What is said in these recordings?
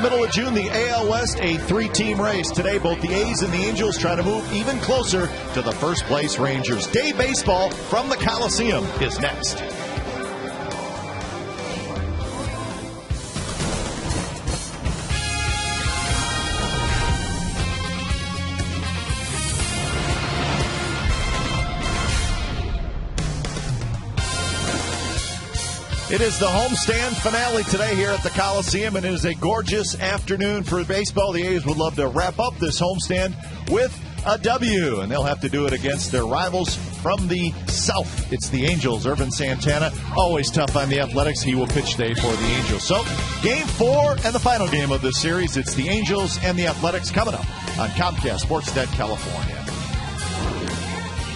middle of June, the AL West, a three-team race. Today, both the A's and the Angels trying to move even closer to the first-place Rangers. Day baseball from the Coliseum is next. It is the homestand finale today here at the Coliseum, and it is a gorgeous afternoon for baseball. The A's would love to wrap up this homestand with a W, and they'll have to do it against their rivals from the South. It's the Angels. Ervin Santana, always tough on the Athletics. He will pitch today for the Angels. So, Game 4 and the final game of this series. It's the Angels and the Athletics coming up on Comcast Sportsnet California.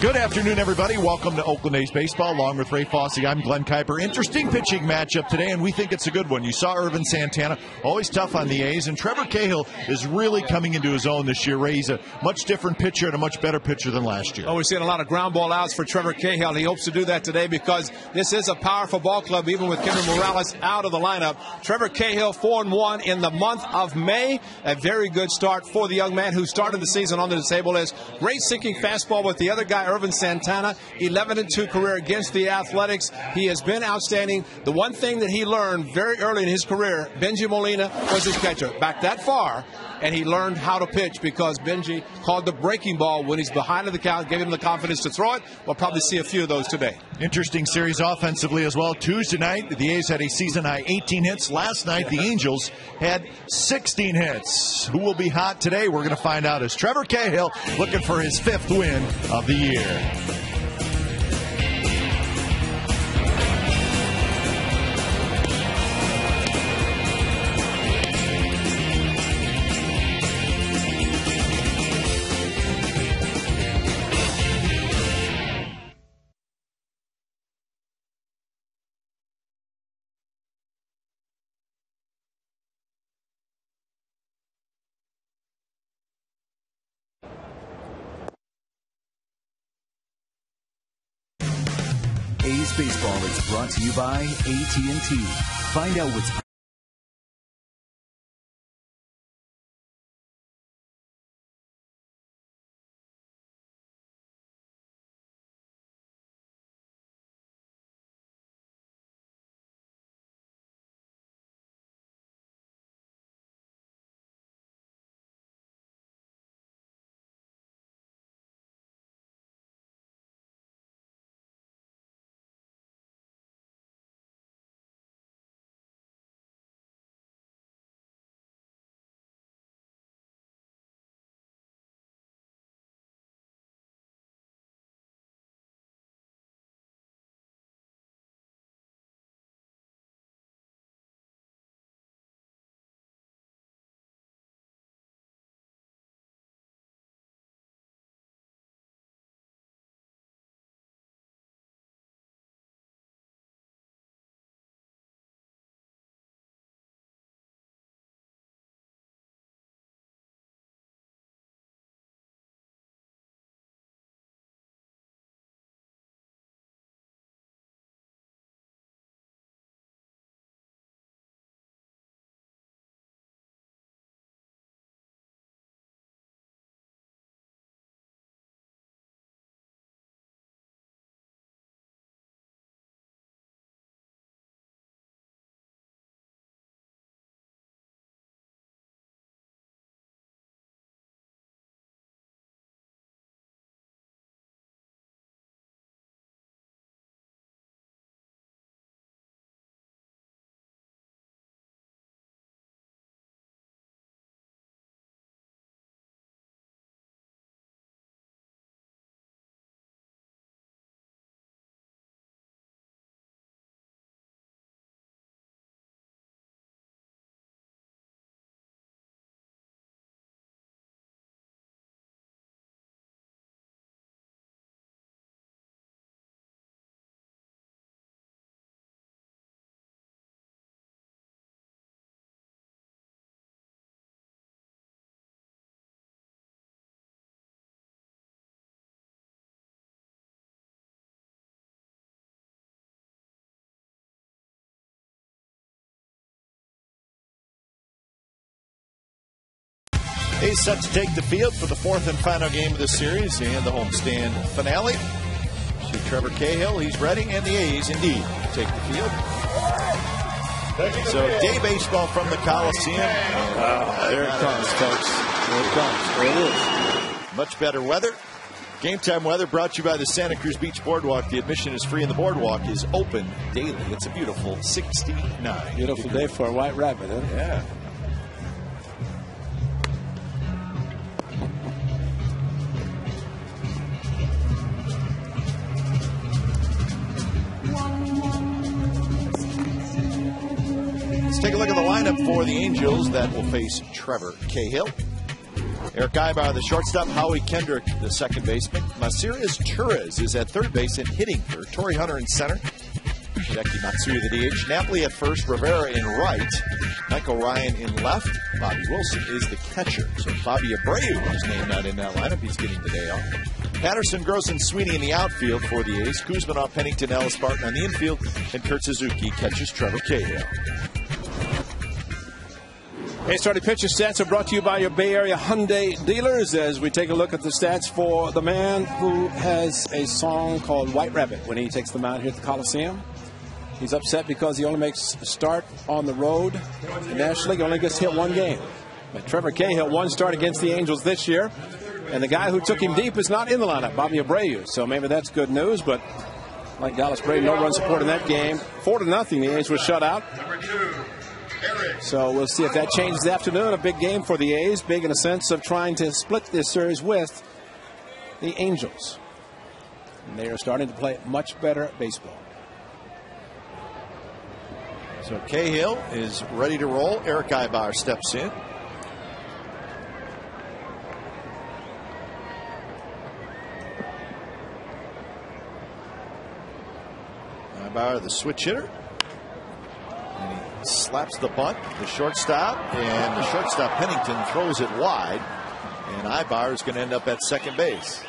Good afternoon, everybody. Welcome to Oakland A's Baseball. Along with Ray Fosse, I'm Glenn Kuiper. Interesting pitching matchup today, and we think it's a good one. You saw Ervin Santana, always tough on the A's, and Trevor Cahill is really coming into his own this year. Ray, he's a much different pitcher and a much better pitcher than last year. Oh, we're seeing a lot of ground ball outs for Trevor Cahill, and he hopes to do that today because this is a powerful ball club, even with Kendry Morales out of the lineup. Trevor Cahill, 4-1 in the month of May. A very good start for the young man who started the season on the disabled list. Great sinking fastball with the other guy, Ervin Santana. 11-2 career against the Athletics. He has been outstanding. The one thing that he learned very early in his career, Bengie Molina was his catcher. Back that far, and he learned how to pitch because Bengie called the breaking ball when he's behind the count, gave him the confidence to throw it. We'll probably see a few of those today. Interesting series offensively as well. Tuesday night, the A's had a season-high 18 hits. Last night, the Angels had 16 hits. Who will be hot today? We're going to find out as Trevor Cahill looking for his 5th win of the year. A's Baseball is brought to you by AT&T. Find out what's A's set to take the field for the fourth and final game of the series and the homestand finale. See Trevor Cahill, he's ready, and the A's indeed take the field. So day baseball from the Coliseum. There it comes, folks. There it comes. There it is. Much better weather. Game time weather brought to you by the Santa Cruz Beach Boardwalk. The admission is free and the boardwalk is open daily. It's a beautiful 69. Beautiful day for a White Rabbit, huh? Yeah. Let's take a look at the lineup for the Angels that will face Trevor Cahill. Eric Aybar, the shortstop. Howie Kendrick, the second baseman. Masirius Torres is at third base and hitting for Torrey Hunter in center. Hideki Matsui, the DH. Napoli at first. Rivera in right. Michael Ryan in left. Bobby Wilson is the catcher. So Bobby Abreu is named not in that lineup. He's getting the day off. Patterson, Gross, and Sweeney in the outfield for the A's. Kuzmanov, Pennington, Ellis Barton on the infield. And Kurt Suzuki catches Trevor Cahill. Hey, starting pitcher stats are brought to you by your Bay Area Hyundai dealers as we take a look at the stats for the man who has a song called White Rabbit when he takes the mound here at the Coliseum. He's upset because he only makes a start on the road. In the National League, only gets hit one game. But Trevor Cahill, one start against the Angels this year. And the guy who took him deep is not in the lineup, Bobby Abreu. So maybe that's good news, but like Dallas Braden, no run support in that game. 4-0, the A's were shut out. So we'll see if that changes this afternoon. A big game for the A's, big in a sense of trying to split this series with the Angels. And they are starting to play much better baseball. So Cahill is ready to roll. Eric Aybar steps in. Aybar, the switch hitter. And he slaps the bunt, the shortstop, and the shortstop Pennington throws it wide. And Aybar is going to end up at second base.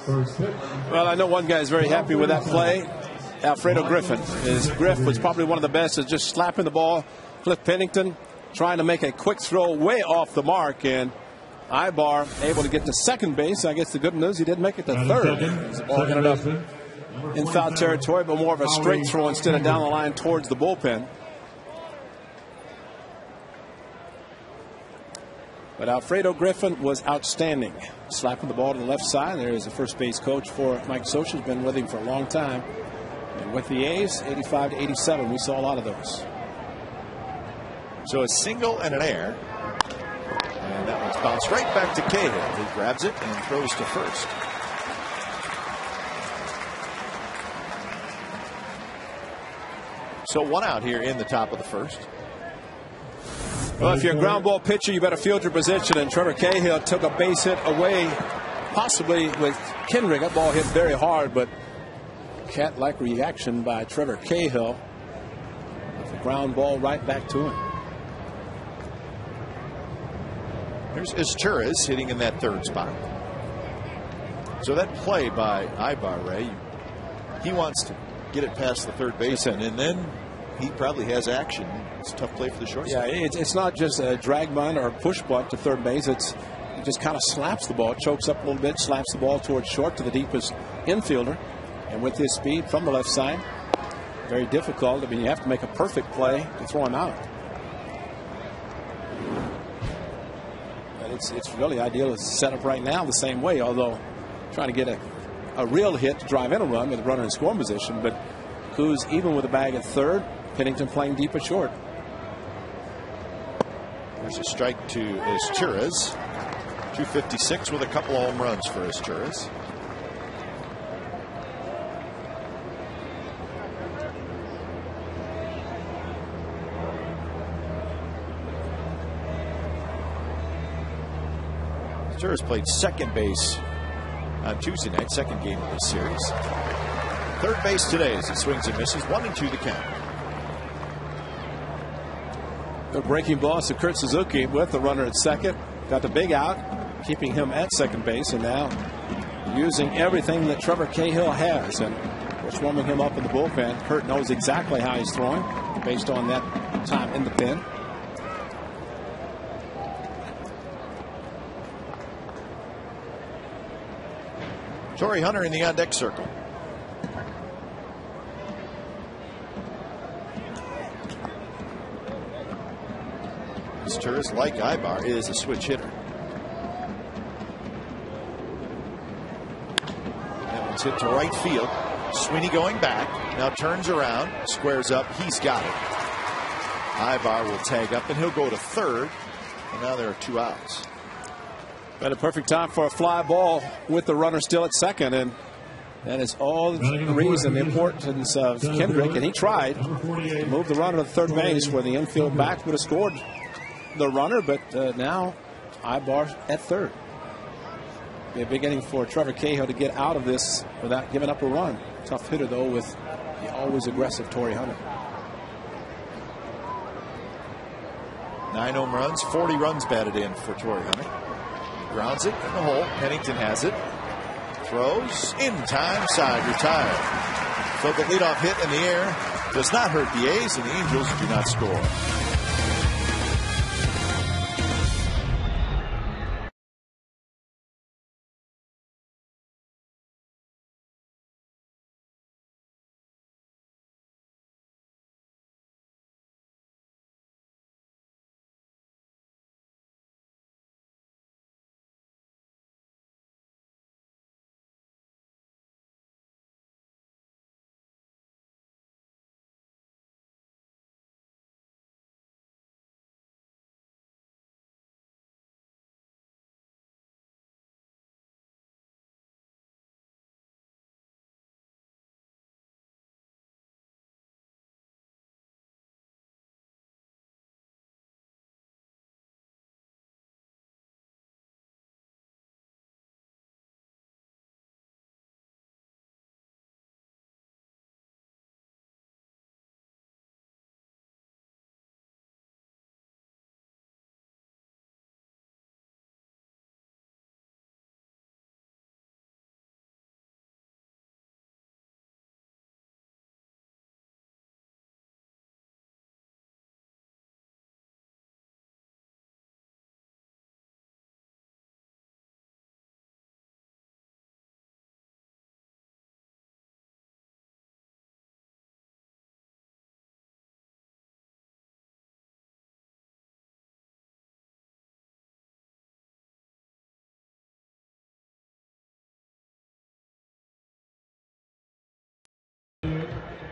Well, I know one guy is very happy with that play. Alfredo Griffin. Griff was probably one of the best at just slapping the ball. Cliff Pennington trying to make a quick throw way off the mark, and Aybar able to get to second base. I guess the good news, he didn't make it to third. The ball ended up in foul territory, but more of a straight throw instead of down the line towards the bullpen. But Alfredo Griffin was outstanding, slapping the ball to the left side. There is the first base coach for Mike Scioscia, has been with him for a long time. And with the A's, 85 to 87, we saw a lot of those. So a single and an error. And that one's bounced right back to Cahill. He grabs it and throws to first. So one out here in the top of the first. Well, if you're a ground ball pitcher, you better field your position. And Trevor Cahill took a base hit away, possibly with Kendrick. That ball hit very hard, but cat-like reaction by Trevor Cahill. With a ground ball right back to him. Here's Izturis hitting in that third spot. So that play by Aybar, Ray, he wants to get it past the third baseman, and then he probably has action. It's a tough play for the shortstop. Yeah, it's not just a drag bunt or a push bunt to third base. It just kind of slaps the ball, chokes up a little bit, slaps the ball towards short to the deepest infielder. And with his speed from the left side, very difficult. I mean, you have to make a perfect play to throw him out. But it's really ideal to set up right now the same way, although trying to get a real hit to drive in a run with a runner in scoring position. But Kuz even with a bag at third, Pennington playing deep at short. There's a strike to Izturis. 256 with a couple of home runs for Izturis. Izturis played second base on Tuesday night, second game of this series. Third base today as it swings and misses. 1-2 the count. The breaking ball to Kurt Suzuki with the runner at second. Got the big out, keeping him at second base, and now using everything that Trevor Cahill has. And just warming him up in the bullpen. Kurt knows exactly how he's throwing based on that time in the pen. Torrey Hunter in the on-deck circle. Turris, like Ibar, is a switch hitter. That one's hit to right field. Sweeney going back. Now turns around, squares up. He's got it. Ibar will tag up, and he'll go to third. And now there are 2 outs. But a perfect time for a fly ball with the runner still at second. And that is all the reason, the importance of Kendrick. And he tried to move the runner to third base where the infield back would have scored the runner, but now Ibar at third. Be a big inning for Trevor Cahill to get out of this without giving up a run. Tough hitter, though, with the always aggressive Torrey Hunter. 9 home runs, 40 runs batted in for Torrey Hunter. Grounds it in the hole. Pennington has it. Throws in time, side retired. So the leadoff hit in the air does not hurt the A's, and the Angels do not score.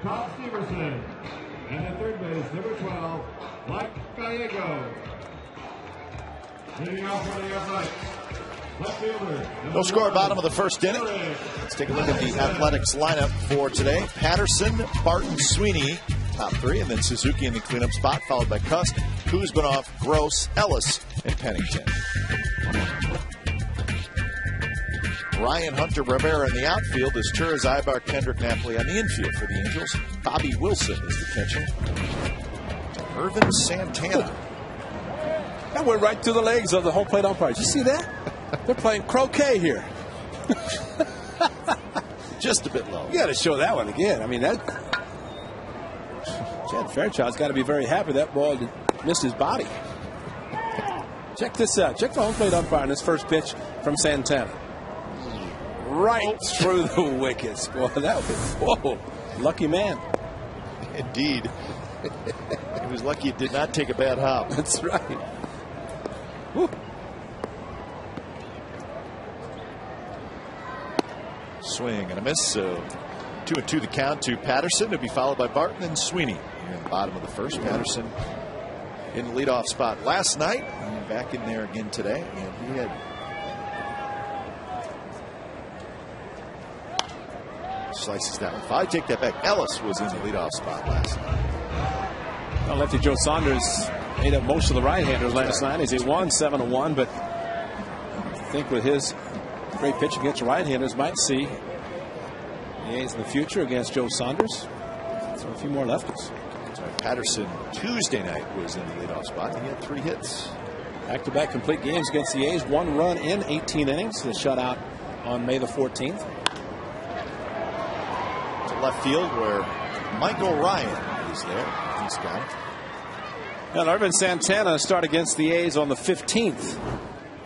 Todd Stevenson, and at third base, number 12, Mike Gallego. Leading off for the Athletics, left fielder. No score, bottom of the first inning. Let's take a look at the Athletics lineup for today. Patterson, Barton, Sweeney, top 3, and then Suzuki in the cleanup spot, followed by Cust, Kuzmanov, Gross, Ellis, and Pennington. Ryan, Hunter, Rivera in the outfield as Turris, Ibar, Kendrick, Napoli on the infield for the Angels. Bobby Wilson is the catcher. Irvin Santana. That went right through the legs of the home plate umpires. You see that? They're playing croquet here. Just a bit low. You got to show that one again. I mean, that Chad Fairchild's got to be very happy that ball missed his body. Check this out. Check the home plate umpire in this first pitch from Santana. Right through the wickets. Well, that was, whoa, lucky man. Indeed. He was lucky it did not take a bad hop. That's right. Woo. Swing and a miss. So 2-2 the count to Patterson, to be followed by Barton and Sweeney. Here in the bottom of the first. Patterson in the leadoff spot last night. And back in there again today. And he had slices that one. If I take that back, Ellis was in the leadoff spot last night. Well, lefty Joe Saunders ate up most of the right-handers last night as he won 7-1, but I think with his great pitch against right-handers, might see the A's in the future against Joe Saunders. So a few more lefties. Right, Patterson Tuesday night was in the leadoff spot. He had 3 hits. Back-to-back complete games against the A's. 1 run in 18 innings. The shutout on May the 14th. Left field where Michael Ryan is there. He's got it. And Irvin Santana started against the A's on the 15th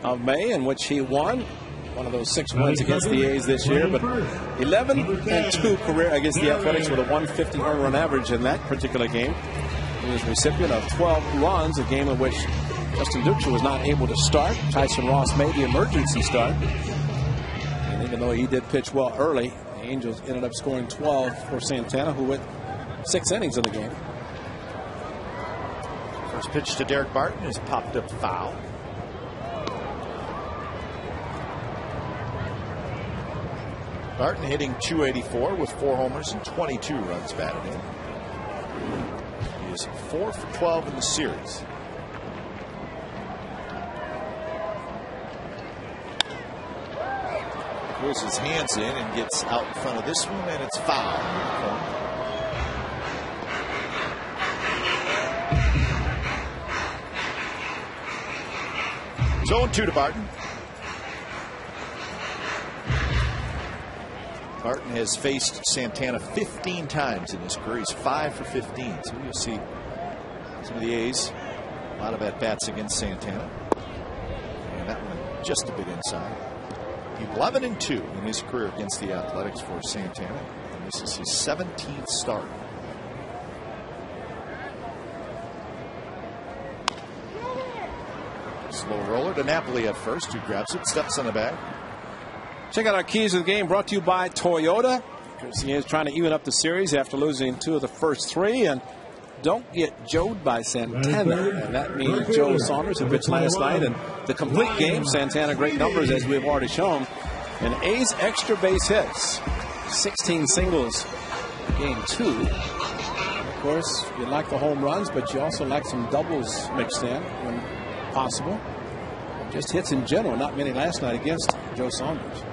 of May, in which he won one of those 6 wins against the A's this year, but 11-2 career against the Athletics with a 150 earned run average in that particular game. He was recipient of 12 runs, a game in which Justin Ducha was not able to start. Tyson Ross made the emergency start. And even though he did pitch well early, the Angels ended up scoring 12 for Santana, who went 6 innings in the game. First pitch to Derek Barton is popped up foul. Barton hitting .284 with 4 homers and 22 runs batted in. He is 4 for 12 in the series. Pulls his hands in and gets out in front of this one, and it's foul. 0-2 to Barton. Barton has faced Santana 15 times in his career. He's 5 for 15. So you'll see some of the A's, a lot of at-bats against Santana. And that one just a bit inside. 11-2 in his career against the Athletics for Santana. And this is his 17th start. Slow roller to Napoli at first, who grabs it, steps on the bag. Check out our keys of the game brought to you by Toyota. He is trying to even up the series after losing 2 of the first 3. And don't get joed by Santana. And that means Joe Saunders, who pitched last night. And the complete game, Santana, great numbers as we've already shown. And A's extra base hits, 16 singles, game 2. Of course, you like the home runs, but you also like some doubles mixed in when possible. Just hits in general, not many last night against Joe Saunders.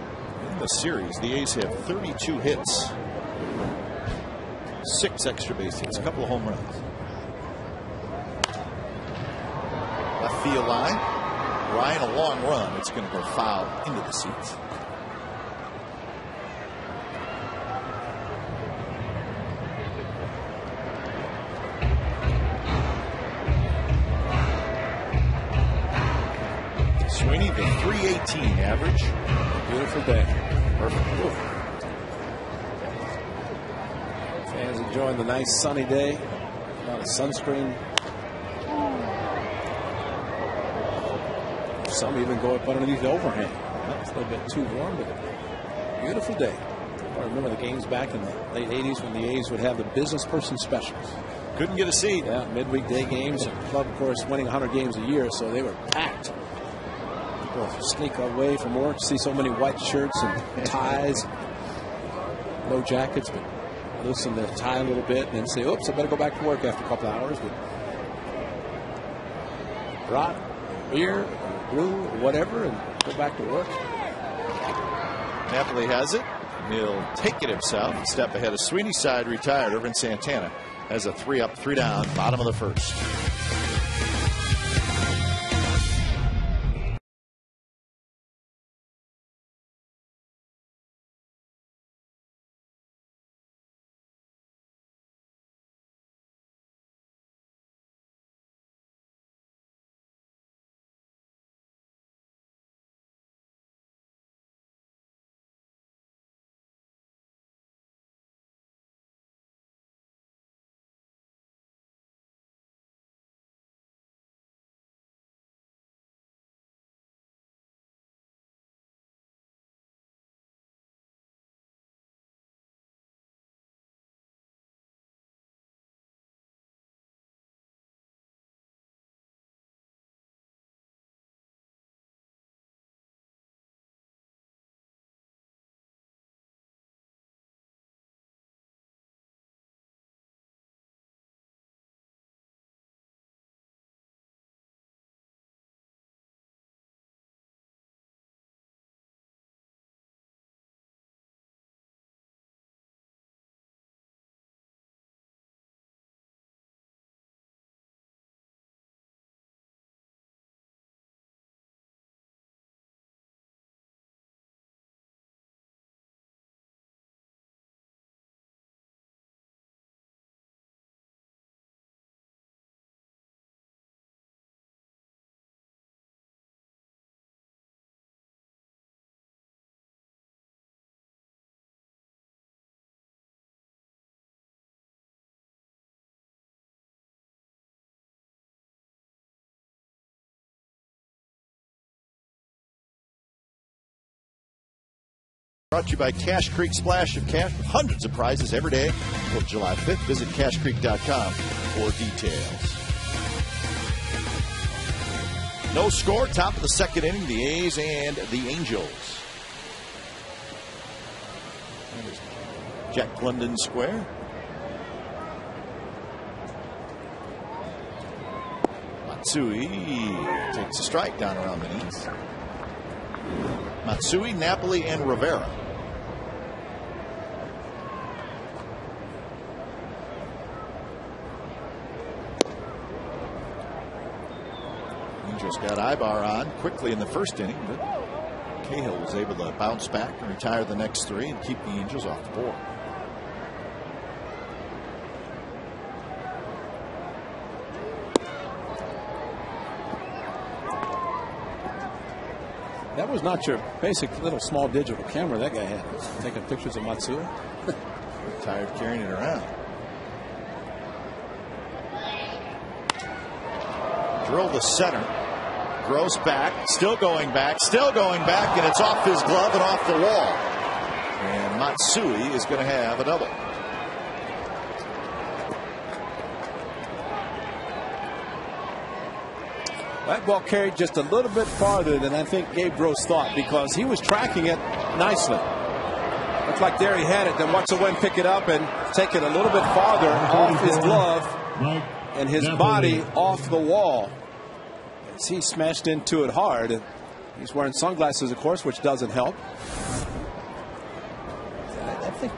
In the series, the A's have 32 hits, 6 extra base hits, a couple of home runs. Left field line, Ryan a long run. It's going to go foul into the seats. Sweeney, the .318 average. Beautiful day. Perfect. Fans enjoying the nice sunny day. A lot of sunscreen. Some even go up underneath the overhang. It's a little bit too warm, but beautiful day. I remember the games back in the late 80s when the A's would have the business person specials. Couldn't get a seat. Yeah, midweek day games. And the club, of course, winning 100 games a year, so they were packed. People sneak away from work, see so many white shirts and ties, no jackets, but loosen the tie a little bit and then say, oops, I better go back to work after a couple hours. But brought beer, brew, whatever, and go back to work. Napoli has it. He'll take it himself. A step ahead of Sweeney. Side retired. Ervin Santana has a 3-up, 3-down, bottom of the first. brought to you by Cache Creek. Splash of cash, hundreds of prizes every day until July 5th. Visit CacheCreek.com for details. No score, top of the second inning, the A's and the Angels. Jack Glendon Square. Matsui takes a strike down around the knees. Matsui, Napoli, and Rivera. Angels got Ibar on quickly in the first inning, but Cahill was able to bounce back and retire the next three and keep the Angels off the board. That was not your basic little small digital camera that guy had. Taking pictures of Matsui. Tired carrying it around. Drill to center. Gross back. Still going back. And it's off his glove and off the wall. And Matsui is going to have a double. That ball carried just a little bit farther than I think Gabe Gross thought, because he was tracking it nicely. Looked like there he had it. Then watch the wind pick it up and take it a little bit farther off his glove and his body off the wall. As he smashed into it hard. He's wearing sunglasses, of course, which doesn't help. I think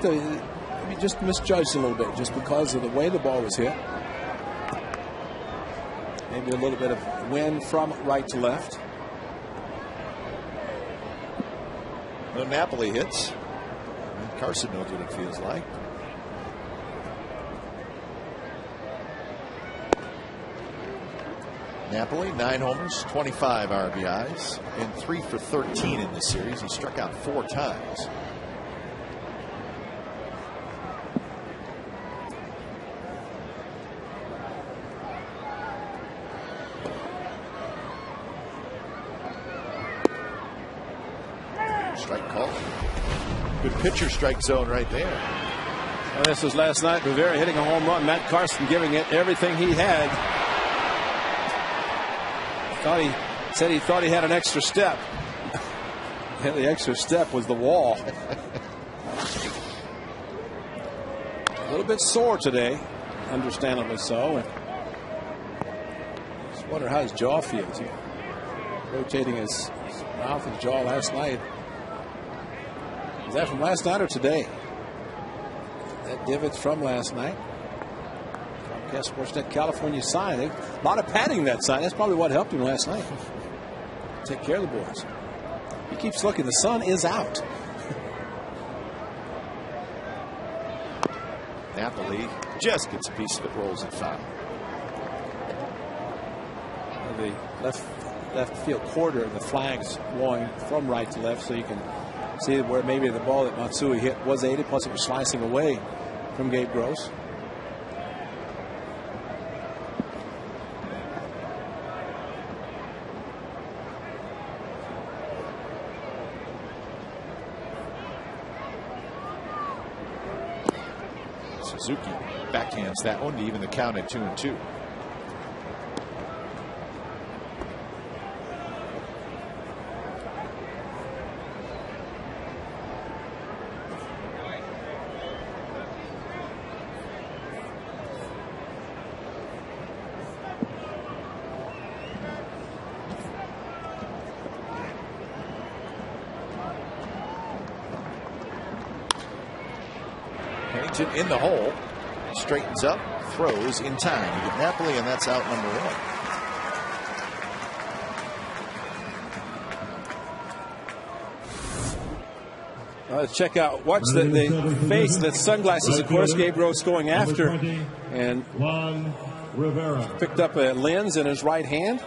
he just misjudged a little bit just because of the way the ball was hit. Maybe a little bit of wind from right to left. No Napoli hits. Carson knows what it feels like. Napoli, 9 homers, 25 RBIs, and 3 for 13 in this series. He struck out 4 times. Strike call. Good pitcher strike zone right there. Well, this was last night. Rivera hitting a home run. Matt Carson giving it everything he had. He said he thought he had an extra step. Yeah, the extra step was the wall. A little bit sore today, understandably so. And just wonder how his jaw feels. He rotating his mouth and jaw last night. Is that from last night or today? That divot's from last night. Comcast Sportsnet California sign. A lot of padding that sign. That's probably what helped him last night. Take care of the boys. He keeps looking. The sun is out. Napoli just gets a piece of it, rolls it foul. The left field quarter of the flags going from right to left, so you can see where maybe the ball that Matsui hit was aided, plus it was slicing away from Gabe Gross. Suzuki backhands that one to even the count at 2-2. In the hole, straightens up, throws in time to get Napoli, and that's out number 1. Let's check out. Watch the face, the sunglasses, of course. Gabe Gross going after, and Rivera picked up a lens in his right hand.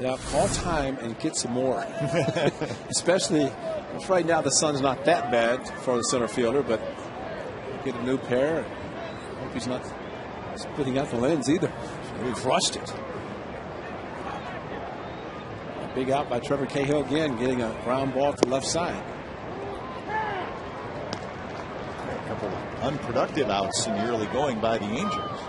Yeah, call time and get some more. Especially right now, the sun's not that bad for the center fielder, but get a new pair. I hope he's not spitting out the lens either. We've rushed it. Big out by Trevor Cahill again, getting a ground ball to left side. A couple unproductive outs in the early going by the Angels.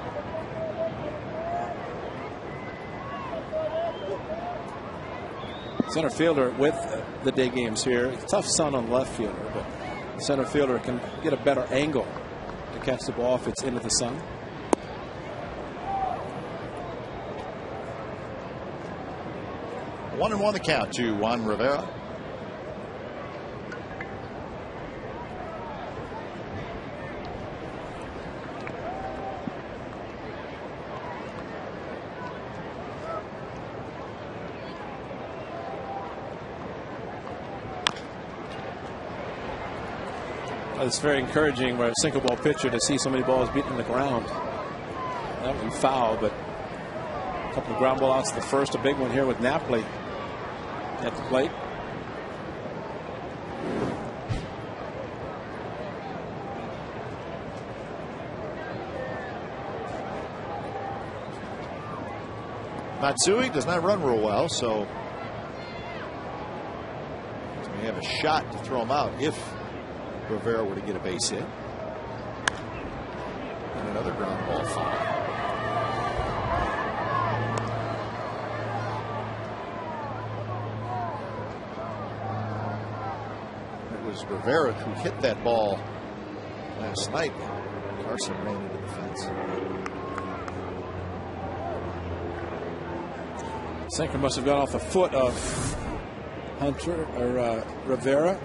Center fielder with the day games here. Tough sun on the left fielder, but center fielder can get a better angle to catch the ball if it's into the sun. One and one the count to Juan Rivera. It's very encouraging for a single ball pitcher to see so many balls beaten the ground. That one foul, but a couple of ground ball outs. The first, a big one here with Napoli at the plate. Matsui does not run real well, so we have a shot to throw him out if Rivera were to get a base hit. And another ground ball foul. It was Rivera who hit that ball last night. Carson ran into the fence. Sinker must have gone off the foot of Hunter or Rivera.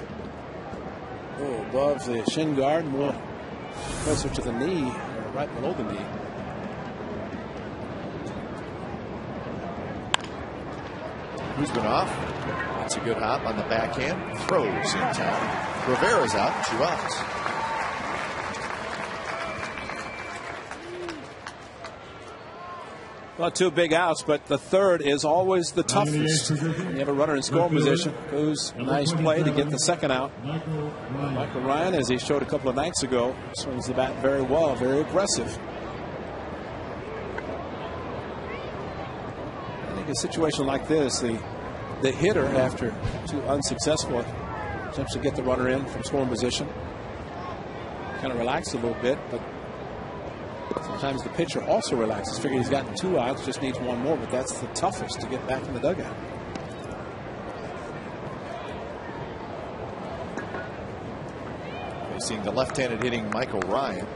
Oh, above the shin guard, more closer to the knee, or right below the knee. Who's been off? That's a good hop on the backhand. Throws in time. Rivera's out. 2 outs. Well, 2 big outs, but the third is always the toughest. You have a runner in scoring position. Goes nice play to get the second out. Michael Ryan, as he showed a couple of nights ago, swings the bat very well, very aggressive. I think a situation like this, the hitter, after 2 unsuccessful attempts to get the runner in from scoring position, kind of relax a little bit, but sometimes the pitcher also relaxes. Figure he's gotten 2 outs, just needs 1 more, but that's the toughest to get back in the dugout. Facing the left-handed hitting Michael Ryan.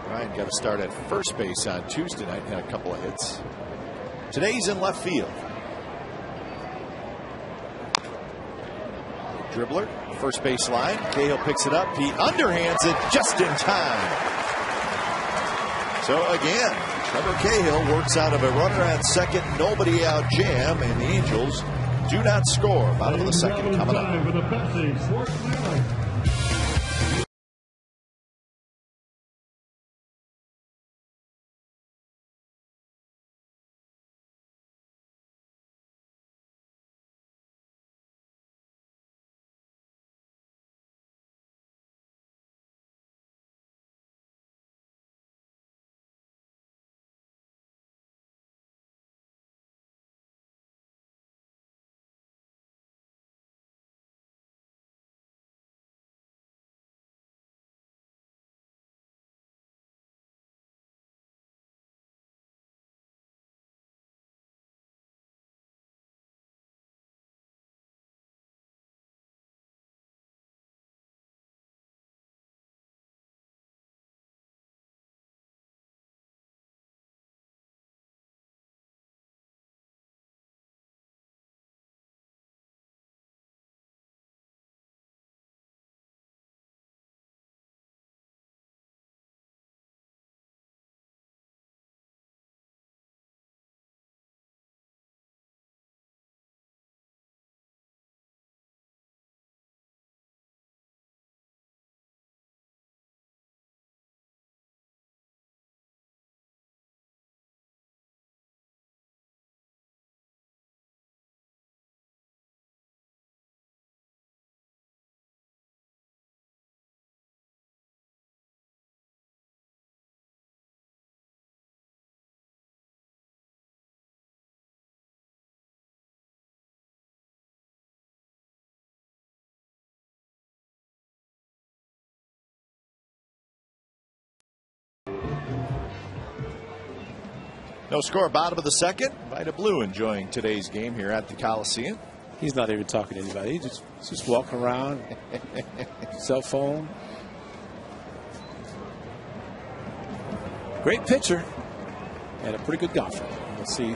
Ryan got a start at first base on Tuesday night, had a couple of hits. Today he's in left field. Dribbler, first base line. Cahill picks it up. He underhands it just in time. So again, Trevor Cahill works out of a runner at second, nobody out jam, and the Angels do not score. Bottom of the second coming up. No score, bottom of the second. Vida Blue enjoying today's game here at the Coliseum. He's not even talking to anybody. He's just walking around, cell phone. Great pitcher and a pretty good golfer. We'll see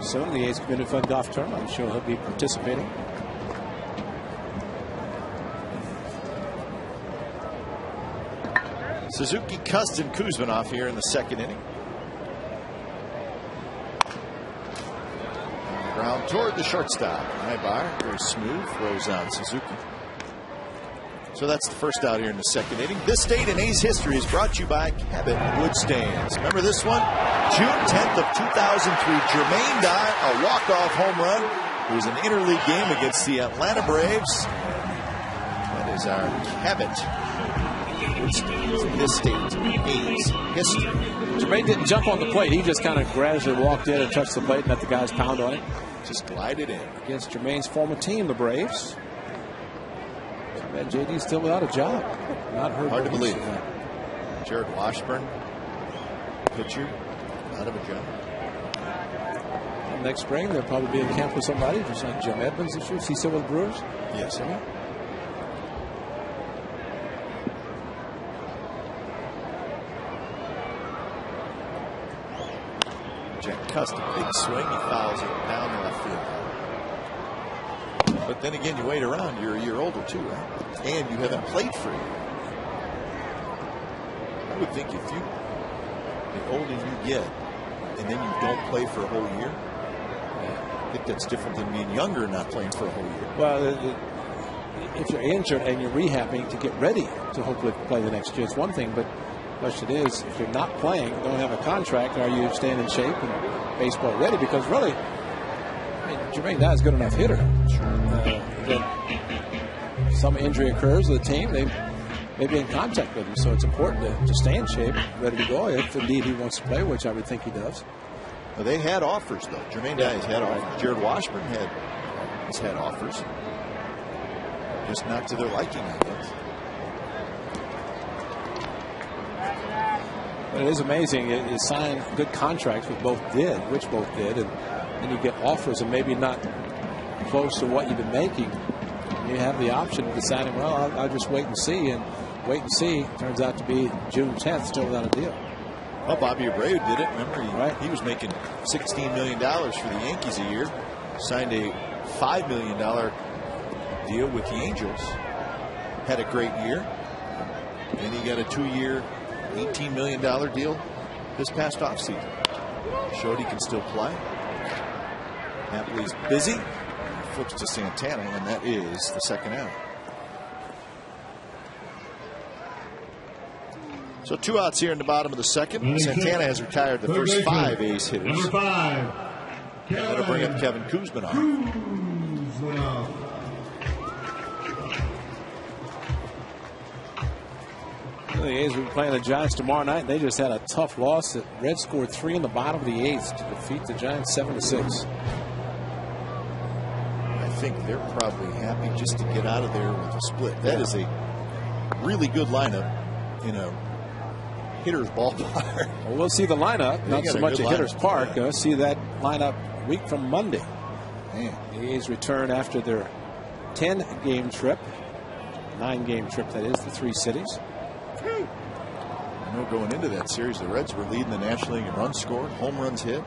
soon the A's Community Fund Golf Tournament. I'm sure he'll be participating. Suzuki, Custon, Kuzminov here in the second inning. Ground toward the shortstop. High bar, very smooth, throws on Suzuki. So that's the first out here in the second inning. This date in A's history is brought to you by Cabot Wood Stands. Remember this one? June 10th of 2003, Jermaine Dye, a walk-off home run. It was an interleague game against the Atlanta Braves. That is our Cabot Wood Stands in this date in A's history. Jermaine didn't jump on the plate. He just kind of gradually walked in and touched the plate and let the guys pound on it. Just glided in. Against Jermaine's former team, the Braves. JD's still without a job. Not heard. Hard to believe. Jared Washburn, pitcher, out of a job. And next spring, they'll probably be in camp with somebody, just like Jim Edmonds this year. Is he still with the Brewers? Yes, sir. Jack Custom, big swing. He fouls it down the left field. But then again, you wait around, you're a year older too, right? And you haven't played for a year. I would think if the older you get, and then you don't play for a whole year, I think that's different than being younger and not playing for a whole year. Well, if you're injured and you're rehabbing to get ready to hopefully play the next year, it's one thing, but the question is, if you're not playing, don't have a contract, are you staying in shape and baseball ready? Because really, Jermaine Dye is a good enough hitter. That some injury occurs with the team, they may be in contact with him. So it's important to stay in shape, ready to go if indeed he wants to play, which I would think he does. Well, they had offers, though. Jermaine Dye has had offers. Jared Washburn has had offers. Just not to their liking, I guess. But it is amazing. You sign good contracts, which both did, and you get offers and maybe not close to what you've been making. You have the option of deciding, well, I'll just wait and see. And wait and see turns out to be June 10th, still without a deal. Well, Bobby Abreu did it. Remember, he was making $16 million for the Yankees a year. Signed a $5 million deal with the Angels. Had a great year. And he got a 2-year, $18 million deal this past offseason. Showed he can still play. Napoli's busy. Flips to Santana, and that is the second out. So 2 outs here in the bottom of the second. Santana has retired the first 5 A's hitters. Number 5. And that'll bring up Kevin Kuzminov. The A's will be playing the Giants tomorrow night. They just had a tough loss. The Reds scored 3 in the bottom of the 8th to defeat the Giants 7-6. I think they're probably happy just to get out of there with a split. That is a really good lineup in a hitter's ballpark. Well, we'll see the lineup, not so much at Hitter's Park. Yeah. See that lineup a week from Monday. Man. The A's return after their 10-game trip, 9-game trip, that is, the 3 cities. I know going into that series, the Reds were leading the National League in runs scored, home runs hit.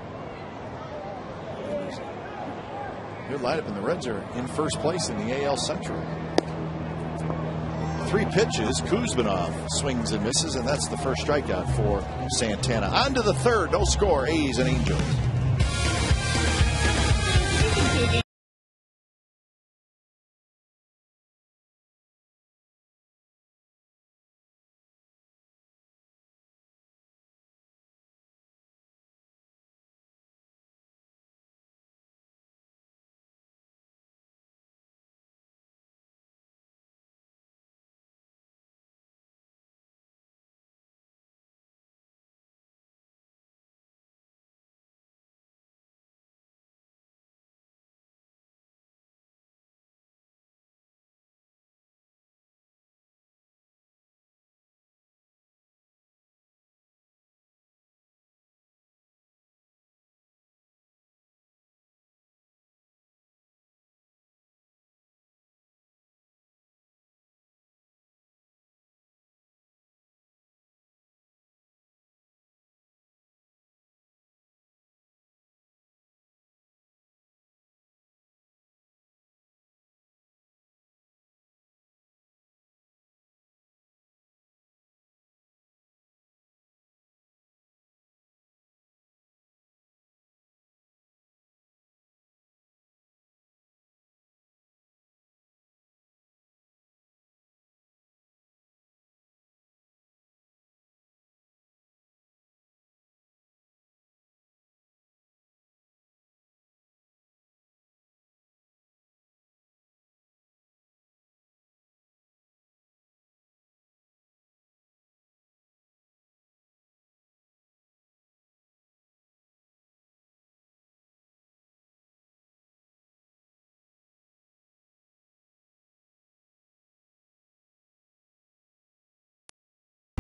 Good lineup, and the Reds are in first place in the AL Central. 3 pitches, Kuzminov swings and misses, and that's the first strikeout for Santana. On to the third, no score, A's and Angels.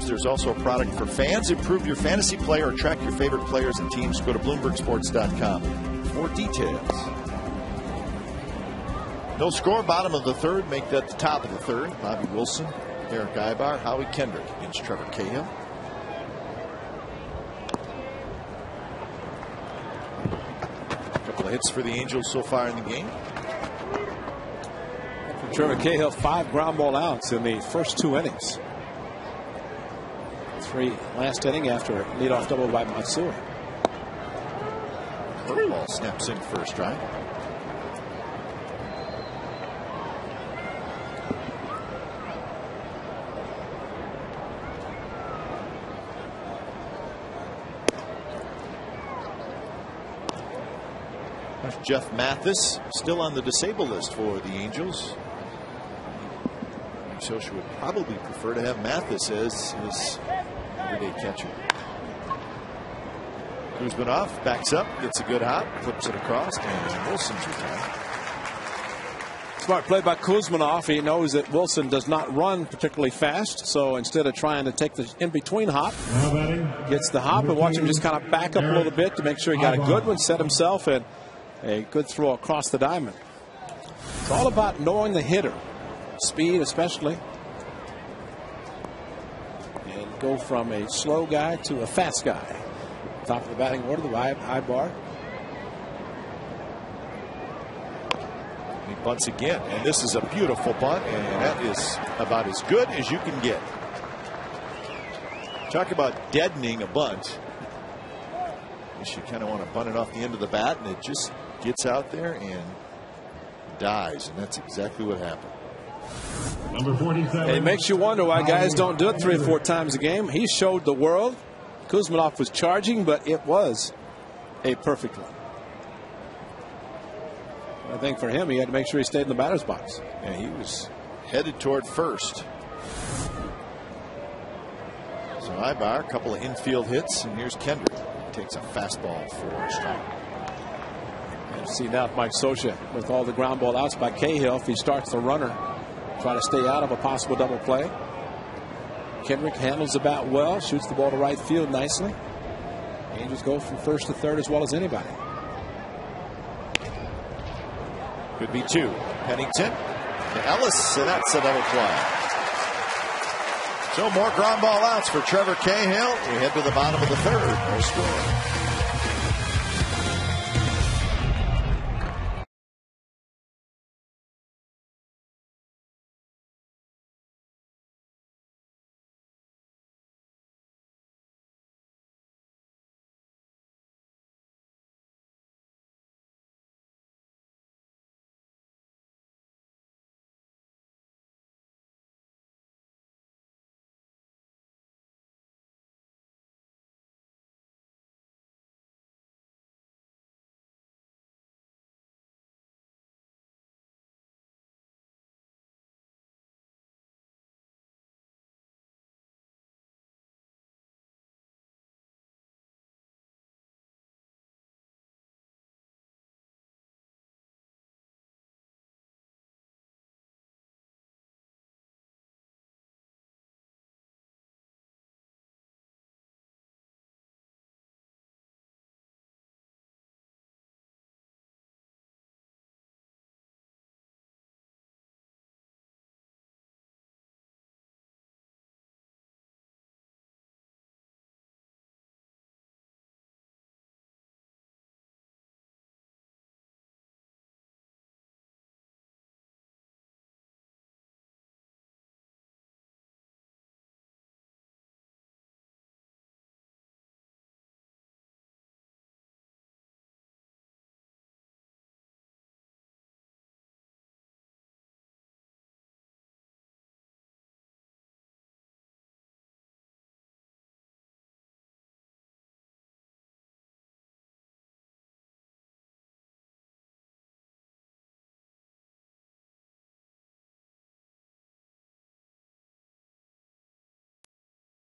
There's also a product for fans. Improve your fantasy play or track your favorite players and teams. Go to BloombergSports.com for details. No score, bottom of the third. Make that the top of the third. Bobby Wilson, Eric Ibar, Howie Kendrick against Trevor Cahill. A couple of hits for the Angels so far in the game. For Trevor Cahill, 5 ground ball outs in the first 2 innings. 3 last inning after a leadoff double by Matsui. Curveball snaps in first strike. Jeff Mathis still on the disabled list for the Angels. Scioscia would probably prefer to have Mathis as his everyday catcher. Kuzmanov backs up, gets a good hop, flips it across, and Wilson's retired. Smart play by Kuzmanov. He knows that Wilson does not run particularly fast, so instead of trying to take the in-between hop, gets the hop and watch him just kind of back up a little bit to make sure he got a good one, set himself, and a good throw across the diamond. It's all about knowing the hitter, speed especially, and go from a slow guy to a fast guy. Top of the batting order, the Ibar. He bunts again, and this is a beautiful bunt, and that is about as good as you can get. Talk about deadening a bunt. You kind of want to bunt it off the end of the bat, and it just gets out there and dies, and that's exactly what happened. Number 47. It makes you wonder why guys don't do it 3 or 4 times a game. He showed the world. Kuzmanov was charging, but it was a perfect one. I think for him, he had to make sure he stayed in the batter's box. Yeah, he was headed toward first. So Ibar, a couple of infield hits, and here's Kendrick. Takes a fastball for a strike. And see now Mike Scioscia with all the ground ball outs by Cahill. If he starts the runner, try to stay out of a possible double play. Kendrick handles the bat well, shoots the ball to right field nicely. Angels go from first to third as well as anybody. Could be 2. Pennington to Ellis, and that's a double play. So more ground ball outs for Trevor Cahill. We head to the bottom of the third. No score.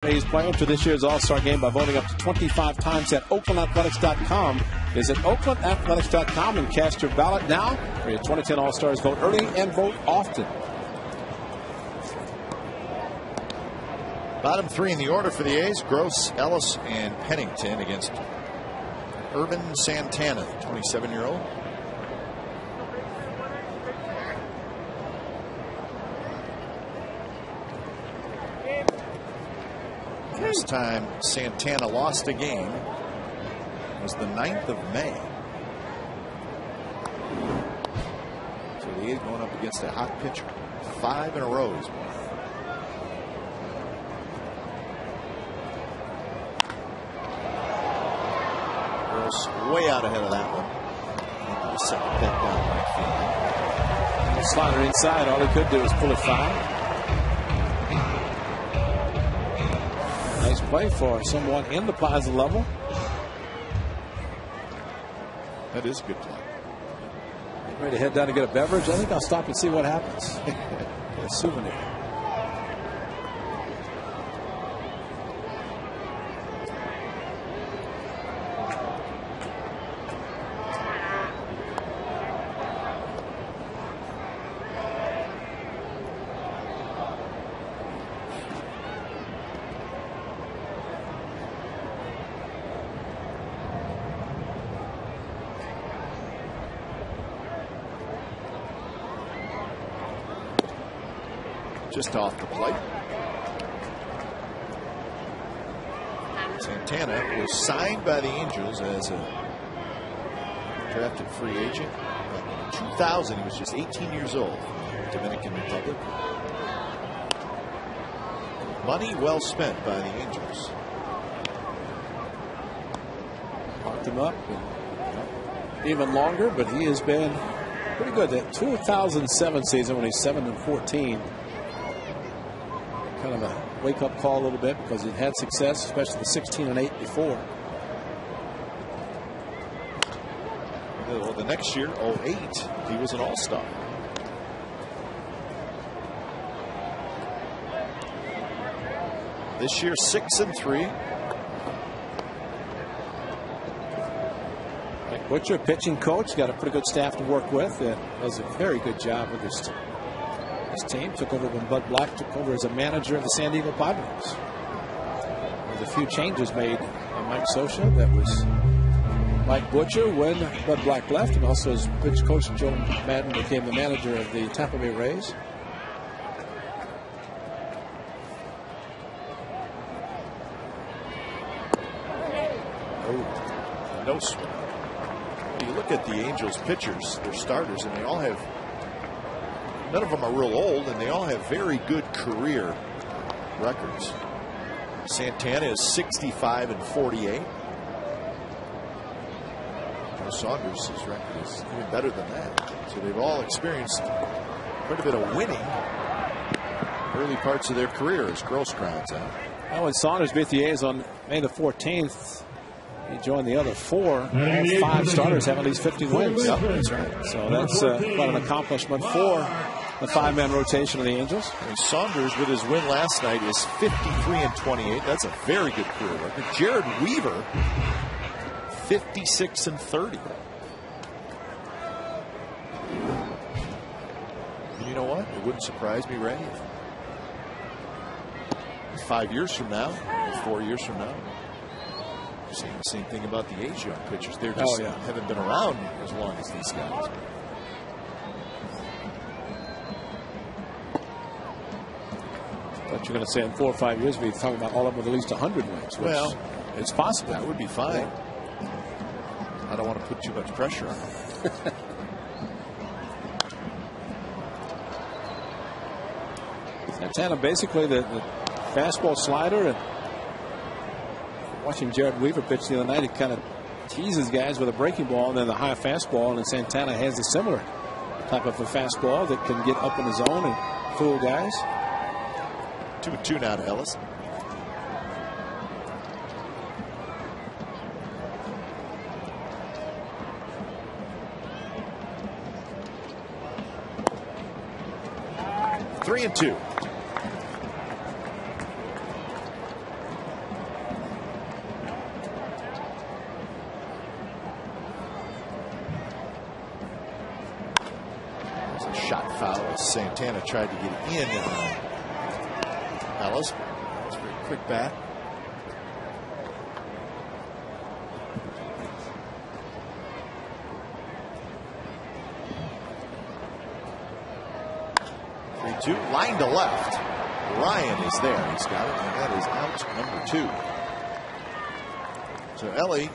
He's playing for this year's All-Star game by voting up to 25 times at OaklandAthletics.com. Visit OaklandAthletics.com and cast your ballot now for your 2010 All-Stars. Vote early and vote often. Bottom three in the order for the A's: Gross, Ellis, and Pennington against Urban Santana, the 27-year-old. Last time Santana lost a game was the 9th of May. So the A's going up against a hot pitcher. 5 in a row he's won. Gross way out ahead of that one. Into the second pit down right field. Slider inside. All he could do was pull it foul. Nice play for someone in the plaza level. That is a good play. Ready to head down to get a beverage? I think I'll stop and see what happens. Get a souvenir. Just off the plate. Santana was signed by the Angels as a drafted free agent. In 2000, he was just 18 years old. Dominican Republic. Money well spent by the Angels. Locked him up even longer, but he has been pretty good. That 2007 season when he's 7-14. Kind of a wake-up call a little bit because he'd had success, especially the 16-8 before. Well, the next year, 08, he was an all-star. This year, 6-3. Mike Butcher, pitching coach, got a pretty good staff to work with. Does a very good job with his team. Took over when Bud Black took over as a manager of the San Diego Padres. With a few changes made by Mike Scioscia. That was Mike Butcher when Bud Black left, and also as pitch coach Joe Madden became the manager of the Tampa Bay Rays. Oh, no swing. You look at the Angels pitchers, their starters, and they all have. None of them are real old, and they all have very good career records. Santana is 65-48. Joe Saunders' record is even better than that. So they've all experienced quite a bit of winning early parts of their career as Gross grounds out. Well, when Saunders beat the A's on May the 14th, he joined the other four. All 5 starters have at least 50 wins. Yep, that's right. So that's quite an accomplishment for the 5-man rotation of the Angels. And Saunders, with his win last night, is 53-28. That's a very good career record. Jared Weaver, 56-30. And you know what? It wouldn't surprise me, Ray, if 5 years from now, or 4 years from now, you're saying the same thing about the A's young pitchers. They're just haven't been around as long as these guys. But you're going to say in 4 or 5 years, we're talking about all of them with at least 100 wins. Well, it's possible. That would be fine. I don't want to put too much pressure on them. Santana, basically the fastball slider, and watching Jared Weaver pitch the other night, he kind of teases guys with a breaking ball and then the high fastball, and Santana has a similar type of a fastball that can get up in the zone and fool guys. 2-2 now to Ellis. Three and 2. There's a shot foul as Santana tried to get in. Ellis. That's very Quick bat. Two, line to left. Ryan is there. He's got it, and that is out number 2. So Elly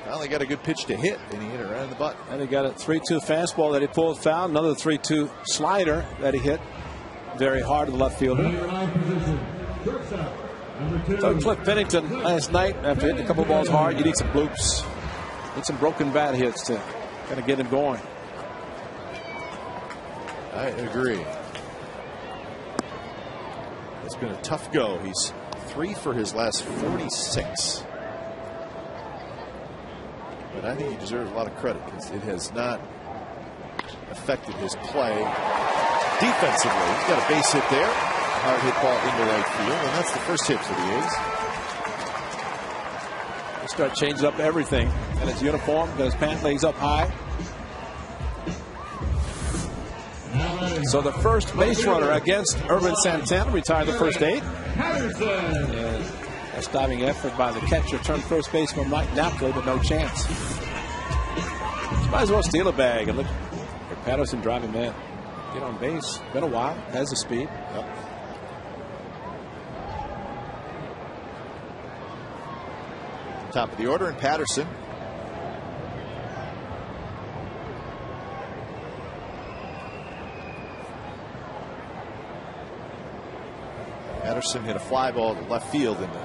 finally got a good pitch to hit, and he hit it right in the butt. And he got a 3-2 fastball that he pulled foul. Another 3-2 slider that he hit very hard to the left fielder. So Cliff Pennington last night, after hitting a couple balls hard, you need some bloops. Need some broken bat hits to kind of get him going. I agree. It's been a tough go. He's 3 for his last 46. But I think he deserves a lot of credit because it has not affected his play defensively. He's got a base hit there. Hard hit ball into right field, and that's the first hit for the A's. They start changing up everything. And his uniform, got his pant legs up high. So the first base runner against Ervin Santana retired the first 8. And a diving effort by the catcher turned first baseman Mike Napoli, but no chance. Might as well steal a bag and look for Patterson driving man. Get on base. Been a while. Has the speed. Yep. Top of the order, and Patterson. Patterson hit a fly ball to left field in the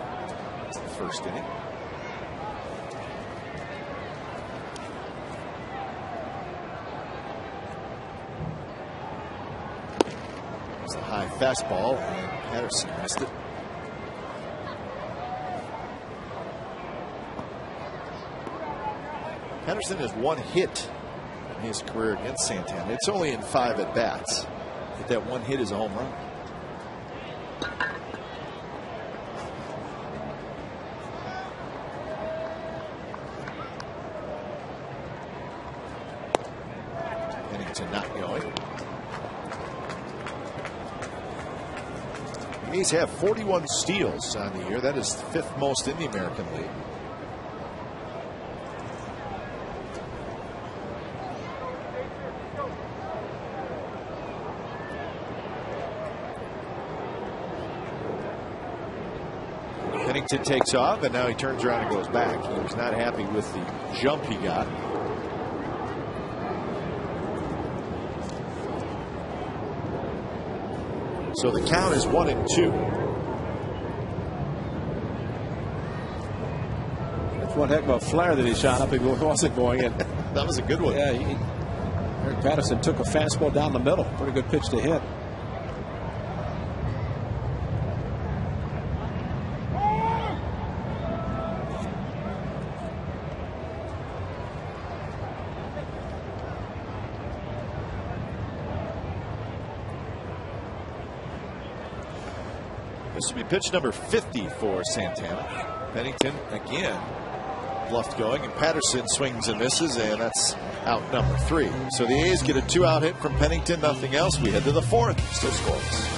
first inning. It's a high fastball, and Patterson missed it. Patterson has 1 hit in his career against Santana. It's only in 5 at bats, but that 1 hit is a home run. Pennington not going. The A's have 41 steals on the year. That is the 5th most in the American League. Pennington takes off, and now he turns around and goes back. He was not happy with the jump he got. So the count is 1-2. That's one heck of a flare that he shot up. He wasn't going in. That was a good one. Yeah, Eric Patterson took a fastball down the middle. Pretty good pitch to hit. This will be pitch number 50 for Santana. Pennington again bluffed going, and Patterson swings and misses, and that's out number 3. So the A's get a 2-out hit from Pennington, nothing else. We head to the 4th, still scoreless.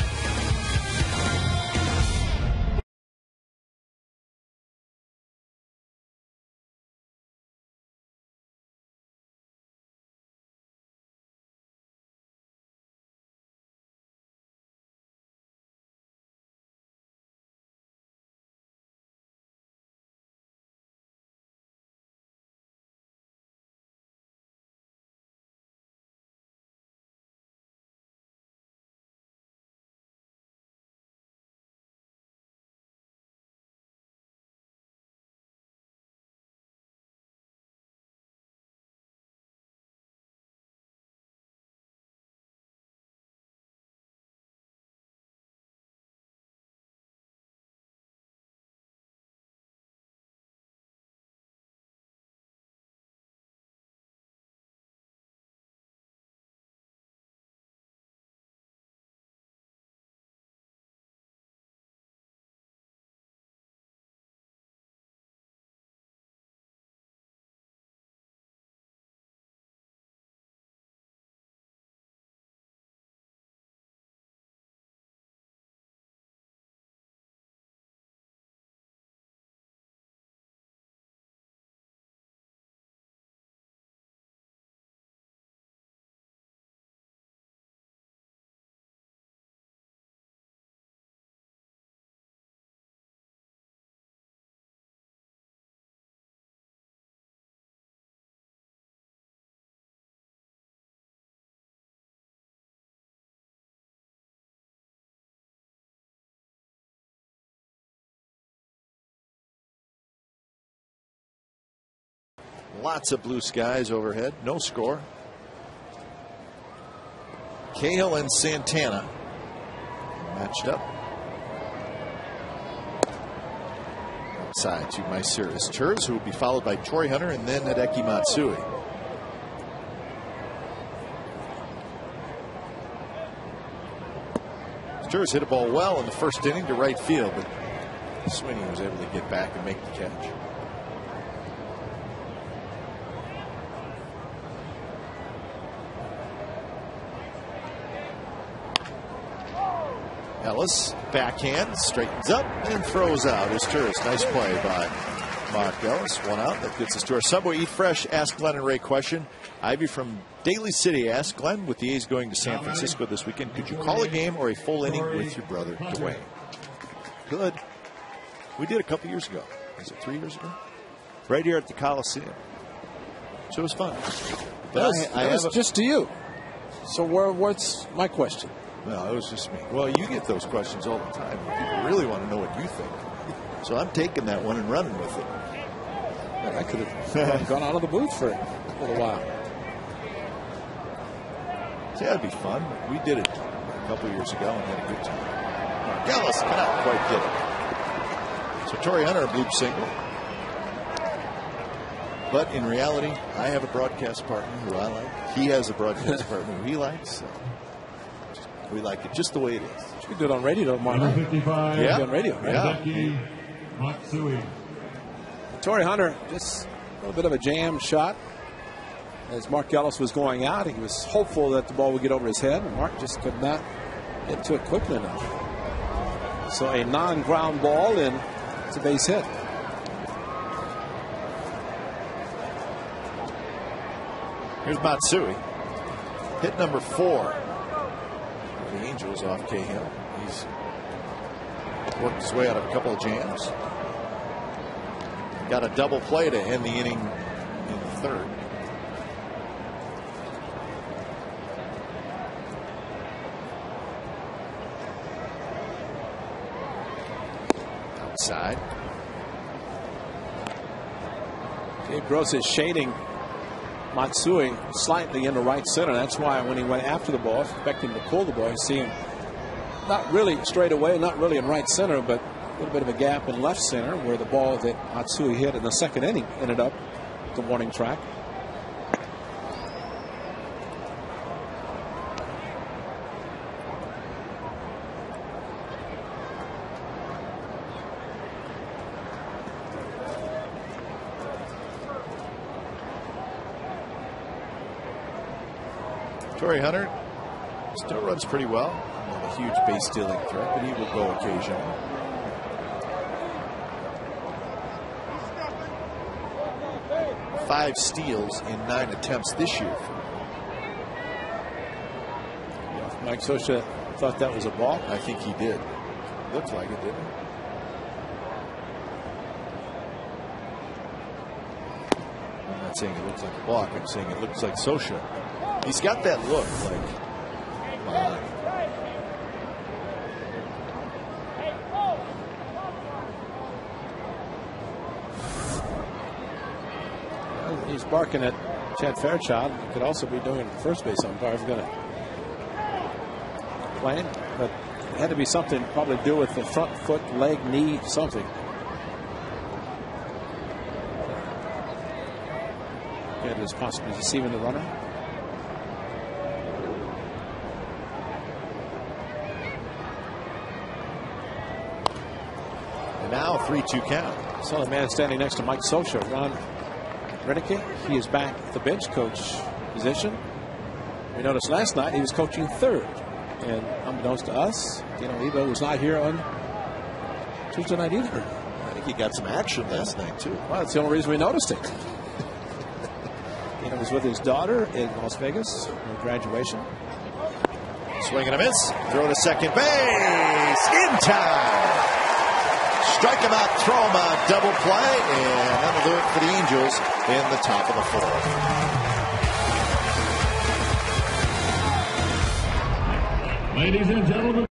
Lots of blue skies overhead. No score. Cahill and Santana matched up. Outside to Myceris Turz, who will be followed by Torii Hunter and then Hideki Matsui. Turz hit a ball well in the first inning to right field, but Sweeney was able to get back and make the catch. Ellis, backhand, straightens up and throws out his Turz. Nice play by Mark Ellis. One out. That gets us to our Subway Eat Fresh Ask Glenn and Ray question. Ivy from Daly City asked, Glenn, with the A's going to San Francisco this weekend, could you call a game or a full inning with your brother, Dwayne? Good. We did a couple years ago. Was it 3 years ago? Right here at the Coliseum. So it was fun. But that was just to you. So what's my question? No, it was just me. Well, you get those questions all the time. People really want to know what you think. So I'm taking that one and running with it. I could have gone out of the booth for a little while. See, that'd be fun. We did it a couple years ago and had a good time. Ellis cannot quite get it. So Torii Hunter, a bloop single. But in reality, I have a broadcast partner who I like. He has a broadcast partner who he likes. So we like it just the way it is. You can do it on radio tomorrow. 55. Yeah. On radio, right? Hideki Matsui. Torii Hunter, just a little bit of a jam shot. As Mark Ellis was going out, he was hopeful that the ball would get over his head, and Mark just could not get to it quickly enough. So a non-ground ball, and it's a base hit. Here's Matsui. Hit number 4. The Angels off Cahill. He's worked his way out of a couple of jams. Got a double play to end the inning in the third. Outside. Dave Gross is shading Matsui slightly into right center. That's why when he went after the ball, expecting to pull the ball, you see him not really straight away, not really in right center, but a little bit of a gap in left center where the ball that Matsui hit in the second inning ended up at the warning track. Torii Hunter still runs pretty well. Not a huge base stealing threat, but he will go occasionally. Five steals in 9 attempts this year. Mike Scioscia thought that was a ball. I think he did. Looked like it, didn't it? I'm not saying it looks like a block. I'm saying it looks like Scioscia. He's got that look like, wow. He's barking at Chad Fairchild. He could also be doing first base umpire if he's going to play him. But it had to be something probably to do with the front foot, leg, knee, something. It is possibly deceiving the runner. And now 3-2 count. Saw the man standing next to Mike Scioscia, Ron Renicky. He is back at the bench coach position. We noticed last night he was coaching third. And unbeknownst to us, Evo was not here on Tuesday night either. I think he got some action last night, too. Well, that's the only reason we noticed it. He was with his daughter in Las Vegas on graduation. Swing and a miss. Throw to second base. In time. Strike him out, throw him out, double play, and that'll do it for the Angels in the top of the fourth. Ladies and gentlemen.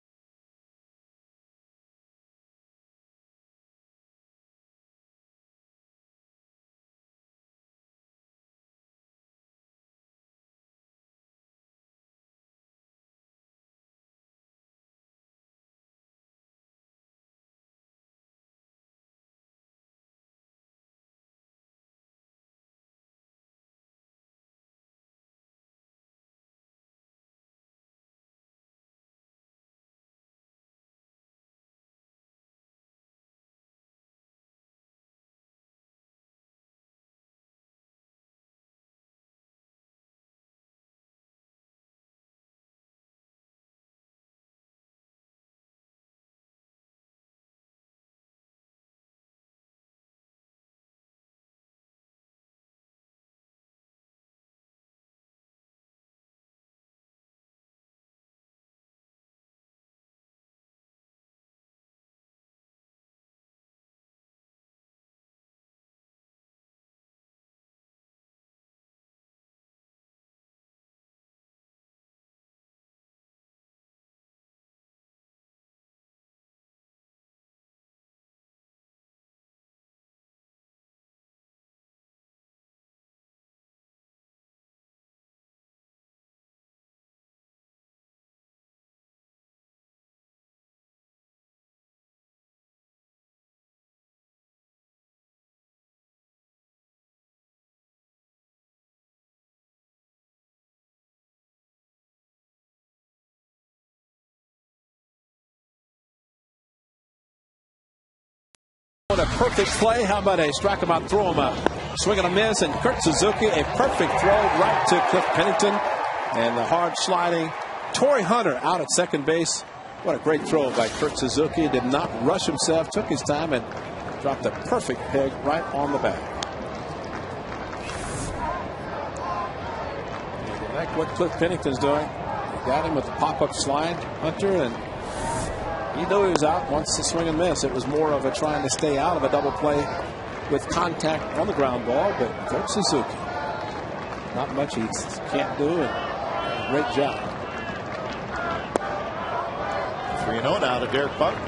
A perfect play. How about a strike him out, throw him out? Swing and a miss, and Kurt Suzuki, a perfect throw right to Cliff Pennington. And the hard sliding Torrey Hunter out at second base. What a great throw by Kurt Suzuki. Did not rush himself, took his time, and dropped a perfect peg right on the back. You like what Cliff Pennington's doing. He got him with the pop-up slide, Hunter, and he knew he was out once the swing and miss. It was more of a trying to stay out of a double play with contact on the ground ball, but Kurt Suzuki, not much he can't do, and a great job. 3-0 now to Derek Barton.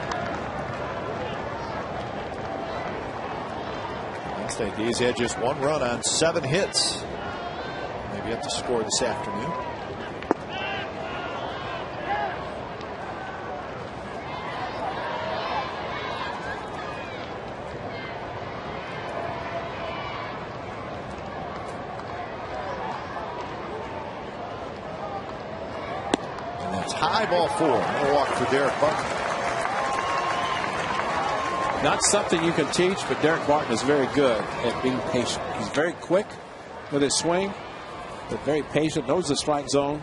Wednesday, he's had just 1 run on 7 hits. Maybe have to score this afternoon. High ball 4. No walk for Derek Barton. Not something you can teach, but Derek Barton is very good at being patient. He's very quick with his swing, but very patient, knows the strike zone.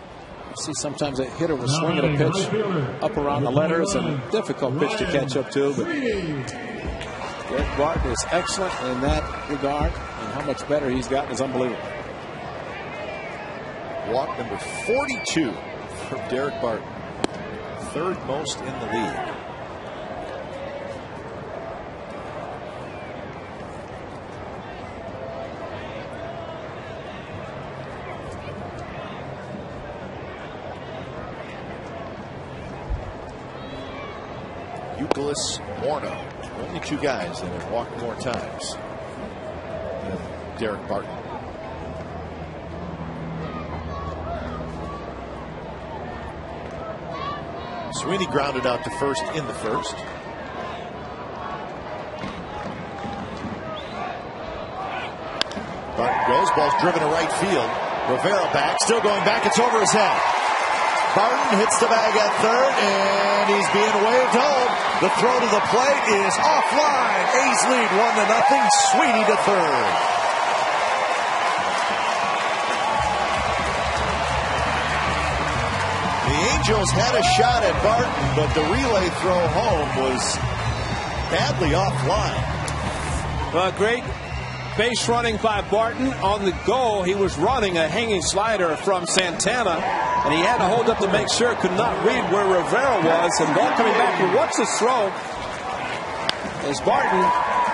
You see sometimes a hitter will swing at a pitch up around the letters, and a difficult pitch to catch up to. But Derek Barton is excellent in that regard, and how much better he's gotten is unbelievable. Walk number 42 from Derek Barton. 3rd most in the league. Youkilis, Morneau, only 2 guys that have walked more times than Derek Barton. Sweeney grounded out to first in the first. Barton goes, ball's driven to right field. Rivera back, still going back, it's over his head. Barton hits the bag at third, and he's being waved home. The throw to the plate is offline. A's lead 1-0. Sweeney to third. The Angels had a shot at Barton, but the relay throw home was badly offline. Well, great base running by Barton. On the goal, he was running a hanging slider from Santana, and he had to hold up to make sure, could not read where Rivera was, and ball coming back. But watch this throw as Barton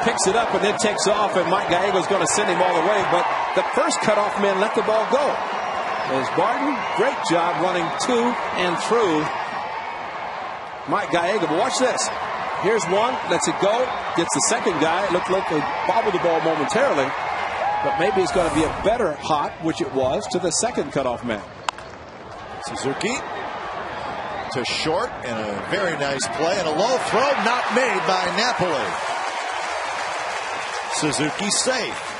picks it up and then takes off, and Mike Gallego's going to send him all the way, but the first cutoff man let the ball go. As Barton, great job running to and through Mike Gallego. But watch this. Here's one, lets it go, gets the second guy. It looked like they bobbled the ball momentarily, but maybe it's going to be a better hot, which it was, to the second cutoff man. Suzuki to short, and a very nice play, and a low throw not made by Napoli. Suzuki safe.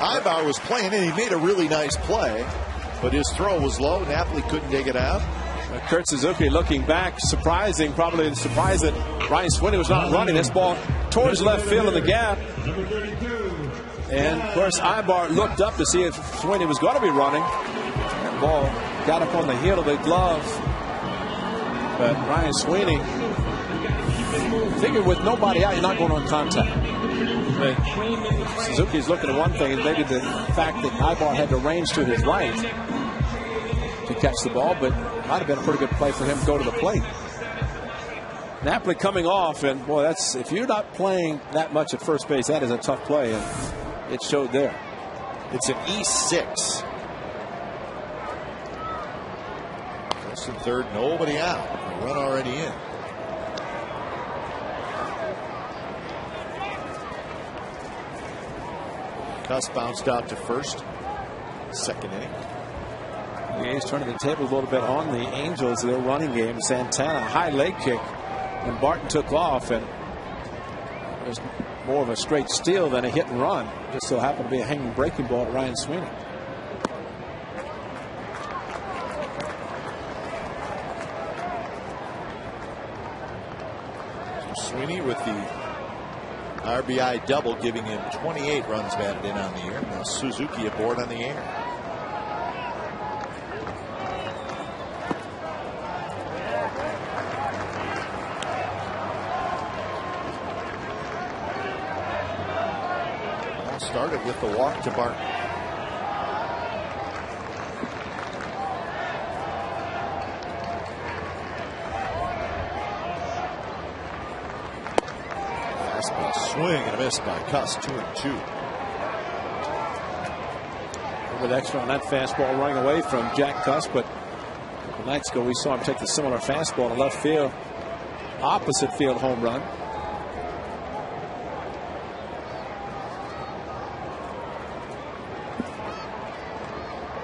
Ibar was playing in. He made a really nice play, but his throw was low. Napoli couldn't dig it out. Kurt Suzuki looking back, surprising, probably surprised that Ryan Sweeney was not running this ball towards left field in the gap. And of course, Ibar looked up to see if Sweeney was going to be running. That ball got up on the heel of the glove, but Ryan Sweeney figured with nobody out, you're not going on contact. But Suzuki's looking at one thing, maybe the fact that Ibar had the range to his right to catch the ball, but it might have been a pretty good play for him to go to the plate. Napoli coming off, and boy, that's, if you're not playing that much at first base, that is a tough play, and it showed there. It's an E6. First and third, nobody out. A run already in. Gus bounced out to first. Second inning. The A's turning the table a little bit on the Angels, their running game. Santana, high leg kick, and Barton took off, and it was more of a straight steal than a hit and run. Just so happened to be a hanging breaking ball to Ryan Sweeney. Sweeney with the RBI double, giving him 28 runs batted in on the year. Now Suzuki aboard on the air. All started with the walk to Barton. Swing and a miss by Cuss, 2-2. With extra on that fastball running away from Jack Cuss, but a couple nights ago we saw him take the similar fastball to left field, opposite field home run.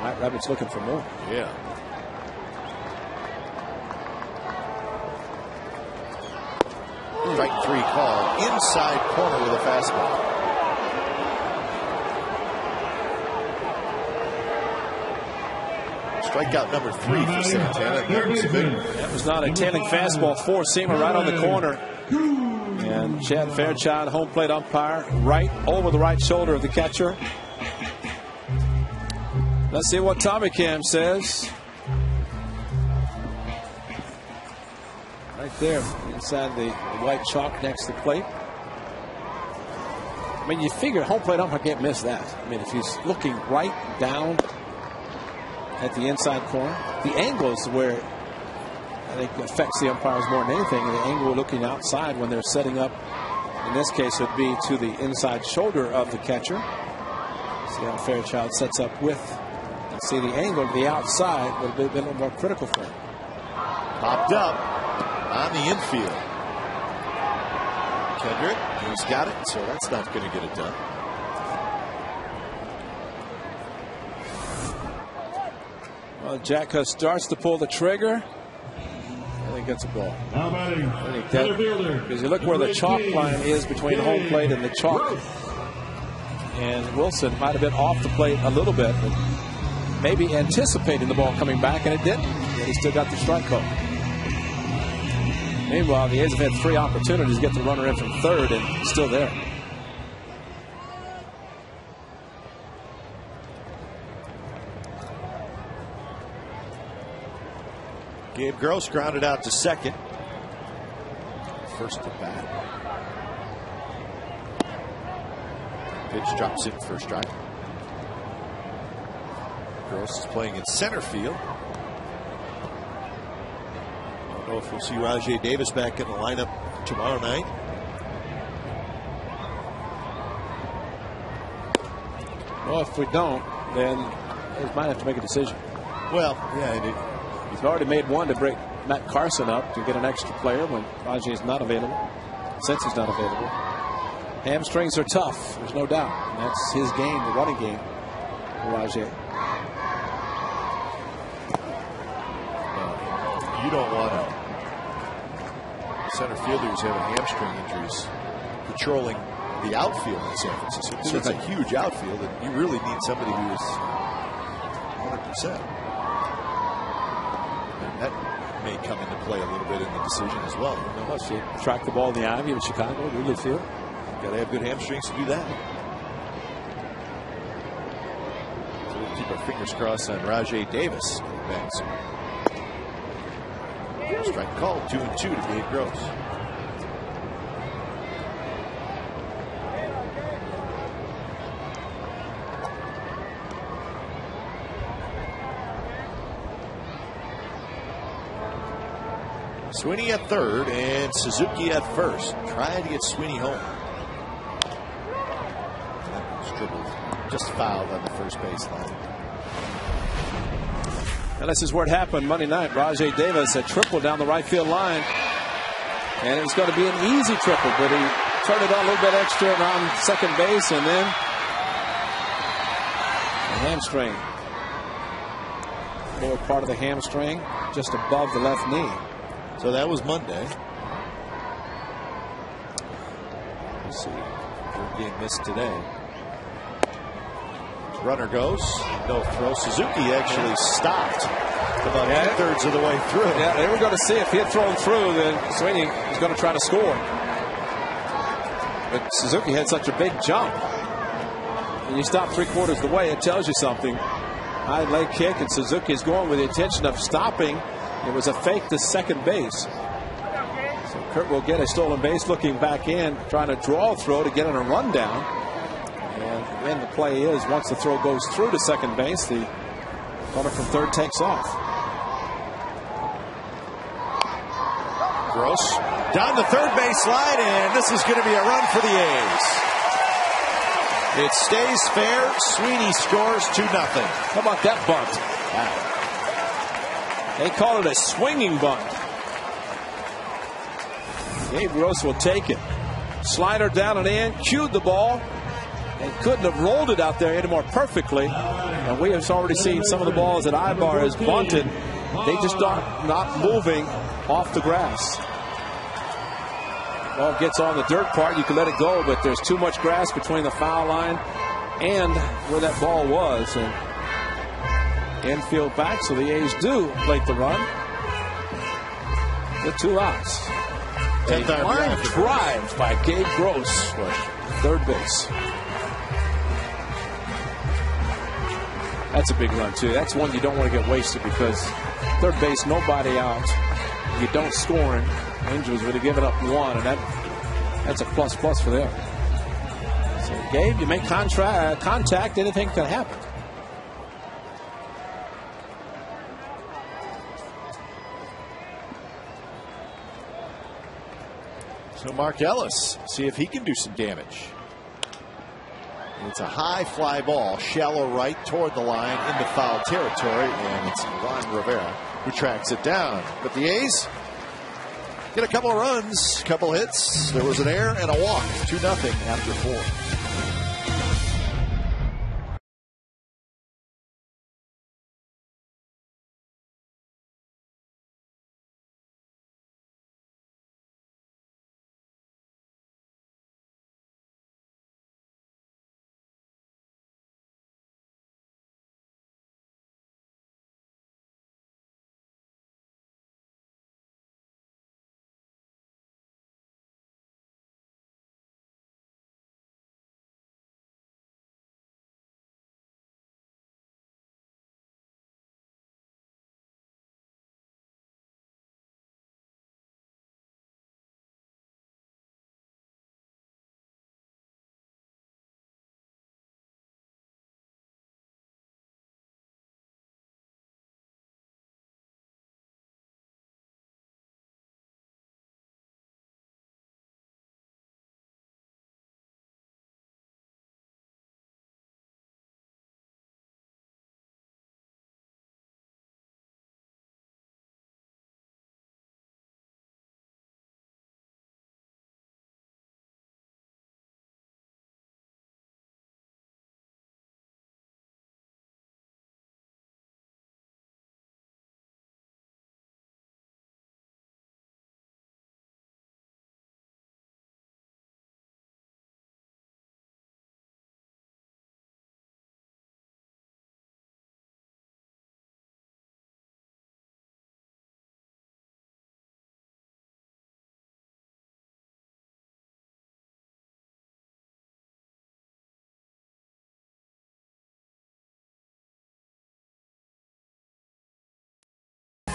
White Rabbit's looking for more. Yeah. Strike 3 call, inside corner with a fastball. Strikeout number 3 for Santana. That was not a tailing fastball, four-seamer right on the corner. And Chad Fairchild, home plate umpire, right over the right shoulder of the catcher. Let's see what Tommy Cam says. Right there, inside the white chalk next to the plate. I mean, you figure home plate umpire can't miss that. I mean, if he's looking right down at the inside corner, the angle is where I think affects the umpires more than anything. The angle looking outside when they're setting up, in this case, would be to the inside shoulder of the catcher. See how Fairchild sets up with. And see the angle to the outside would have been a little more critical for him. Popped up on the infield. Kendrick, he's got it, so that's not going to get it done. Well, Jack Cuss starts to pull the trigger. I think that's a ball. Now batting, I think that, center fielder. because you look where the chalk line is between home plate and the chalk. And Wilson might have been off the plate a little bit, but maybe anticipating the ball coming back, and it didn't. Yet he still got the strike call. Meanwhile, the A's have had 3 opportunities to get the runner in from third, and still there. Gabe Gross grounded out to second. First to bat. Pitch drops in for a strike. Gross is playing in center field. I don't know if we'll see Rajai Davis back in the lineup tomorrow night. Well, if we don't, then they might have to make a decision. Well, yeah, he's already made one to break Matt Carson up to get an extra player when Rajai is not available. Since he's not available, hamstrings are tough. There's no doubt. And that's his game, the running game for Rajai. You don't want to. Center fielders having hamstring injuries patrolling the outfield in San Francisco. So it's a huge outfield, and you really need somebody who is 100%. And that may come into play a little bit in the decision as well. Plus, you track the ball in the ivy of Chicago, Wrigley Field. Got to have good hamstrings to do that. So we'll keep our fingers crossed on Rajai Davis getting back soon. Strike called, 2-2 to Gabe Gross. Sweeney at third and Suzuki at first. Trying to get Sweeney home. And that was dribbled, just fouled on the first base line. And this is where it happened Monday night. Rajai Davis had tripled down the right field line. And it was going to be an easy triple, but he turned it on a little bit extra around second base, and then the hamstring. Lower part of the hamstring, just above the left knee. So that was Monday. Let's see. Third game missed today. Runner goes. No throw. Suzuki actually stopped about 2/3 of the way through. Yeah, they were going to see if he had thrown through, then Sweeney was going to try to score. But Suzuki had such a big jump. And you stop 3/4 the way, it tells you something. High leg kick, and Suzuki is going with the intention of stopping. It was a fake to second base. So Kurt will get a stolen base, looking back in, trying to draw a throw to get on a rundown. And then the play is, once the throw goes through to second base, the runner from third takes off. Gross down the third base line, and this is going to be a run for the A's. It stays fair. Sweeney scores 2-0. How about that bunt? Wow. They call it a swinging bunt. Gabe Gross will take it. Slider down and in, cued the ball, and couldn't have rolled it out there any more perfectly. And we have already seen some of the balls that Ibar has bunted. They just are not moving off the grass. Ball gets on the dirt part, you can let it go, but there's too much grass between the foul line and where that ball was. And infield back, so the A's do plate the run. With 2 outs. A line drive by Gabe Gross, third base. That's a big run too. That's one you don't want to get wasted, because third base, nobody out. You don't score, and Angels would have given up 1, and that's a plus for them. So Gabe, you make contact, anything can happen. So Mark Ellis, see if he can do some damage. It's a high fly ball, shallow right toward the line into foul territory, and it's Ron Rivera who tracks it down. But the A's get a couple of runs, couple hits. There was an error and a walk. 2-0 after 4.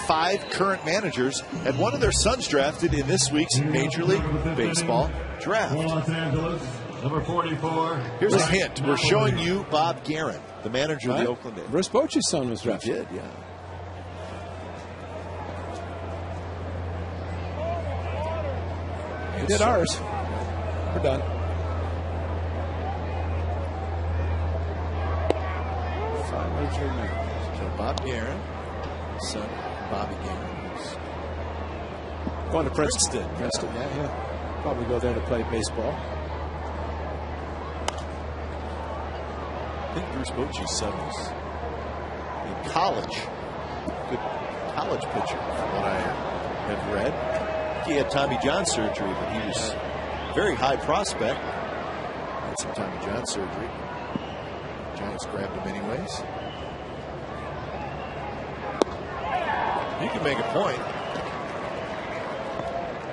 Five current managers had one of their sons drafted in this week's Major League Baseball draft. Los Angeles, number 44. Here's a hint. We're showing you Bob Guerin, the manager of the Oakland A's. Bruce Bochy's son was drafted. He did, yeah. He did ours. We're done. Five major leaguers. So Bob Guerin, son Bobby Guerin, who's going to Princeton. Princeton, yeah. Probably go there to play baseball. I think Bruce Bochy's son was in college. Good college pitcher, from what I have read. He had Tommy John surgery, but he was a very high prospect. Had some Tommy John surgery. Giants grabbed him anyways. You can make a point.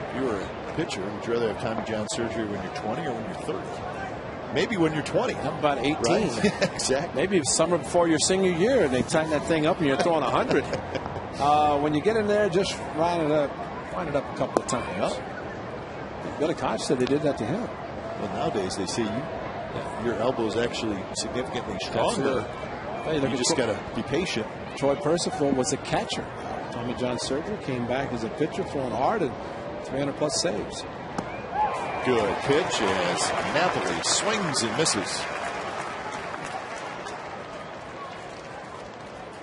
If you were pitcher? Would you rather have Tommy John surgery when you're 20 or when you're 30? Maybe when you're 20. How about 18? Right? Exactly. Maybe summer before your senior year, and they tighten that thing up, and you're throwing 100. When you get in there, just wind it up a couple of times. Billy Koch said they did that to him. Well, nowadays they say your elbow is actually significantly stronger. Hey, you just got to be patient. Troy Percival was a catcher. Tommy John surgery, came back as a pitcher, throwing hard and 300+ saves. Good pitch as Napoli swings and misses.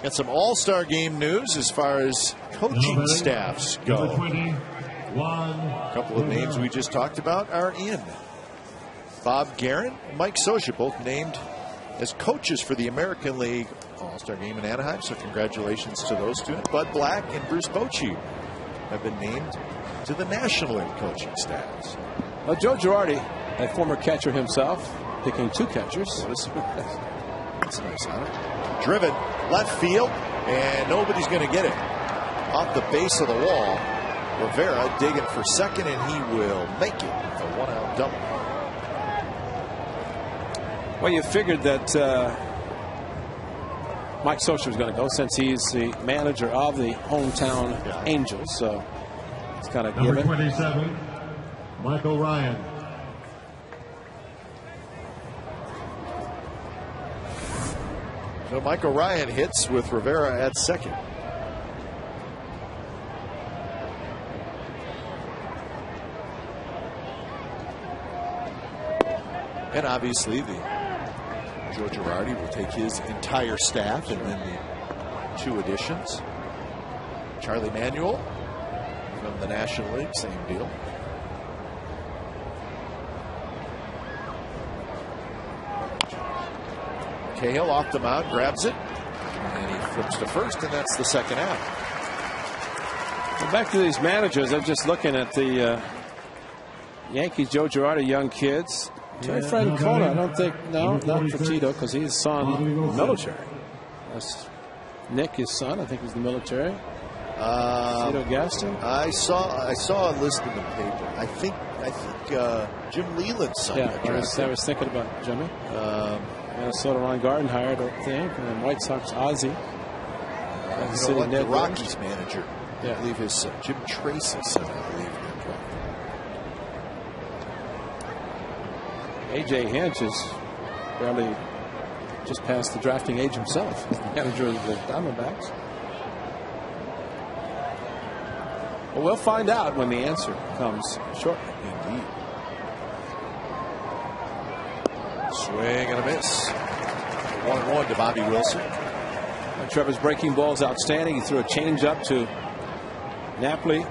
Got some All-Star game news as far as coaching staffs go. A couple of names we just talked about are in. Bob Guerin, Mike Scioscia, both named as coaches for the American League All-Star game in Anaheim, so congratulations to those two. Bud Black and Bruce Bochy have been named to the National League coaching staffs. Well, Joe Girardi, a former catcher himself, picking 2 catchers. That's nice on it. Driven left field, and nobody's going to get it. Off the base of the wall, Rivera digging for second, and he will make it with a 1-out double. Well, you figured that Mike Scioscia was going to go since he's the manager of the hometown Angels, so it's kind of given. Number 27, Michael Ryan. So Michael Ryan hits with Rivera at second. And obviously Joe Girardi will take his entire staff, and then the 2 additions. Charlie Manuel from the National League, same deal. Cahill off the mound, grabs it, and he flips to first, and that's the second out. Well, back to these managers, I'm just looking at the Yankees. Joe Girardi, young kids. Terry Francona, I don't think, no, not for Tito, because he's son military. That's Nick, his son, I think he's the military. Tito Gaston. I saw a list in the paper. I think Jim Leland's son. Yeah, I was thinking about Jimmy. Minnesota Ron Gardenhire, I think, and then White Sox Ozzie. The Rockies manager. I believe his son, Jim Tracy's son, I believe. A.J. Hinch is barely just past the drafting age himself. He's the manager of the Diamondbacks. Well, we'll find out when the answer comes shortly. Indeed. Swing and a miss. 1-1 to Bobby Wilson. And Trevor's breaking ball is outstanding. He threw a changeup to Napoli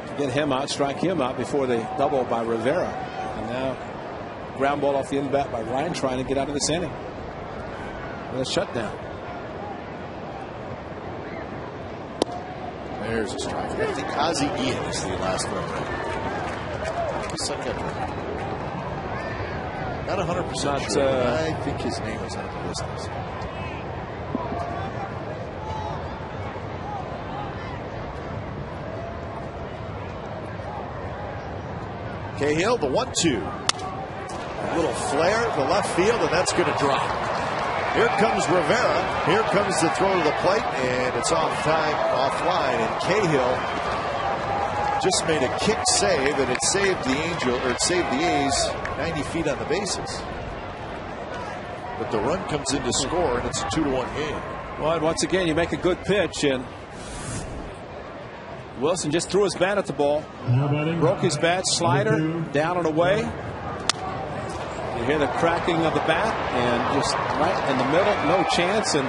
to get him out, strike him out before the double by Rivera. And now ground ball off the end bat by Ryan, trying to get out of this inning. And a shutdown. There's a strike. I think Ozzie Ian is the last one. Not 100% sure. I think his name is on the list. Cahill, the 1-2. A little flare to left field, and that's going to drop. Here comes Rivera. Here comes the throw to the plate, and it's offline. And Cahill just made a kick save, and it saved the A's 90 feet on the bases. But the run comes in to score, and it's a 2-1 game. Well, once again, you make a good pitch, and Wilson just threw his bat at the ball, broke his bat, slider, down and away. You hear the cracking of the bat, and just right in the middle, no chance. And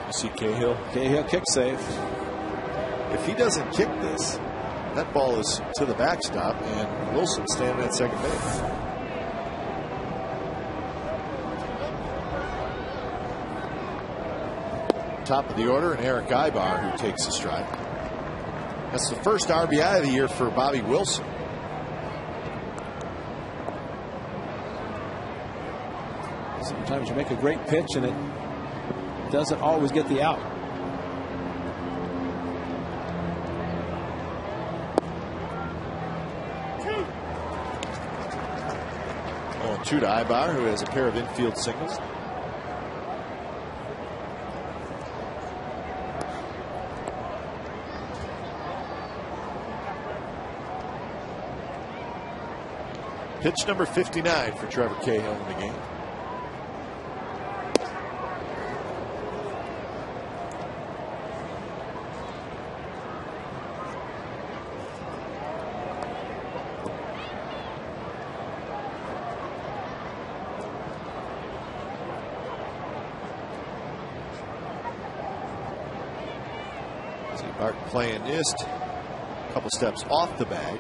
you see Cahill kick save. If he doesn't kick this, that ball is to the backstop, and Wilson standing at second base. Top of the order, and Eric Ibar, who takes the strike. That's the first RBI of the year for Bobby Wilson. Sometimes you make a great pitch and it doesn't always get the out. 2 to Ibar, who has a pair of infield singles. Pitch number 59 for Trevor Cahill in the game. Martin playing just a couple steps off the bag.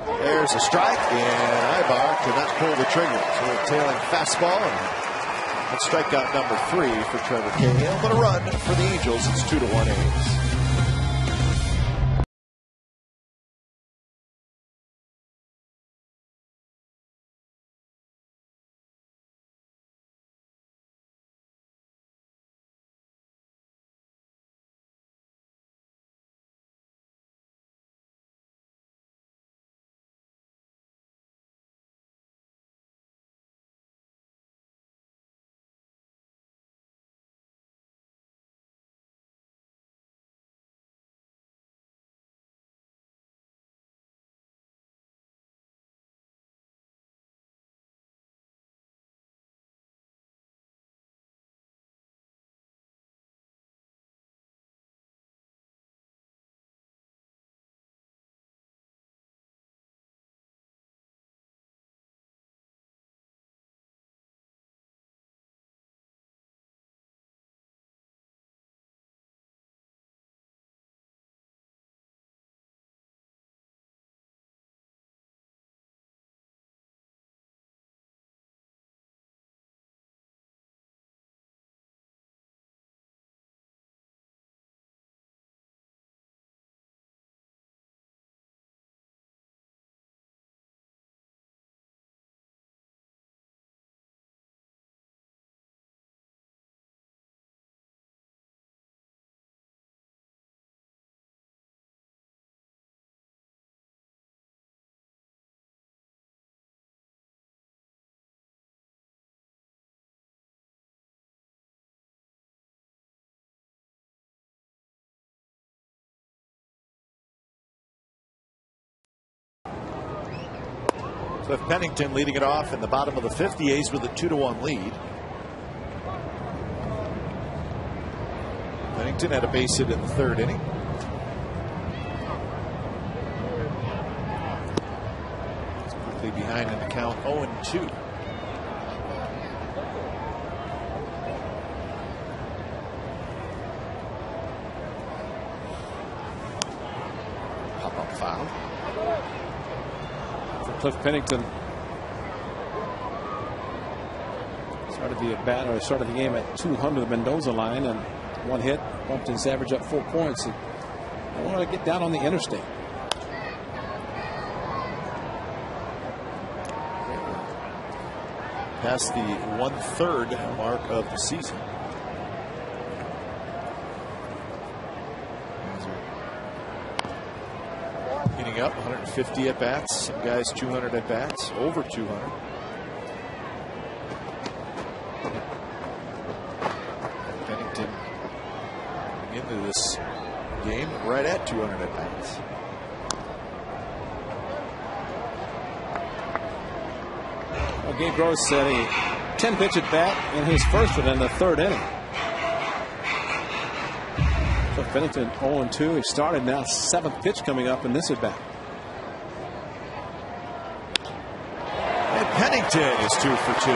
There's a strike, and Ibar could not pull the trigger. So a tailing fastball, and that's strikeout number 3 for Trevor Cahill. But a run for the Angels. It's 2-1 A's. Cliff Pennington leading it off in the bottom of the 5th. The A's with a 2-1 lead. Pennington had a base hit in the 3rd inning. It's quickly behind in the count, 0-2. Pop-up foul. Cliff Pennington started the game at 200 the Mendoza line, and 1 hit bumped his average up 4 points. And I wanted to get down on the interstate. Past the 1/3 mark of the season. Heating up, 150 at bats. Some guys 200 at bats, over 200. Pennington into this game right at 200 at bats. Well, Gabe Gross had a 10-pitch at bat in his first one in the 3rd inning. So Pennington 0-2. He started now, 7th pitch coming up in this at bat. And Pennington is 2 for 2.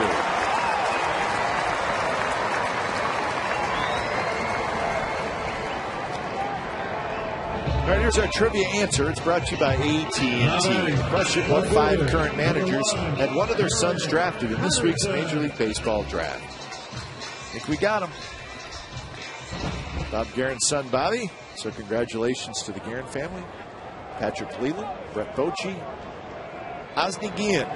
All right, here's our trivia answer. It's brought to you by AT&T. The question: what 5 current managers had one of their sons drafted in this week's Major League Baseball draft? I think we got him. Bob Guerin's son, Bobby. So congratulations to the Guerin family. Patrick Leland, Brett Bochy, Osni Guillen.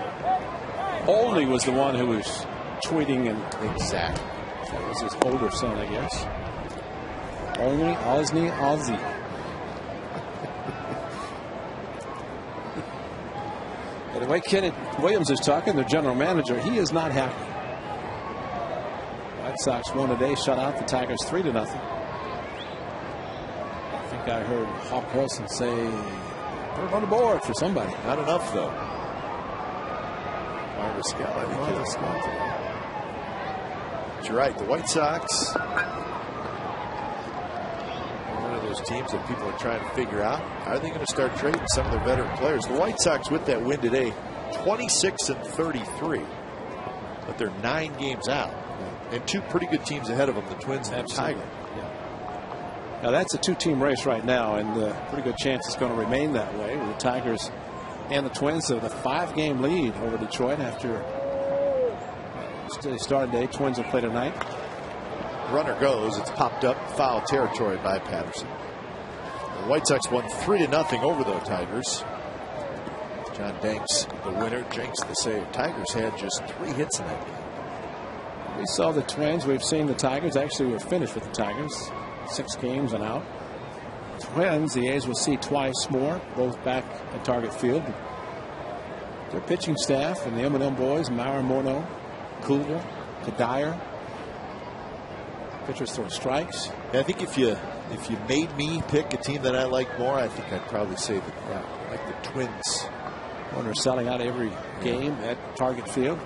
Olney was the one who was tweeting, and Exactly. that was his older son, I guess. Olney, Osni, Ozzy. And the way Kenny Williams is talking, the general manager, he is not happy. White Sox won today, shut out the Tigers 3-0. I think I heard Hawk Harrelson say, put it on the board for somebody. Not enough, though. Marvin Scott, I think it is. But you're right. The White Sox are one of those teams that people are trying to figure out. Are they going to start trading some of their veteran players? The White Sox, with that win today, 26-33. But they're 9 games out. And 2 pretty good teams ahead of them, the Twins and the Tigers. Yeah. Now, that's a 2-team race right now, and pretty good chance it's going to remain that way with the Tigers and the Twins have a 5-game lead over Detroit after they started today. Twins will play tonight. Runner goes. It's popped up foul territory by Patterson. The White Sox won 3-0 over the Tigers. John Danks, the winner. Jenks, the save. Tigers had just 3 hits in that game. We saw the Twins. We've seen the Tigers. Actually, we're finished with the Tigers. 6 games and out. Twins, the A's will see twice more, both back at Target Field. Their pitching staff and the M&M boys, Maurer, Morneau, Cooler, Kadire. Pitchers throw strikes. Yeah, I think if you made me pick a team that I like more, I think I'd probably say that I like the Twins. When they're selling out every game at Target Field.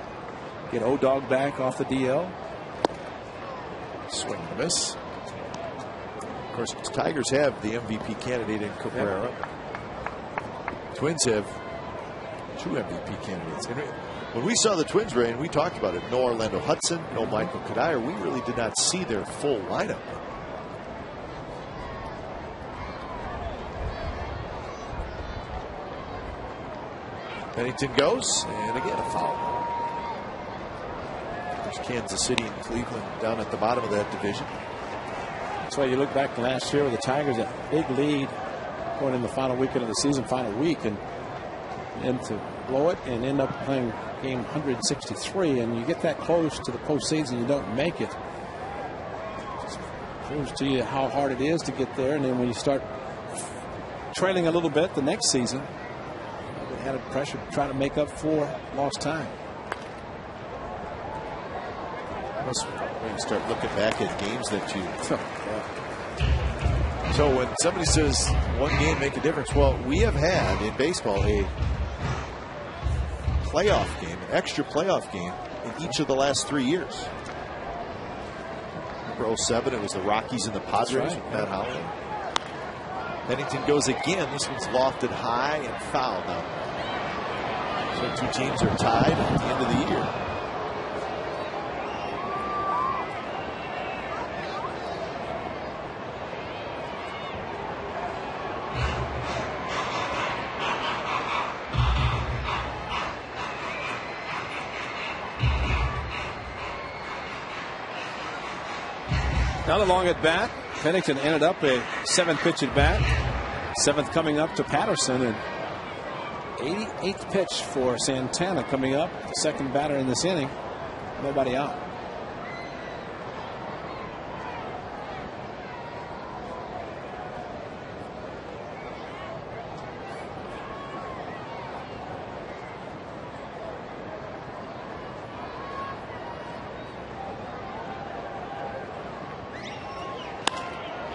Get O-Dog back off the DL. Swing and a miss. Of course, the Tigers have the MVP candidate in Cabrera. Yep. Twins have 2 MVP candidates. And when we saw the Twins, Ray, and we talked about it, no Orlando Hudson, no Michael Kadire, we really did not see their full lineup. Pennington goes, and again a foul. There's Kansas City and Cleveland down at the bottom of that division. That's why you look back to last year with the Tigers, a big lead going in the final weekend of the season, final week, and to blow it and end up playing game 163, and you get that close to the postseason, you don't make it. It proves to you how hard it is to get there, and then when you start trailing a little bit the next season, they had a pressure to try to make up for lost time. When you start looking back at games that you. So when somebody says one game make a difference, well, we have had in baseball a playoff game, an extra playoff game in each of the last 3 years. Remember 07, it was the Rockies and the Padres with Matt Holliday. Pennington goes again. This one's lofted high and fouled now. So 2 teams are tied at the end of the year. Another long at bat. Pennington ended up a 7th pitch at bat. 7th coming up to Patterson, and 88th pitch for Santana coming up. The second batter in this inning. Nobody out.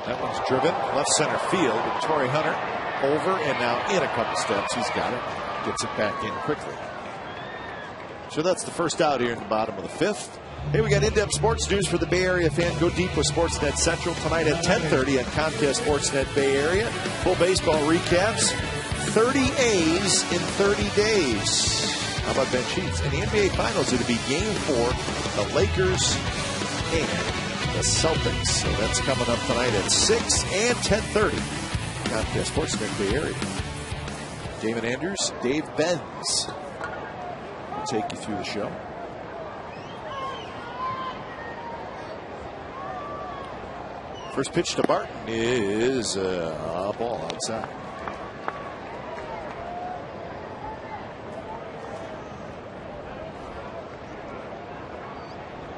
That one's driven left center field. And Torrey Hunter over and now in a couple steps. He's got it. Gets it back in quickly. So that's the first out here in the bottom of the 5th. Hey, we got in-depth sports news for the Bay Area fan. Go deep with Sportsnet Central tonight at 10:30 on Comcast Sportsnet Bay Area. Full baseball recaps. 30 A's in 30 days. How about Ben Sheets? And the NBA Finals, it'll be Game 4, the Lakers and the Celtics. So that's coming up tonight at 6 and 10:30. Comcast Sportsnet Bay Area. Damon Andrews, Dave Benz will take you through the show. First pitch to Barton is a ball outside.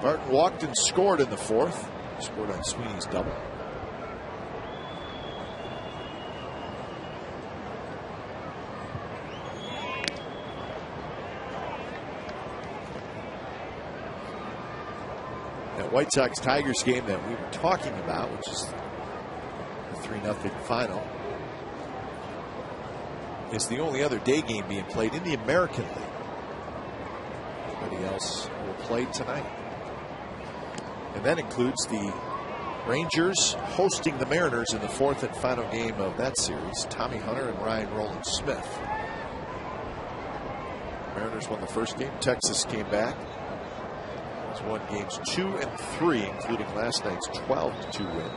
Barton walked and scored in the 4th. Scored on Sweeney's double. White Sox-Tigers game that we were talking about, which is the 3-0 final, is the only other day game being played in the American League. Everybody else will play tonight. And that includes the Rangers hosting the Mariners in the 4th and final game of that series. Tommy Hunter and Ryan Rowland-Smith. Mariners won the first game. Texas came back. It's won games 2 and 3, including last night's 12-2 win.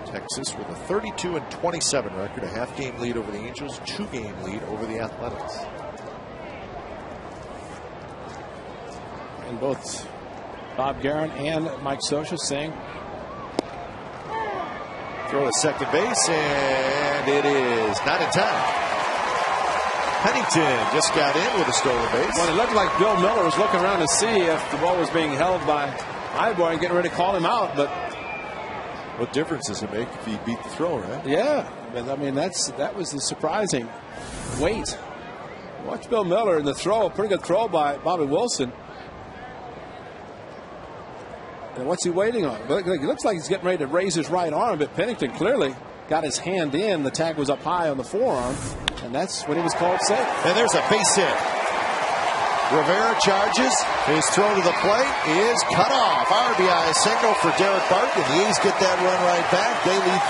Texas with a 32-27 record, a half-game lead over the Angels, 2-game lead over the Athletics. And both Bob Guerin and Mike Scioscia saying, throw to second base, and it is not in time. Pennington just got in with a stolen base. Well, it looked like Bill Miller was looking around to see if the ball was being held by Ivor and getting ready to call him out, but what difference does it make if he beat the throw, right? Yeah, but I mean that was the surprising weight. Watch Bill Miller in the throw, a pretty good throw by Bobby Wilson. And what's he waiting on? It looks like he's getting ready to raise his right arm, but Pennington clearly got his hand in. The tag was up high on the forearm, and that's when he was called safe. And there's a base hit. Rivera charges. His throw to the plate is cut off. RBI single for Derek Barton. The A's get that run right back. They lead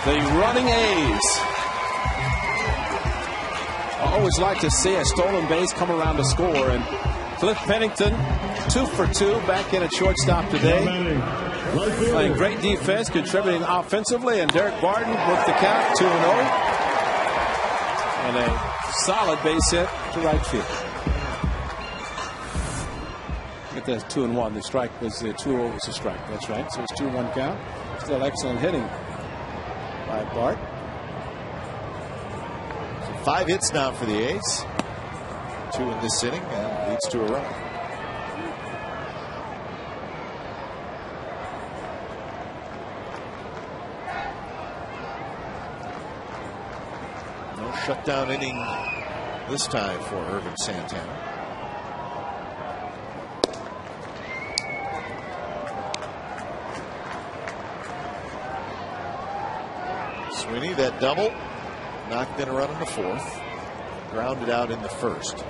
3-1. The running A's. I always like to see a stolen base come around to score. And Cliff Pennington, 2 for 2, back in at shortstop today. Playing great defense, contributing offensively. And Derek Barton with the count, 2-0. And a solid base hit to right field. Get that 2-1. The strike was the 2-0 was the strike. That's right. So it's 2-1 count. Still excellent hitting by Bart. So 5 hits now for the A's. 2 in this inning, and leads to a run. No shutdown inning this time for Ervin Santana. Sweeney, that double, knocked in a run in the 4th, grounded out in the 1st.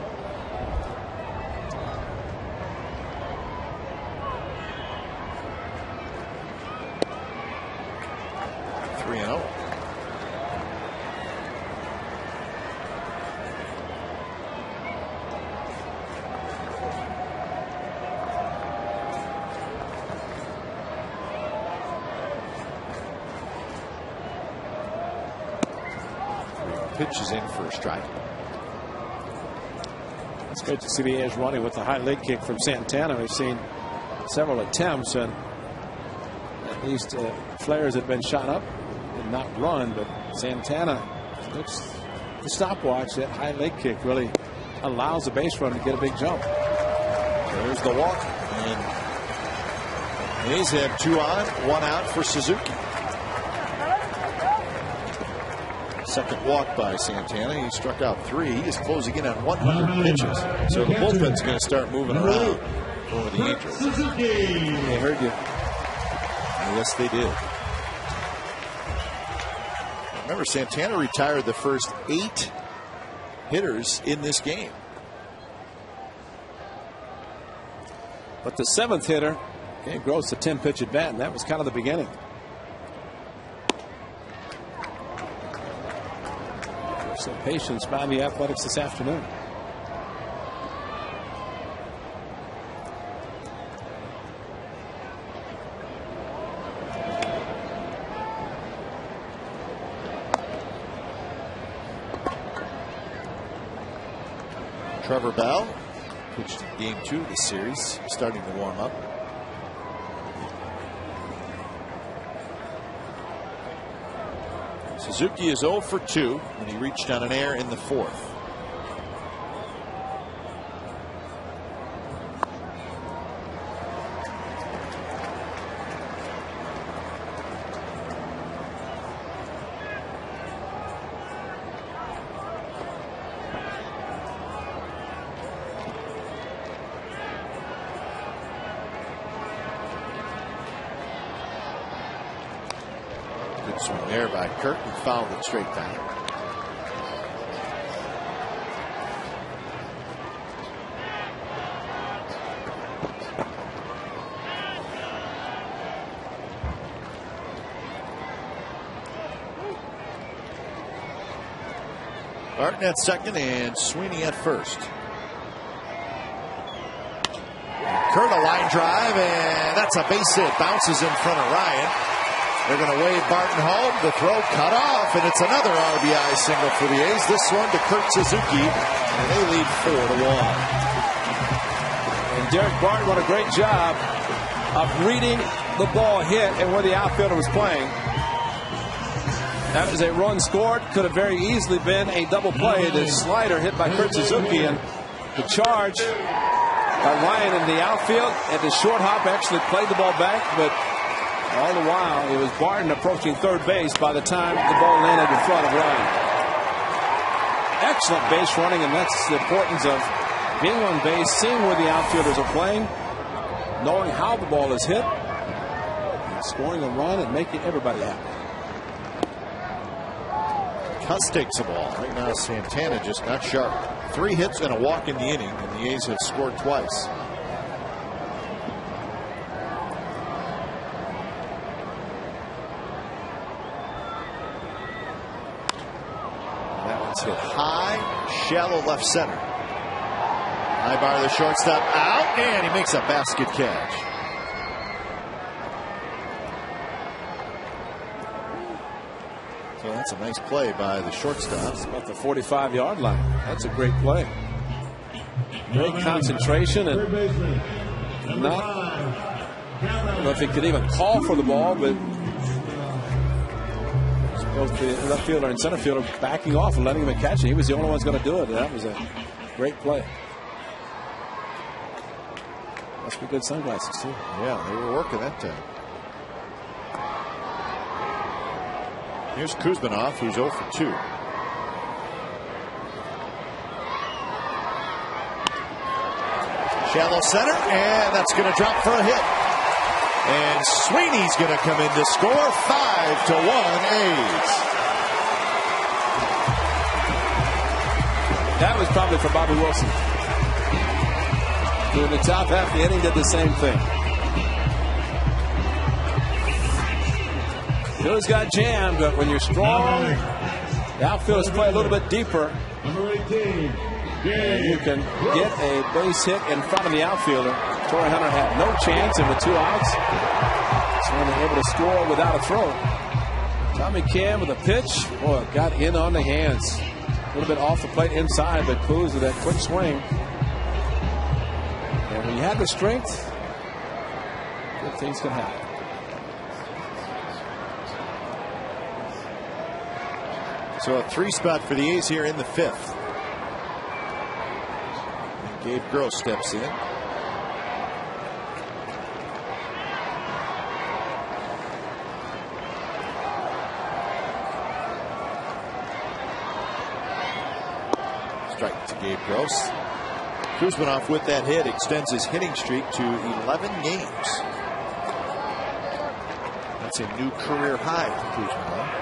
Pitches in for a strike. It's great to see the A's running with the high leg kick from Santana. We've seen several attempts, and at least flares had been shot up and not run, but Santana looks the stopwatch. That high leg kick really allows the base runner to get a big jump. There's the walk, and the A's have 2 on, 1 out for Suzuki. Second walk by Santana. He struck out 3. He is closing in on 100 pitches. So the bullpen's going to start moving around for the Angels. They heard you. Yes, they did. Remember, Santana retired the first 8 hitters in this game. But the 7th hitter gave Gross a 10-pitch at bat, and that was kind of the beginning. Some patience by the Athletics this afternoon. Trevor Bell pitched in game 2 of the series, starting to warm up. Suzuki is 0 for 2 when he reached on an error in the 4th. Swing there by Kirk, and fouled it straight down. Barton at second and Sweeney at first. Kurt, a line drive, and that's a base hit. Bounces in front of Ryan. They're going to wave Barton home. The throw cut off, and it's another RBI single for the A's. This one to Kurt Suzuki, and they lead 4-1. And Derek Barton did a great job of reading the ball hit and where the outfielder was playing. That was a run scored. Could have very easily been a double play. The slider hit by Kurt Suzuki, and the charge by Ryan in the outfield. At the short hop, actually played the ball back, but all the while it was Barton approaching third base by the time the ball landed in front of Ryan. Excellent base running, and that's the importance of being on base, seeing where the outfielders are playing, knowing how the ball is hit, and scoring a run and making everybody happy. Cuss takes the ball. Right now, Santana just not sharp. 3 hits and a walk in the inning, and the A's have scored twice. That one's hit high, shallow left center. Ibar, the shortstop, out, and he makes a basket catch. So that's a nice play by the shortstop. It's about the 45-yard line. That's a great play. Great concentration, and not, I don't know if he could even call for the ball, but both the left fielder and center fielder backing off and letting him catch it. He was the only one who's going to do it. That was a great play. Must be good sunglasses, too. Yeah, they were working that time. Here's Kuzminov, who's 0 for 2. Shallow center, and that's going to drop for a hit. And Sweeney's going to come in to score. 5-1 A's. That was probably for Bobby Wilson. Who in the top half of the inning did the same thing. Those got jammed, but when you're strong, the outfielders play a little bit deeper. And you can get a base hit in front of the outfielder. Torrey Hunter had no chance, and with 2 outs, so they're able to score without a throw. Tommy Cam with a pitch. Boy, got in on the hands. A little bit off the plate inside, but Kuz with that quick swing. And when you have the strength, good things can happen. So a 3 spot for the A's here in the 5th. And Gabe Gross steps in. Strike to Gabe Gross. Kuzminov with that hit extends his hitting streak to 11 games. That's a new career high for Kuzminov.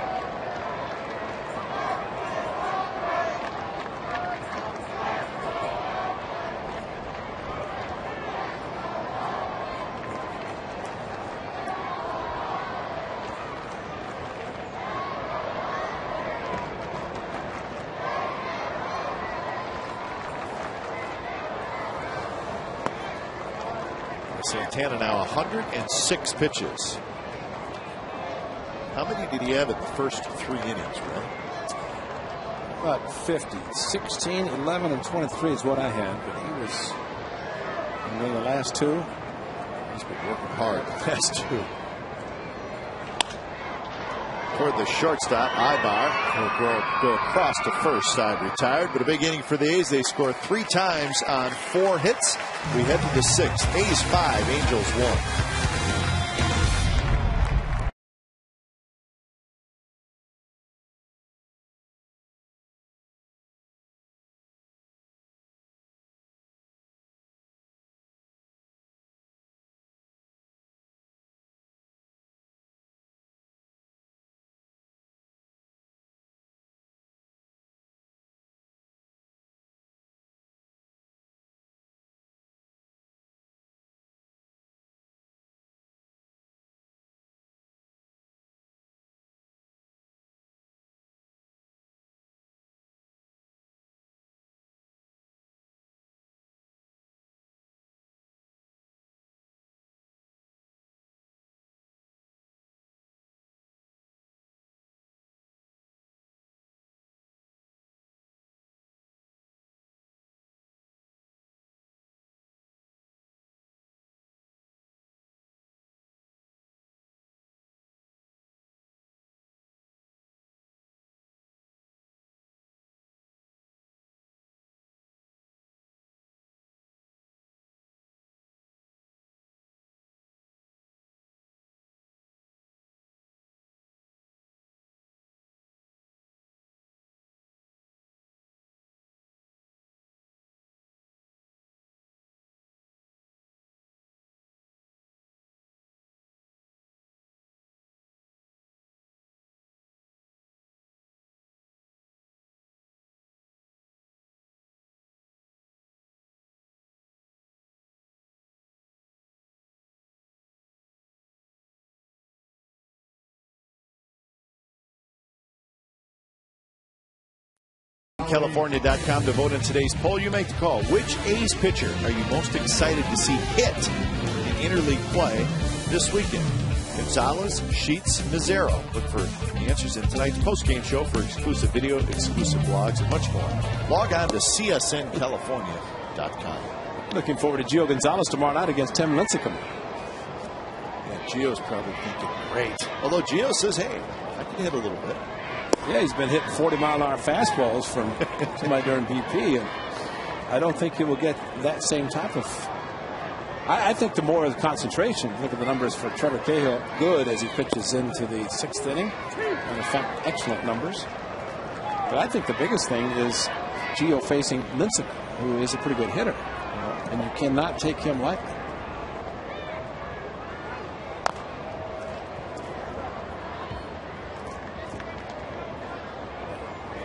Santana now 106 pitches. How many did he have in the first 3 innings, Ray? About 50. 16, 11, and 23 is what I had, but he was, and then the last 2. He's been working hard the last 2. Toward the shortstop, Ibar will go across to first, side retired, but a big inning for the A's. They score 3 times on 4 hits. We head to the 6th. A's 5, Angels 1. California.com to vote in today's poll. You make the call. Which A's pitcher are you most excited to see hit in interleague play this weekend? Gonzalez, Sheets, Mazzaro. Look for the answers in tonight's postgame show for exclusive video, exclusive blogs, and much more. Log on to csncalifornia.com. Looking forward to Gio Gonzalez tomorrow night against Tim Lincecum. Yeah, Gio's probably thinking, great. Although Gio says, hey, I can hit a little bit. Yeah, he's been hitting 40-mile-an-hour fastballs from somebody during BP, and I don't think he will get that same type of. I think the more of the concentration. Look at the numbers for Trevor Cahill, good as he pitches into the 6th inning, and in fact, excellent numbers. But I think the biggest thing is Gio facing Lincecum, who is a pretty good hitter, and you cannot take him lightly.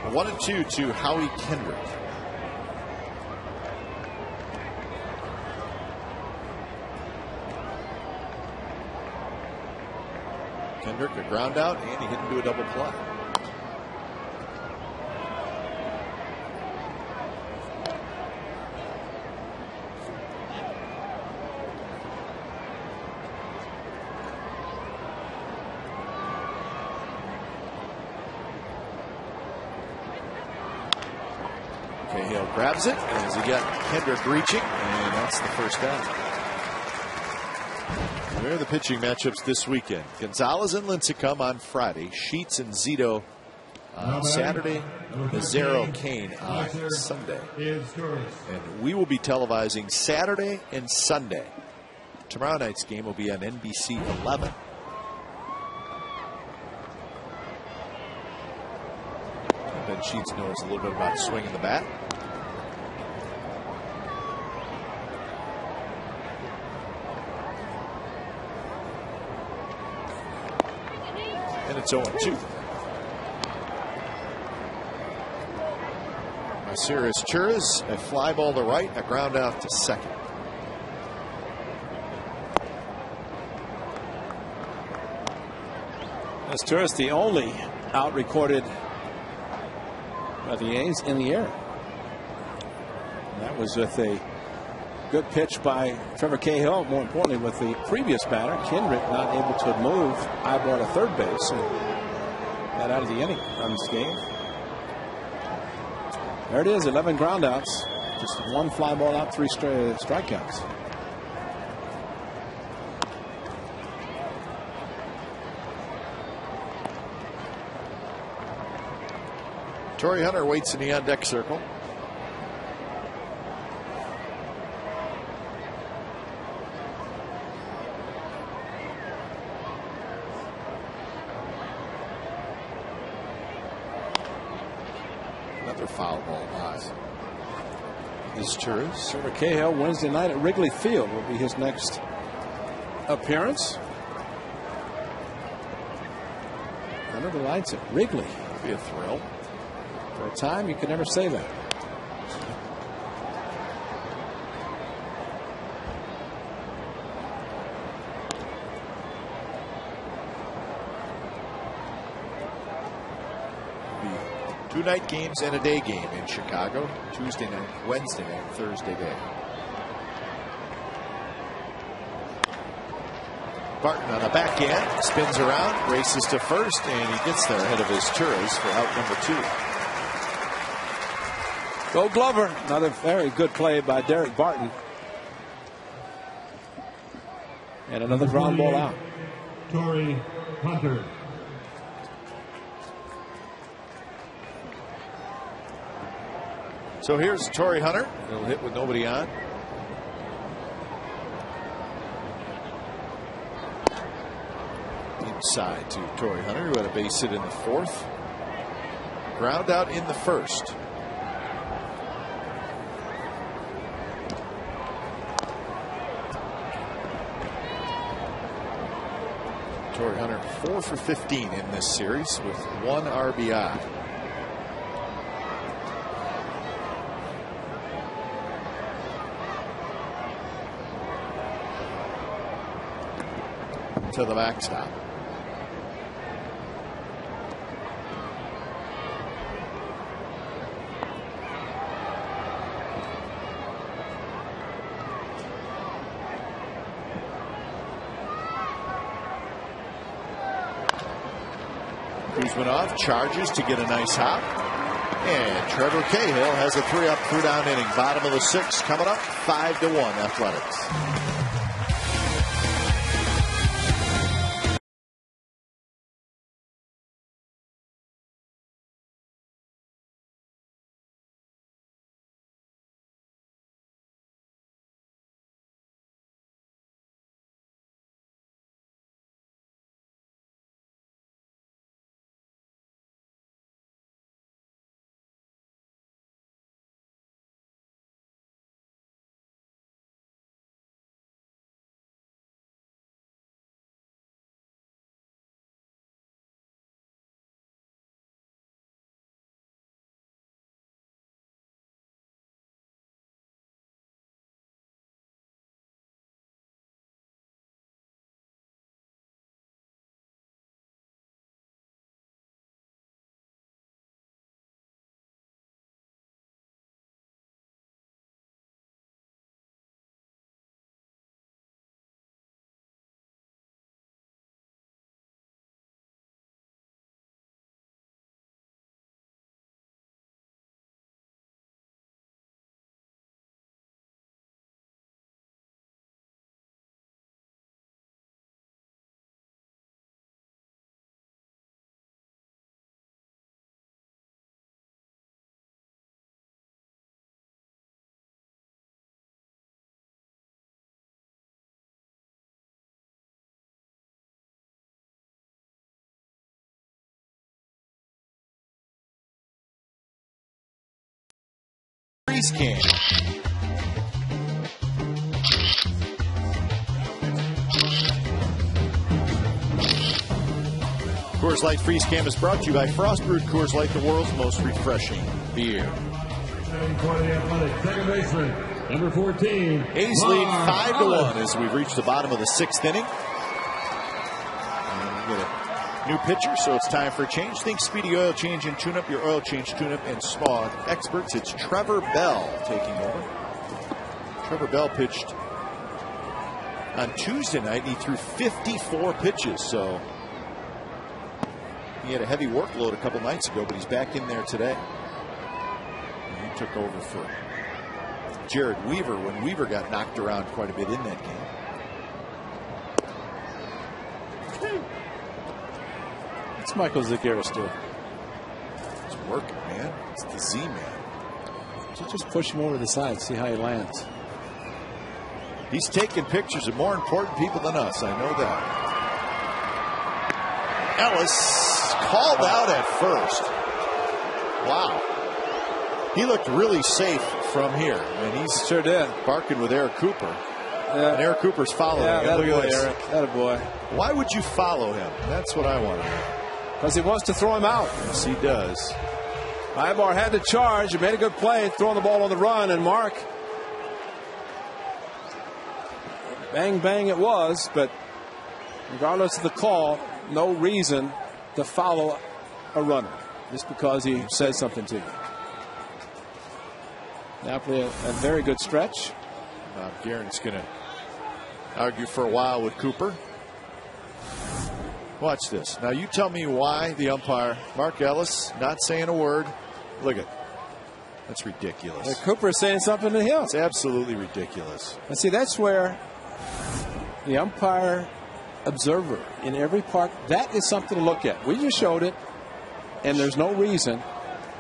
A 1-2 to Howie Kendrick. Kendrick, a ground out, and he hit into a double play. Cahill grabs it as he got Kendrick reaching, and that's the first down. Where are the pitching matchups this weekend? Gonzalez and Lincecum on Friday. Sheets and Zito on Saturday. Mazzaro Kane on Sunday. And we will be televising Saturday and Sunday. Tomorrow night's game will be on NBC 11. Ben Sheets knows a little bit about swinging the bat. And it's 0-2. Maciris Churras, a fly ball to right, a ground out to second. As Churras, the only out recorded by the A's in the air. And that was with a good pitch by Trevor Cahill. More importantly, with the previous batter, Kendrick, not able to move eyeball to third base and got out of the inning unscathed. There it is, 11 groundouts, just one fly ball out, 3 strikeouts. Torrey Hunter waits in the on-deck circle. Another foul ball high. This is Churras. Trevor Cahill Wednesday night at Wrigley Field will be his next appearance. Under the lights at Wrigley. It'll be a thrill. For a time, you could never say that. Two night games and a day game in Chicago. Tuesday night, Wednesday night, Thursday day. Barton on the back end, spins around, races to first, and he gets there ahead of his Churras for out number 2. Go Glover. Another very good play by Derek Barton. And another ground ball out. Torrey Hunter. So here's Torrey Hunter. He'll hit with nobody on. Inside to Torrey Hunter, who had a base hit in the 4th. Ground out in the 1st. Torrey Hunter 4 for 15 in this series with 1 RBI. To the backstop. baseman off, charges to get a nice hop. And Trevor Cahill has a 3-up, 2-down inning. Bottom of the 6th coming up, 5-1 Athletics. Freeze can. Coors Light Freeze Cam is brought to you by Frost Brewed Coors Light, the world's most refreshing beer. Second baseman, number 14. A's lead 5-1 as we've reached the bottom of the 6th inning. And we get a new pitcher, so it's time for a change. Think Speedy Oil Change and Tune-Up, your oil change, tune-up, and spa experts. It's Trevor Bell taking over. Trevor Bell pitched on Tuesday night. He threw 54 pitches, so he had a heavy workload a couple nights ago, but he's back in there today. And he took over for Jared Weaver when Weaver got knocked around quite a bit in that game. It's Michael Zagaris doing. It's working, man. It's the Z-Man. So just push him over to the side, see how he lands. He's taking pictures of more important people than us. I know that. Ellis called out at first. Wow. He looked really safe from here. And he's sure did. Barking with Eric Cooper. Yeah. And Eric Cooper's following him. Look Look at this. Eric. That a boy. Why would you follow him? That's what I want to know. Because he wants to throw him out. Yes, he does. Ibar had to charge. He made a good play, throwing the ball on the run, and Mark. Bang, bang it was, but regardless of the call, no reason to follow a runner just because he says something to you. Napoli a very good stretch. Bob Guerin's going to argue for a while with Cooper. Watch this. Now you tell me why the umpire, Mark Ellis, not saying a word. Look at that's ridiculous. Cooper is saying something to him. It's absolutely ridiculous. And see, that's where the umpire observer in every part, that is something to look at. We just showed it, and there's no reason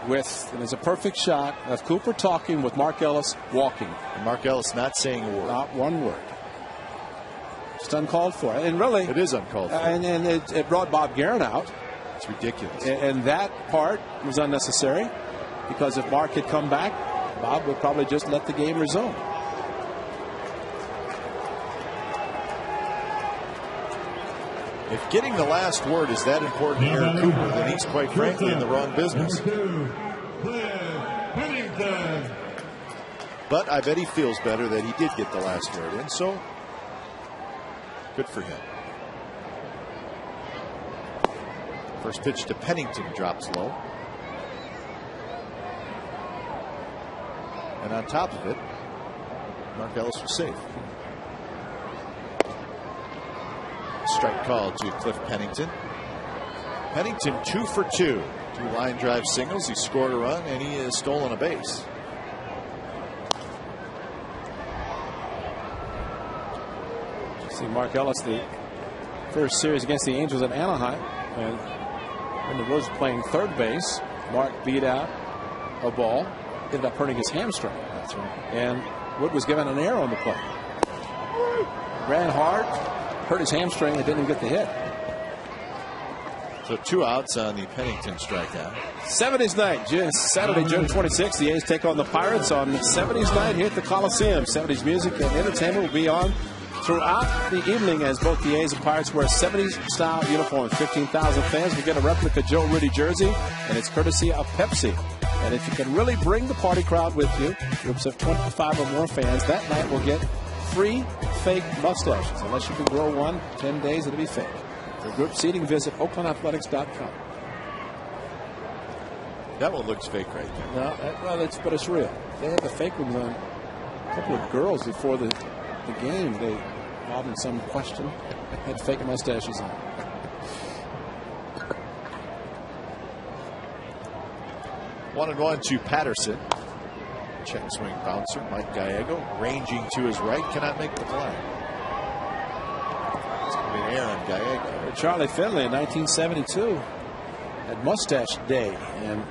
and it's a perfect shot of Cooper talking with Mark Ellis walking. And Mark Ellis not saying a word. Not one word. It's uncalled for. And really, it is uncalled for. And it brought Bob Guerin out. It's ridiculous. And that part was unnecessary because if Mark had come back, Bob would probably just let the game resume. If getting the last word is that important to Eric Cooper, then he's quite frankly in the wrong business. But I bet he feels better that he did get the last word in, so good for him. First pitch to Pennington drops low. And on top of it, Mark Ellis was safe. Strike called to Cliff Pennington. Pennington 2 for 2. 2 line drive singles. He scored a run and he has stolen a base. See Mark Ellis, the first series against the Angels at Anaheim, and when the Rose was playing third base, Mark beat out a ball, ended up hurting his hamstring. That's right. And Wood was given an error on the play. Ran hard, hurt his hamstring, and didn't even get the hit. So 2 outs on the Pennington strikeout. 70s night, Saturday, June 26th. The A's take on the Pirates on 70s night here at the Coliseum. 70s music and entertainment will be on throughout the evening as both the A's and Pirates wear 70s style uniforms. 15,000 fans will get a replica Joe Rudy jersey, and it's courtesy of Pepsi. And if you can really bring the party crowd with you, groups of 25 or more fans that night will get free fake mustaches. Unless you can grow one, 10 days it'll be fake. For group seating, visit oaklandathletics.com. That one looks fake right there. No, but it's real. They had the fake ones on a couple of girls before the game. They involved in some question, had fake mustaches on. One and one to Patterson. Check swing bouncer. Mike Gallego ranging to his right. Cannot make the play. It's going to be an error on Gallego. Charlie Finley in 1972 had mustache day and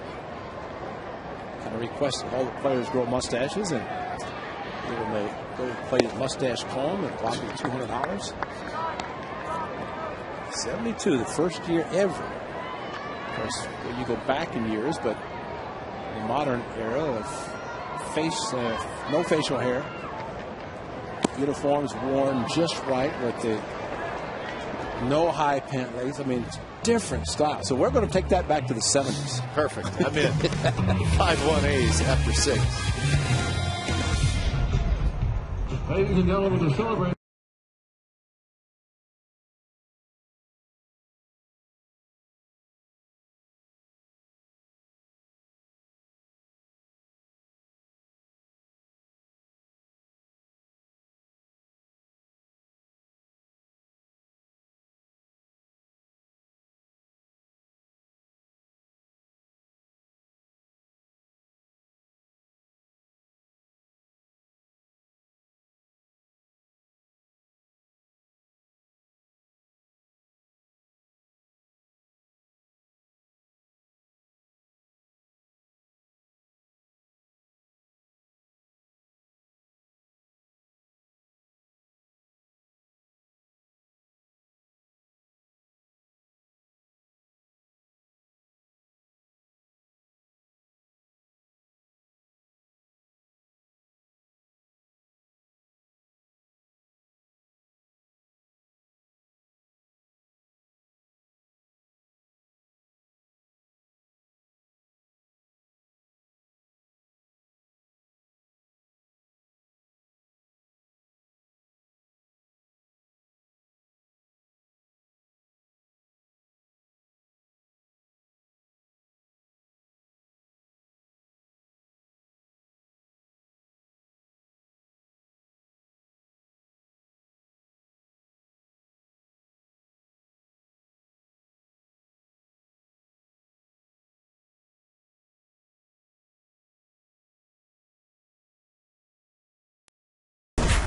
kind of requested all the players grow mustaches and give him a gold-plated mustache comb and whopping $200. 72, the first year ever. Of course, you go back in years, but the modern era of no facial hair, uniforms worn just right with the no high pant legs. I mean, different style. So we're going to take that back to the 70s. Perfect. I'm in. 5-1 A's after 6. Ladies and gentlemen, to celebrate.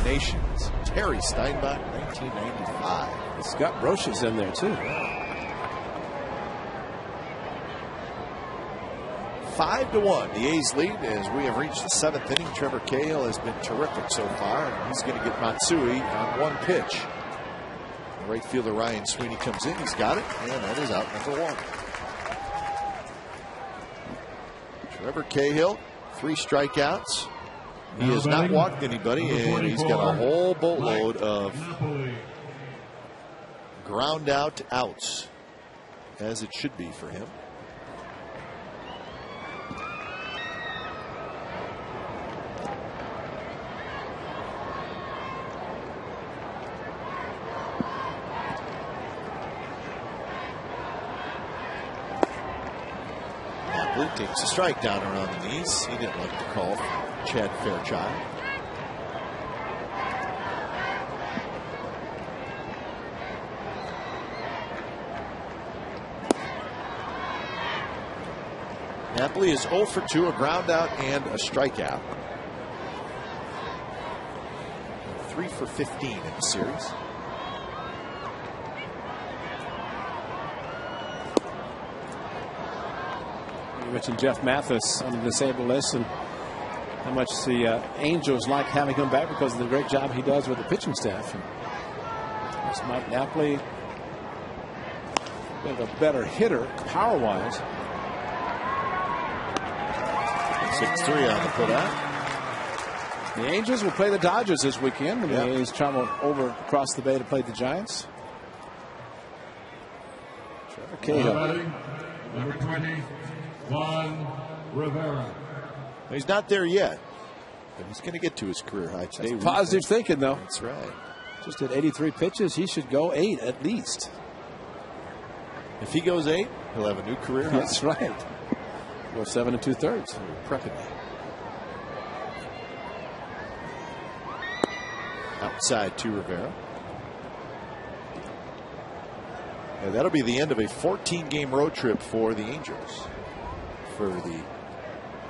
Nations. Terry Steinbach, 1995. Scott Broch is in there too. 5-1. The A's lead as we have reached the 7th inning. Trevor Cahill has been terrific so far, and he's going to get Matsui on one pitch. Right fielder Ryan Sweeney comes in. He's got it, and that is out number 1. Trevor Cahill, 3 strikeouts. He has not walked anybody, and he's got a whole boatload of ground out outs, as it should be for him. Napoli takes a strike down around the knees. He didn't like the call from Chad Fairchild. Napoli is 0 for 2, a ground out and a strikeout. 3 for 15 in the series. You mentioned Jeff Mathis on the disabled list and how much the Angels like having him back because of the great job he does with the pitching staff. And it's Mike Napoli, a bit of a better hitter power-wise. 6-3 on the putout. The Angels will play the Dodgers this weekend. The A's travel over across the bay to play the Giants. Trevor Cahill. Number 21, Rivera. He's not there yet, but he's going to get to his career high today. Positive thinking, though. That's right. Just at 83 pitches, he should go 8 at least. If he goes 8, he'll have a new career high. That's right. Go 7 2/3. We're prepping that. Outside to Rivera. And that'll be the end of a 14-game road trip for the Angels. For the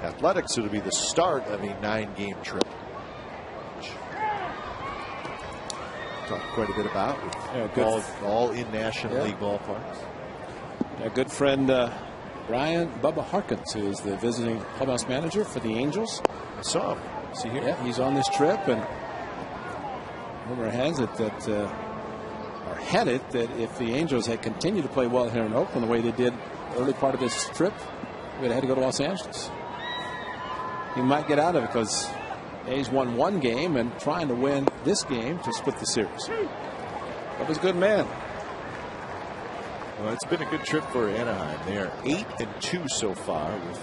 Athletics, it'll be the start of a 9-game trip. Talked quite a bit about with all in National League ballparks. A good friend, Brian Bubba Harkins, who is the visiting clubhouse manager for the Angels. I saw him. See here? Yeah, he's on this trip, and rumor has it that, or had it, that if the Angels had continued to play well here in Oakland the way they did early part of this trip, they would have had to go to Los Angeles. He might get out of it because A's won 1 game and trying to win this game to split the series. Bubba's a good man. Well, it's been a good trip for Anaheim. They are 8-2 so far, with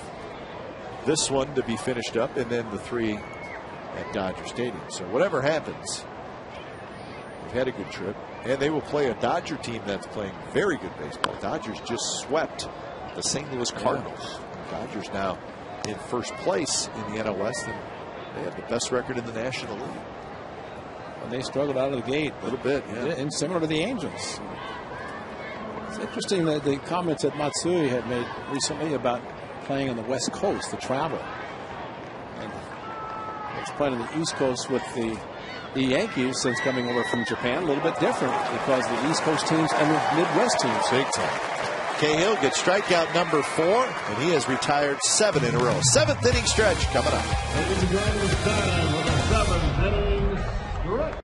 this one to be finished up and then the 3 at Dodger Stadium. So whatever happens, they've had a good trip, and they will play a Dodger team that's playing very good baseball. Dodgers just swept the St. Louis Cardinals. Dodgers now in first place in the NL West, and they have the best record in the National League. And they struggled out of the gate a little bit, and similar to the Angels. It's interesting that the comments that Matsui had made recently about playing on the West Coast, the travel. And it's playing on the East Coast with the Yankees since coming over from Japan. A little bit different because the East Coast teams and the Midwest teams. Big time. Cahill gets strikeout number 4, and he has retired 7 in a row. 7th inning stretch coming up. Ladies and gentlemen, it's time for the 7th inning stretch.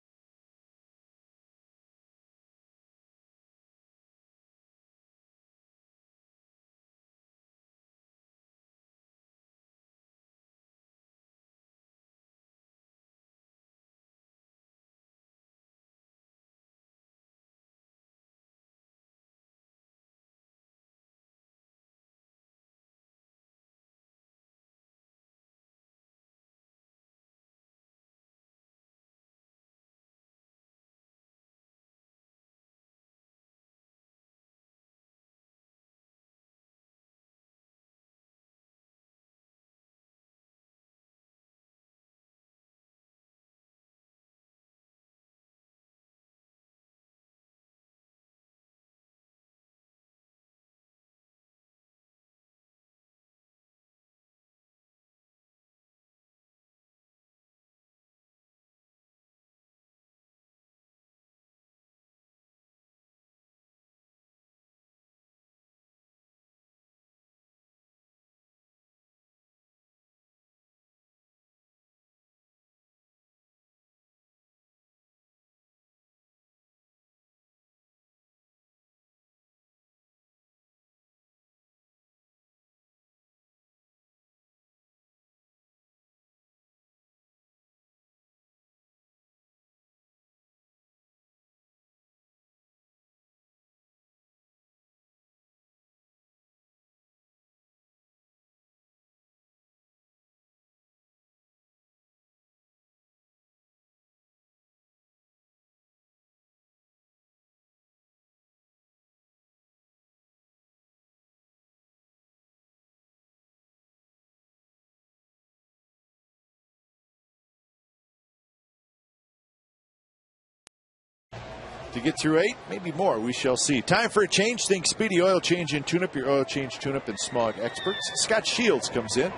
to get through 8, maybe more. We shall see. Time for a change. Think Speedy Oil Change and Tune-Up, your oil change, tune-up, and smog experts. Scott Shields comes in.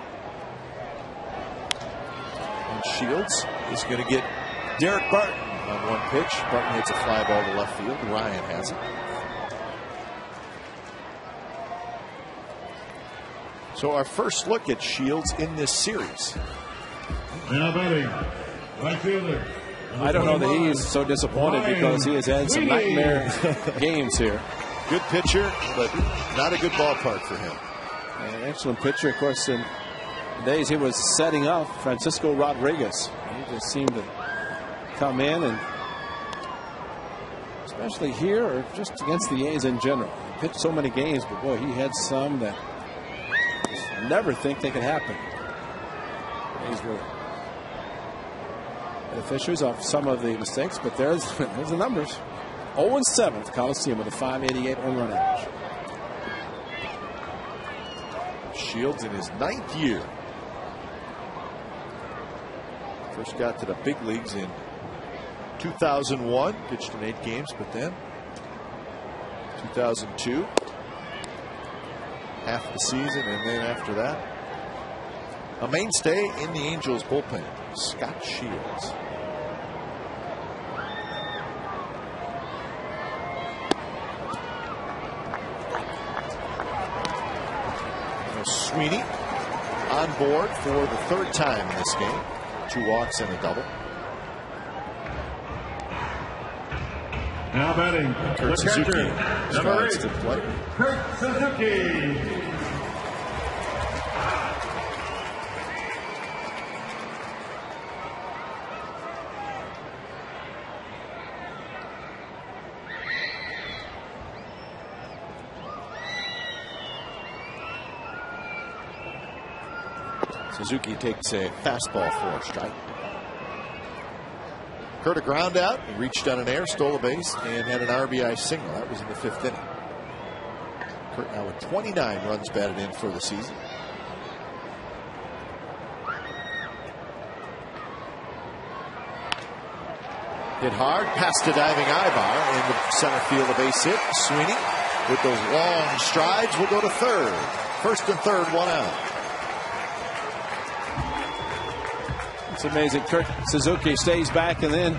And Shields is going to get Derek Barton on one pitch. Barton hits a fly ball to left field. Ryan has it. So our first look at Shields in this series. Now batting, right fielder. I don't know that he's so disappointed because he has had some nightmare games here. Good pitcher, but not a good ballpark for him. An excellent pitcher, of course, in the days he was setting up Francisco Rodriguez. He just seemed to come in, and especially here or just against the A's in general. He pitched so many games, but boy, he had some that you never think they could happen. A's were beneficiaries of some of the mistakes, but there's the numbers. 0-7 at the Coliseum with a .588 home run average. Shields in his 9th year. First got to the big leagues in 2001. Pitched in 8 games, but then 2002. Half the season, and then after that, a mainstay in the Angels bullpen, Scott Shields. Sweeney on board for the 3rd time in this game. 2 walks and a double. Now batting, Kurt Suzuki strides to play. Kurt Suzuki. Suzuki takes a fastball for a strike. Kurt a ground out. He reached on an air, stole a base, and had an RBI single. That was in the 5th inning. Kurt now with 29 runs batted in for the season. Hit hard, past a diving Ibar in the center field, a base hit. Sweeney with those long strides will go to 3rd. 1st and 3rd, 1 out. It's amazing. Kurt Suzuki stays back and then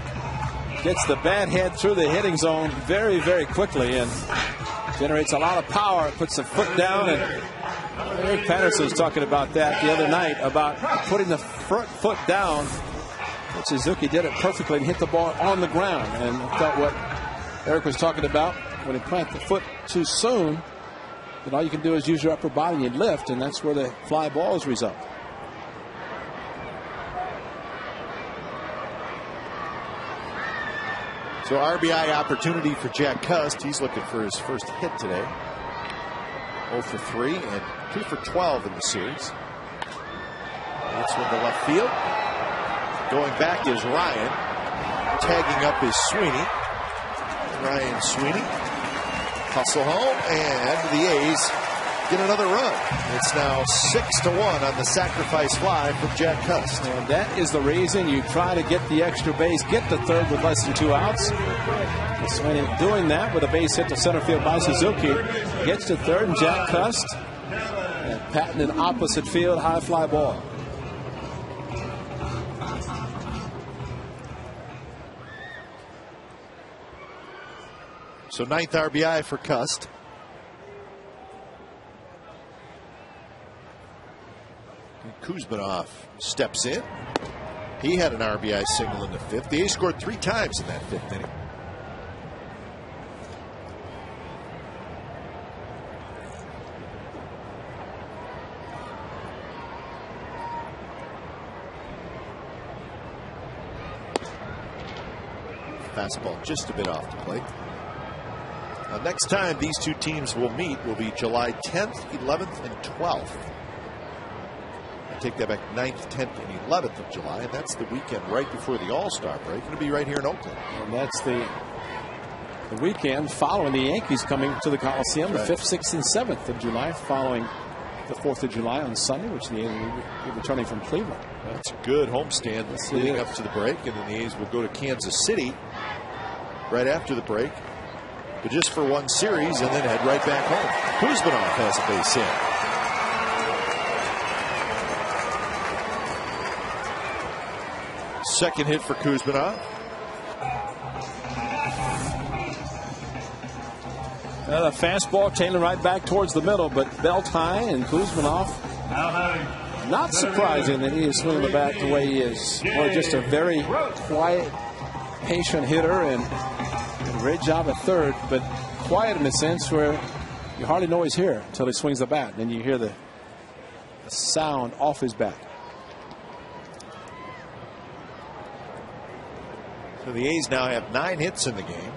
gets the bat head through the hitting zone very, very quickly and generates a lot of power. Puts the foot down, and Eric Patterson was talking about that the other night about putting the front foot down. But Suzuki did it perfectly and hit the ball on the ground. And I thought what Eric was talking about, when you plant the foot too soon, then all you can do is use your upper body and lift, and that's where the fly balls result. So RBI opportunity for Jack Cust. He's looking for his first hit today. 0 for 3 and 2 for 12 in the series. That's one to left field. Going back is Ryan. Tagging up is Sweeney. Ryan Sweeney. Hustle home, and the A's get another run. It's now 6-1 on the sacrifice fly from Jack Cust. And that is the reason you try to get the extra base, get to 3rd with less than 2 outs. Sweeney doing that with a base hit to center field by Suzuki. Gets to 3rd, and Jack Cust and Patton in opposite field, high fly ball. So 9th RBI for Cust. Kuzmanov steps in. He had an RBI single in the 5th. The A's scored 3 times in that 5th inning. Fastball just a bit off the plate. Next time these 2 teams will meet will be July 10th, 11th, and 12th. Take that back, 9th, 10th, and 11th of July, and that's the weekend right before the All-Star break. It'll be right here in Oakland. And that's the weekend following the Yankees coming to the Coliseum, the 5th, 6th, and 7th of July, following the 4th of July on Sunday, which the A's will be returning from Cleveland. That's a good homestand leading up to the break, and then the A's will go to Kansas City right after the break, but just for one series and then head right back home. Kuzmanov has a base hit. Second hit for Kuzmanov. A fastball tailing right back towards the middle, but belt high, and Kuzmanov, not surprising that he is swinging the bat the way he is. Well, just a very quiet, patient hitter, and a great job at third, but quiet in a sense where you hardly know he's here until he swings the bat. Then you hear the sound off his bat. So the A's now have 9 hits in the game.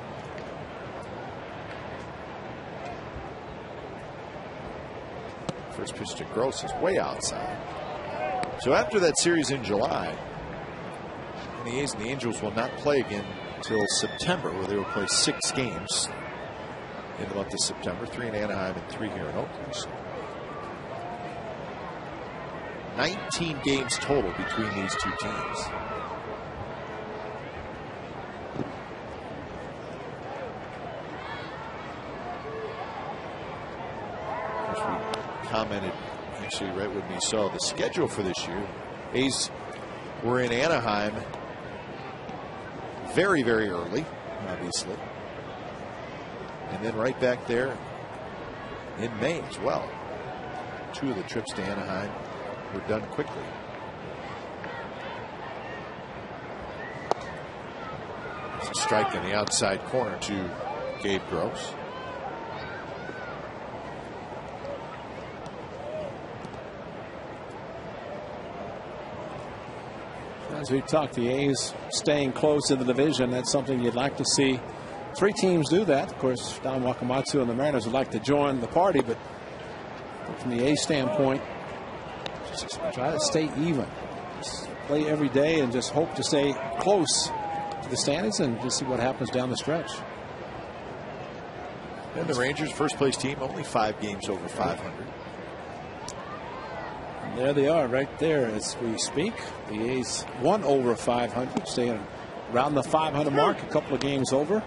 First pitch to Gross is way outside. So after that series in July, the A's and the Angels will not play again until September, where they will play 6 games in the month of September, 3 in Anaheim and 3 here in Oakland. So 19 games total between these two teams. Commented actually right when we saw the schedule for this year. A's were in Anaheim very, very early, obviously, and then right back there in May as well. 2 of the trips to Anaheim were done quickly. It's a strike in the outside corner to Gabe Gross. As we talk, the A's staying close in the division. That's something you'd like to see 3 teams do that. Of course, Don Wakamatsu and the Mariners would like to join the party, but from the A's standpoint, just try to stay even. Just play every day and just hope to stay close to the standings and just see what happens down the stretch. And the Rangers, first place team, only 5 games over 500. There they are right there as we speak. The A's 1 over 500, staying around the 500 mark, a couple of games over.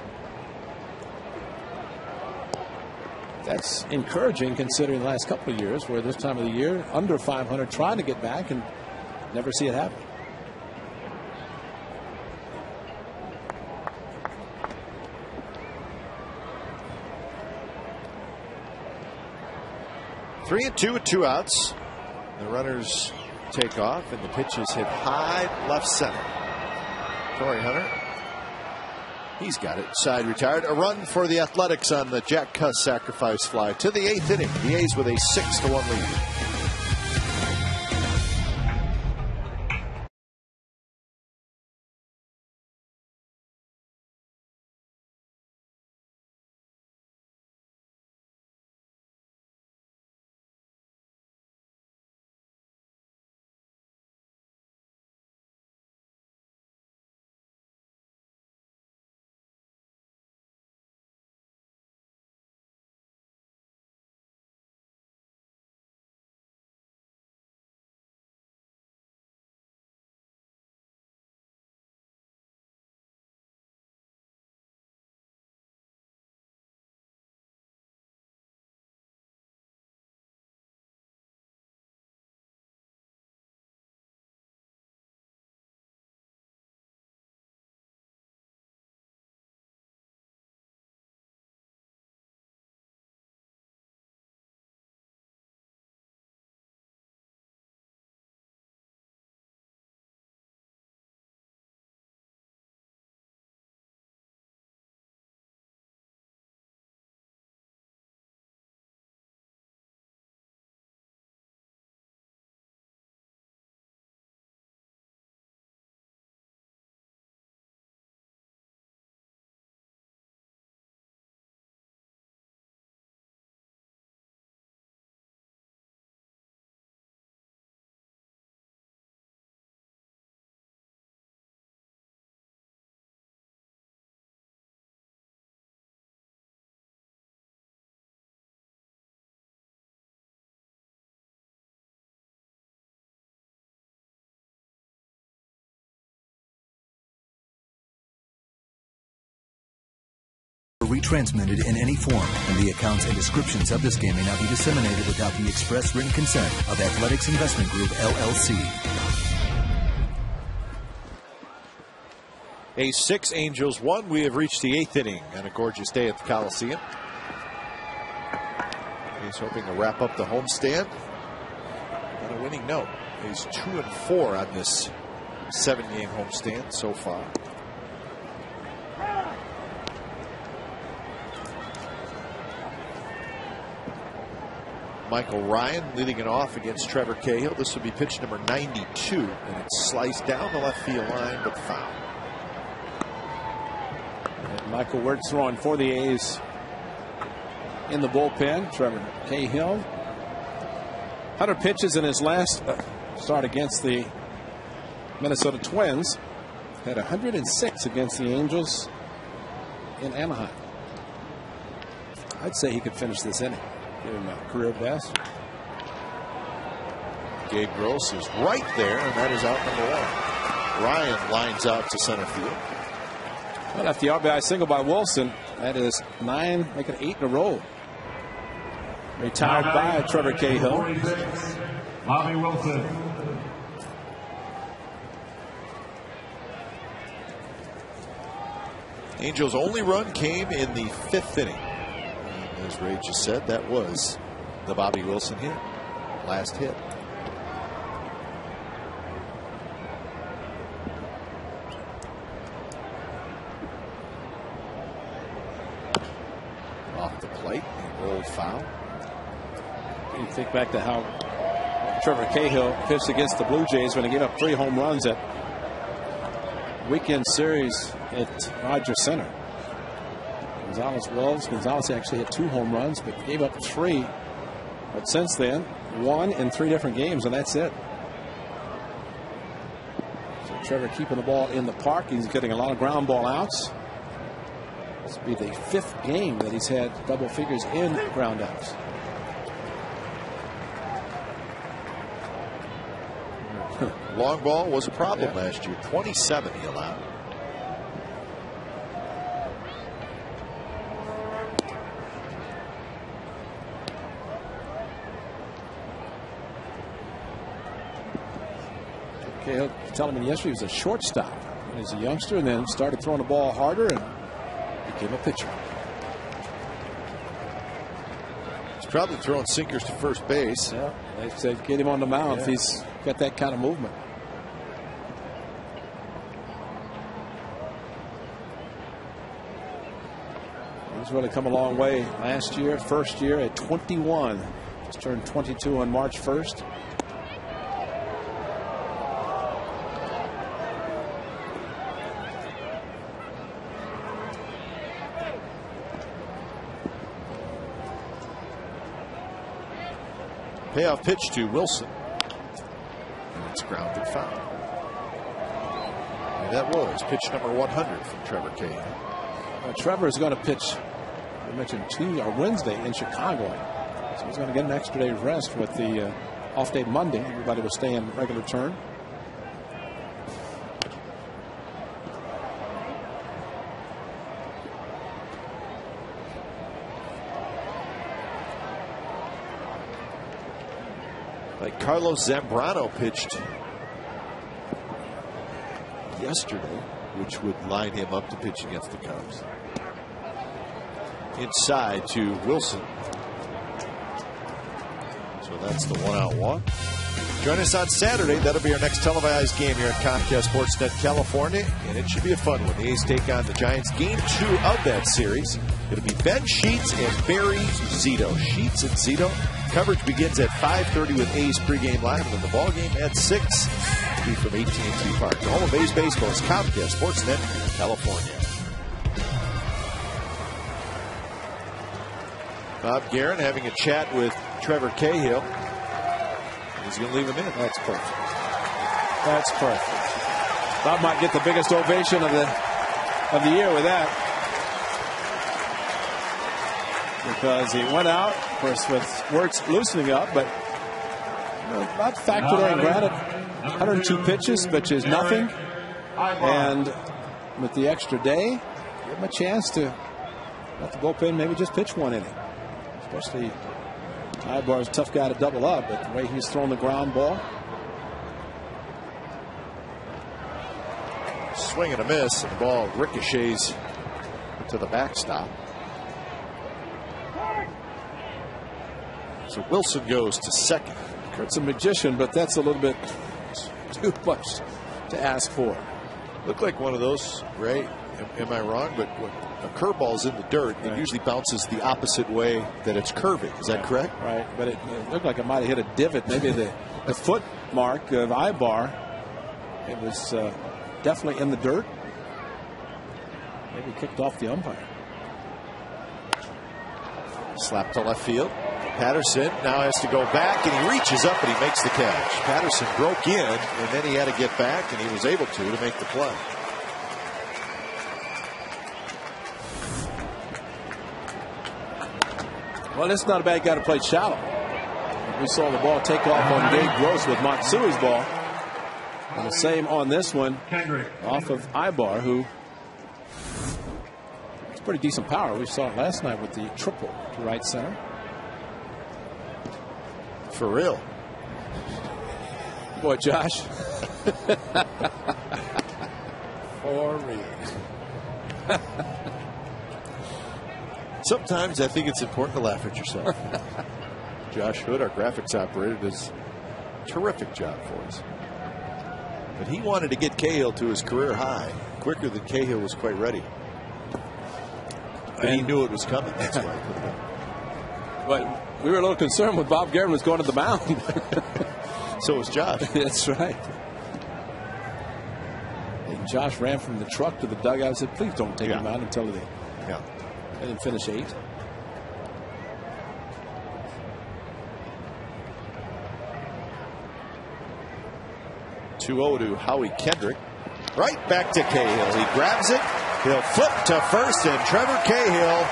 That's encouraging considering the last couple of years where this time of the year under 500 trying to get back and never see it happen. Three and 2 with 2 outs. The runners take off, and the pitch is hit high left center. Torii Hunter, he's got it. Side retired. A run for the Athletics on the Jack Cuss sacrifice fly to the 8th inning. The A's with a 6-1 lead. retransmitted in any form, and the accounts and descriptions of this game may not be disseminated without the express written consent of Athletics Investment Group, LLC. A's 6, Angels 1. We have reached the 8th inning on a gorgeous day at the Coliseum. He's hoping to wrap up the homestand on a winning note. He's 2-4 on this 7-game homestand so far. Michael Ryan leading it off against Trevor Cahill. This will be pitch number 92, and it's sliced down the left field line, but foul. And Michael Wirtz throwing for the A's in the bullpen. Trevor Cahill, 100 pitches in his last start against the Minnesota Twins. Had 106 against the Angels in Anaheim. I'd say he could finish this inning. Give him a career best. Gabe Gross is right there, and that is out number 1. Ryan lines out to center field. Well, after the RBI single by Wilson, that is 9, make it 8 in a row. Retired by Trevor Cahill. 46, Bobby Wilson. Angels' only run came in the 5th inning. And as Ray just said, that was the Bobby Wilson hit. Last hit. Off the plate, he rolled foul. You think back to how Trevor Cahill pitched against the Blue Jays when he gave up 3 home runs at weekend series at Rogers Center. Gonzalez actually hit 2 home runs, but gave up 3. But since then, 1 in 3 different games, and that's it. So Trevor keeping the ball in the park. He's getting a lot of ground ball outs. This will be the 5th game that he's had double figures in ground outs. Long ball was a problem last year. 27 he allowed. Okay, telling me yesterday he was a shortstop when he was a youngster, and then started throwing the ball harder and became a pitcher. He's probably throwing sinkers to first base. Yeah, they said get him on the mound if he's got that kind of movement. He's really come a long way. Last year, first year at 21. Just turned 22 on March 1st. Payoff pitch to Wilson. And it's grounded foul. And that was pitch number 100 from Trevor Cahill. Trevor is going to pitch, I mentioned, Wednesday in Chicago. So he's going to get an extra day's rest with the off day Monday. Everybody will stay in regular turn. Like Carlos Zambrano pitched yesterday, which would line him up to pitch against the Cubs. Inside to Wilson. So that's the 1-out walk. Join us on Saturday. That'll be our next televised game here at Comcast Sportsnet California, and it should be a fun one. The A's take on the Giants. Game 2 of that series. It'll be Ben Sheets and Barry Zito. Sheets and Zito. Coverage begins at 5:30 with A's pregame live, and then the ball game at 6. Be from AT&T Park. The home of A's baseball is Comcast Sportsnet California. Bob Guerin having a chat with Trevor Cahill. He's going to leave him in. That's perfect. That's perfect. Bob might get the biggest ovation of the year with that, because he went out, of course, with Wirtz loosening up, but not factored in. Granted, 102 pitches, which is nothing, and with the extra day, give him a chance to Let the bullpen maybe just pitch one inning. Especially Ibar's a tough guy to double up, but the way he's throwing the ground ball. Swing and a miss, and the ball ricochets to the backstop. So Wilson goes to second. Kurt's a magician, but that's a little bit too much to ask for. Looked like one of those, Ray. Am I wrong? But when a curveball's in the dirt, it usually bounces the opposite way that it's curving. Is that correct? Right, but it looked like it might have hit a divot. Maybe the foot mark of Ibar. It was definitely in the dirt. Maybe kicked off the umpire. Slap to left field. Patterson now has to go back, and he reaches up and he makes the catch. Patterson broke in, and then he had to get back, and he was able to make the play. Well, it's not a bad guy to play shallow. We saw the ball take off on Gabe Gross with Matsui's ball. And the same on this one off of Ibar, who it's pretty decent power. We saw it last night with the triple to right center. For real. Boy, Josh. For real. Sometimes I think it's important to laugh at yourself. Josh Hood, our graphics operator, does a terrific job for us. But he wanted to get Cahill to his career high quicker than Cahill was quite ready. But he knew it was coming. That's why he put it up. But we were a little concerned when Bob Geren was going to the mound. So was Josh. That's right. And Josh ran from the truck to the dugout and said, please don't take him out until they let him finish 8. (2-0) to Howie Kendrick. Right back to Cahill. He grabs it. He'll flip to first, and Trevor Cahill,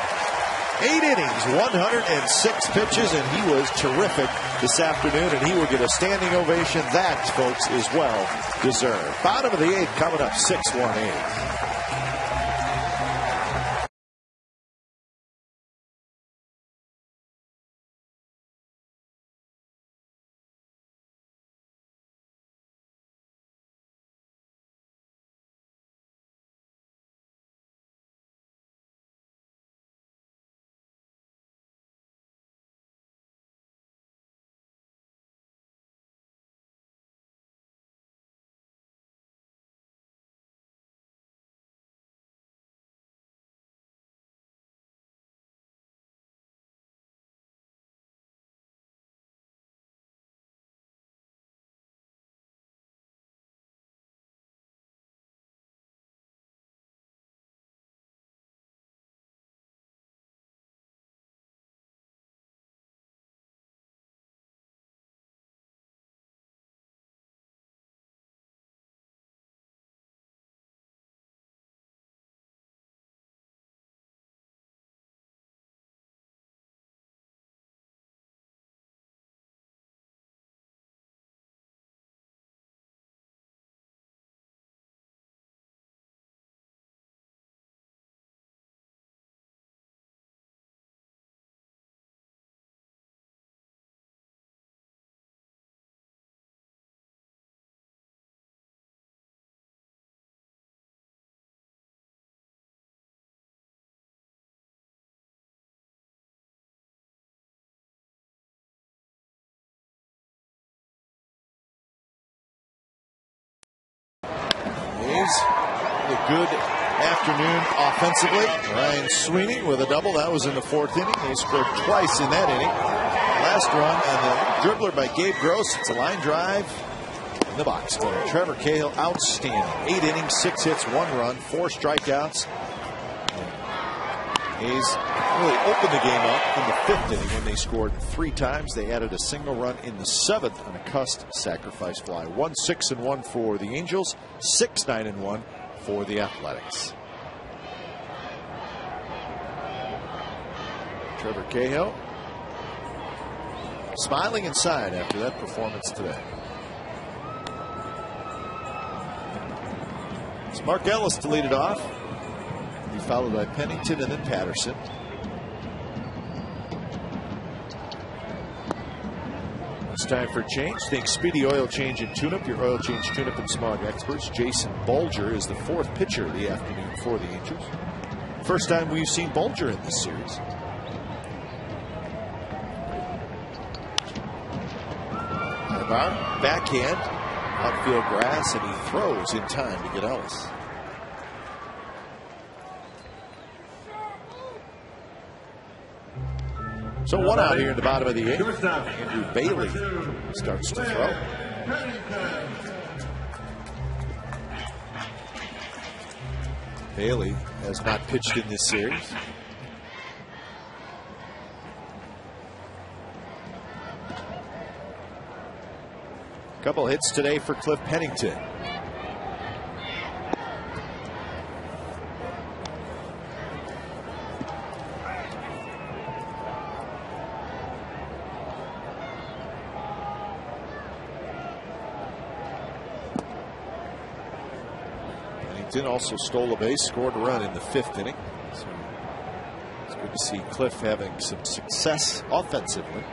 8 innings, 106 pitches, and he was terrific this afternoon, and he will get a standing ovation. That, folks, is well deserved. Bottom of the 8th coming up, 6-1-8. A good afternoon offensively. Ryan Sweeney with a double. That was in the 4th inning. He scored twice in that inning. Last run on the dribbler by Gabe Gross. It's a line drive in the box. Trevor Cahill, outstanding. 8 innings, 6 hits, 1 run, 4 strikeouts. A's really opened the game up in the 5th inning when they scored 3 times. They added a single run in the 7th on a Cust sacrifice fly. 1-6-1 for the Angels, 6-9-1 for the Athletics. Trevor Cahill smiling inside after that performance today. It's Mark Ellis to lead it off. followed by Pennington and then Patterson. It's time for a change. Think Speedy Oil Change and Tune-Up, your oil change, tune-up, and smog experts. Jason Bulger is the 4th pitcher of the afternoon for the Angels. First time we've seen Bulger in this series. Ibar, backhand, outfield grass, and he throws in time to get Ellis. So 1 out here in the bottom of the 8th. Andrew Bailey starts to throw. Bailey has not pitched in this series. Couple hits today for Cliff Pennington. Also stole a base, scored a run in the 5th inning. So it's good to see Cliff having some success offensively.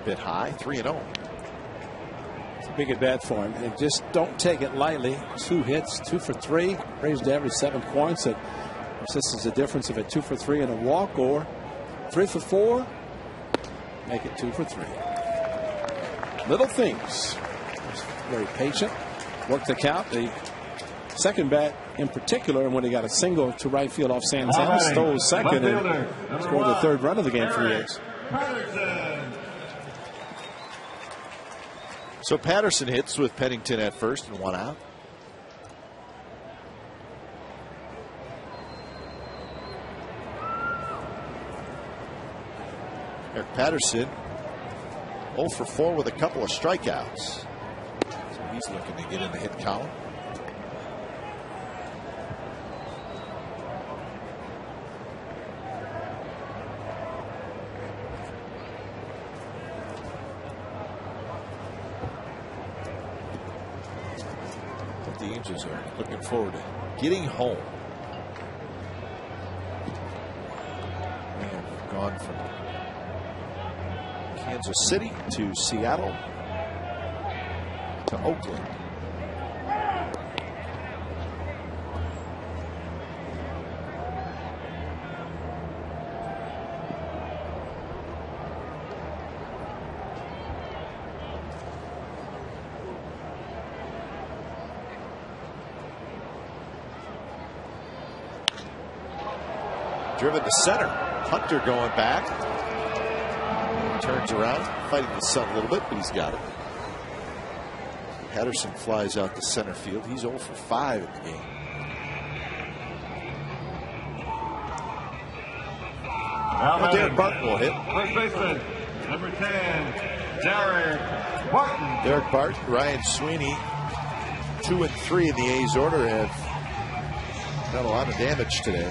Bit high, 3-0. It's a big at bat for him, and just don't take it lightly. 2 hits, 2 for 3, raised average 7 points. This is the difference of a 2 for 3 and a walk, or 3 for 4, make it 2 for 3. Little things. Very patient. Worked the count. The second bat in particular, and when he got a single to right field off Santana, stole second and scored the 3rd run of the game for the A's. So Patterson hits with Pennington at first and 1 out. Eric Patterson 0 for 4 with a couple of strikeouts. So he's looking to get in the hit column. But the Angels are looking forward to getting home. They have gone from Kansas City to Seattle to Oakland. Driven to center. Hunter going back. Turns around, fighting the sun a little bit, but he's got it. Patterson flies out to center field. He's 0 for 5 in the game. Now Derek Barton will hit. First baseman, number 10, Derek Barton. Derek Barton, Ryan Sweeney, 2 and 3 in the A's order, have done a lot of damage today.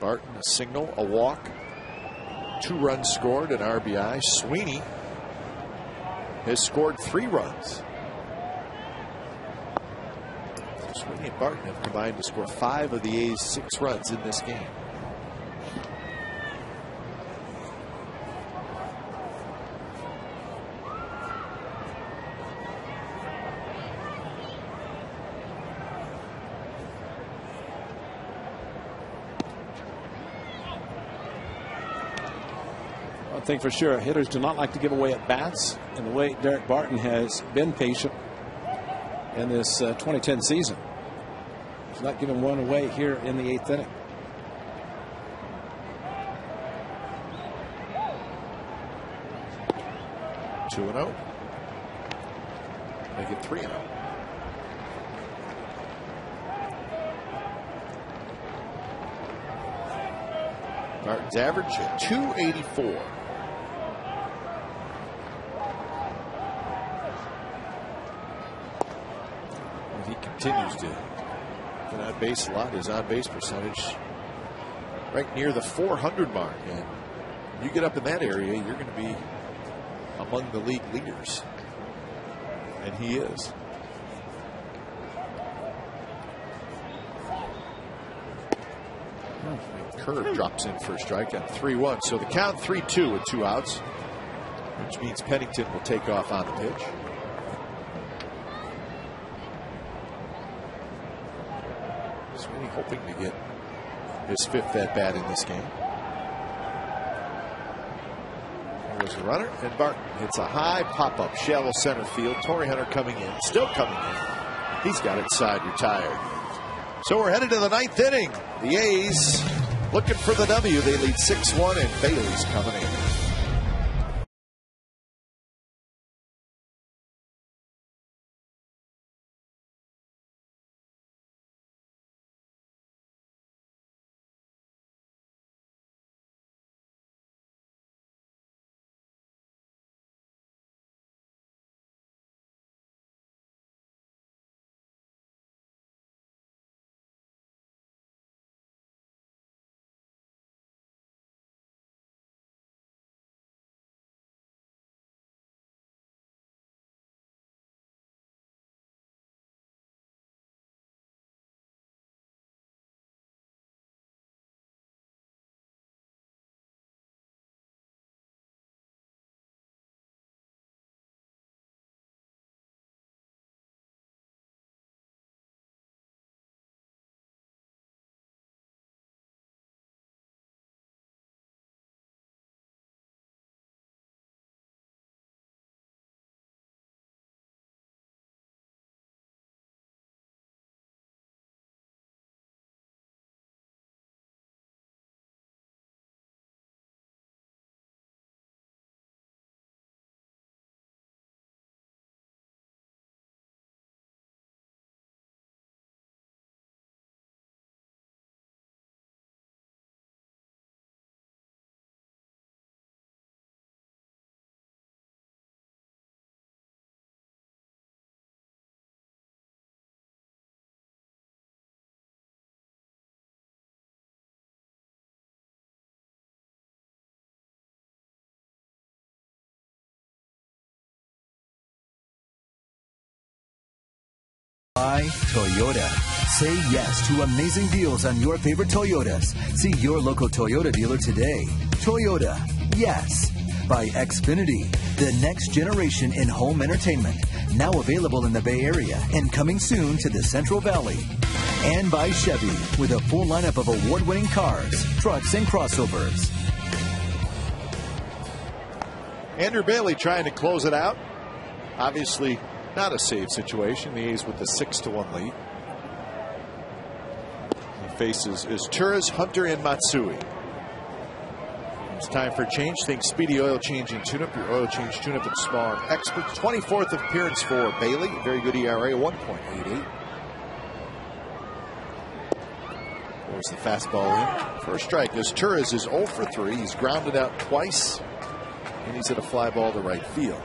Barton, a single, a walk, 2 runs scored, an RBI. Sweeney has scored 3 runs. Sweeney and Barton have combined to score 5 of the A's 6 runs in this game. I think for sure hitters do not like to give away at bats, and the way Derek Barton has been patient in this 2010 season. He's not giving one away here in the 8th inning. Two 2-0. Make it 3-0. Barton's average at .284. He continues to get on base a lot. His on base percentage right near the 400 mark. And you get up in that area, you're going to be among the league leaders. And he is. Curve drops in for a strike at 3-1. So the count 3-2 with 2 outs, which means Pennington will take off on the pitch. Sweeney hoping to get his 5th at bat in this game. There's a runner, and Barton hits a high pop-up, shallow center field. Torrey Hunter coming in, still coming in. He's got it side retired. So we're headed to the 9th inning. The A's looking for the W. They lead 6-1, and Bailey's coming in. By Toyota. Say yes to amazing deals on your favorite Toyotas. See your local Toyota dealer today. Toyota. Yes. By Xfinity. The next generation in home entertainment. Now available in the Bay Area and coming soon to the Central Valley. And by Chevy. With a full lineup of award-winning cars, trucks, and crossovers. Andrew Bailey trying to close it out. Obviously, not a save situation. The A's with the 6-1 lead. He faces Turris, Hunter, and Matsui. It's time for a change. Think Speedy Oil Change and Tune-Up. Your oil change tune-up and small expert. 24th appearance for Bailey. Very good ERA, 1.88. There's the fastball in for a strike. As Turris is 0 for 3. He's grounded out twice, and he's hit a fly ball to right field.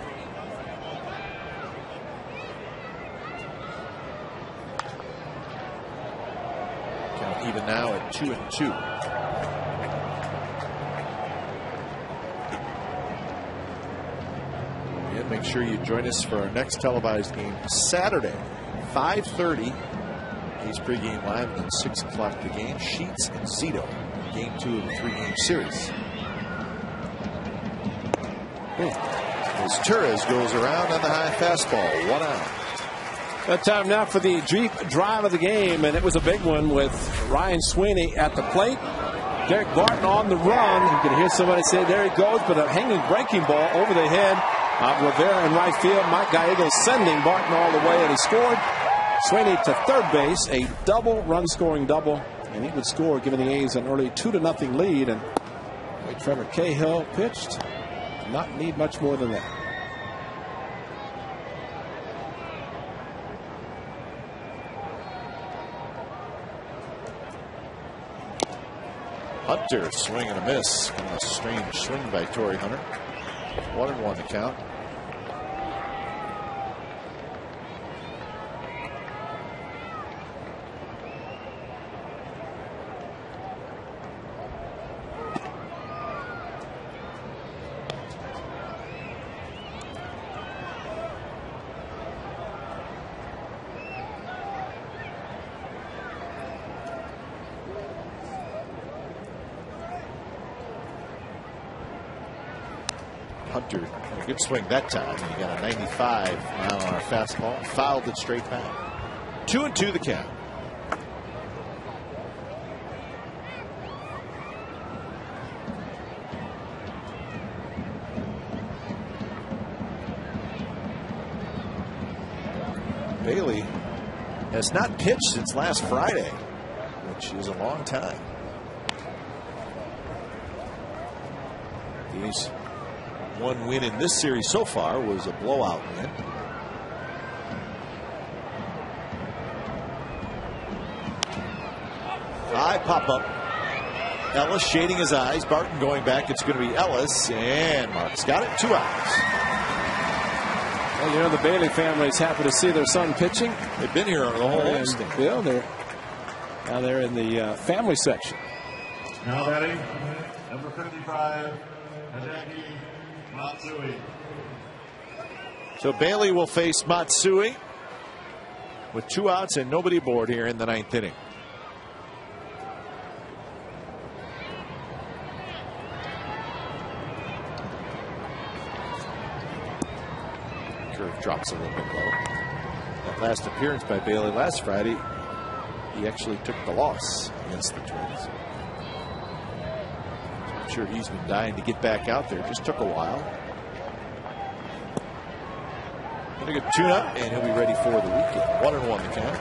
Even now at 2-2. And make sure you join us for our next televised game Saturday, 5:30. A's pregame live, and then 6 o'clock the game. Sheets and Zito, game 2 of the 3-game series. As Turris goes around on the high fastball, 1 out. That time now for the deep drive of the game, and it was a big one with Ryan Sweeney at the plate. Derek Barton on the run. You can hear somebody say, there he goes, but a hanging breaking ball over the head of Rivera in right field. Mike Gallego sending Barton all the way, and he scored. Sweeney to third base, a double run scoring double, and he would score, giving the A's an early 2-0 lead. And Trevor Cahill pitched. Did not need much more than that. Hunter swing and a miss. Kind of a strange swing by Torrey Hunter. 1-1 to count. Hunter, a good swing that time. He got a 95-mile-an-hour fastball, fouled it straight back. 2-2 the count. Bailey has not pitched since last Friday, which is a long time. His one win in this series so far was a blowout win. High pop up. Ellis shading his eyes. Barton going back. It's going to be Ellis, and Marks got it. 2 outs. Well, you know, the Bailey family is happy to see their son pitching. They've been here the whole homestand. Bill, now they're in the family section. Now batting, number 55, Hideki Matsui. So Bailey will face Matsui with 2 outs and nobody aboard here in the 9th inning. Curve drops a little bit low. That last appearance by Bailey last Friday, he actually took the loss against the Twins. I'm sure he's been dying to get back out there. Just took a while. Gonna get tune up, and he'll be ready for the weekend. 1-1 the count.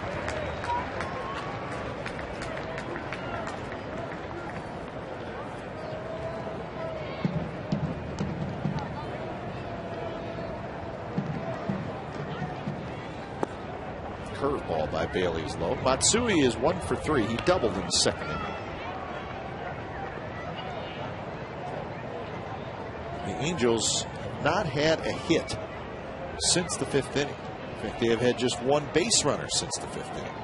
Curveball by Bailey is low. Matsui is 1 for 3. He doubled in the 2nd inning. The Angels have not had a hit since the 5th inning. In fact, they have had just 1 base runner since the 5th inning.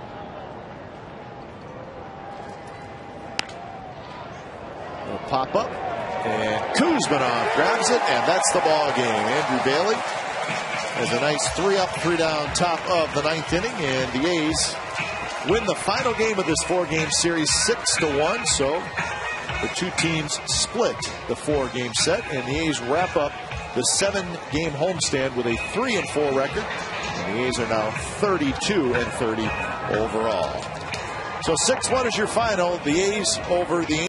It'll pop up, and Kuzmanov grabs it, and that's the ball game. Andrew Bailey has a nice 3-up, 3-down top of the 9th inning, and the A's win the final game of this 4-game series 6-1. So the two teams split the 4-game set, and the A's wrap up the 7-game homestand with a 3-4 record. And the A's are now 32-30 overall. So 6-1 is your final. The A's over the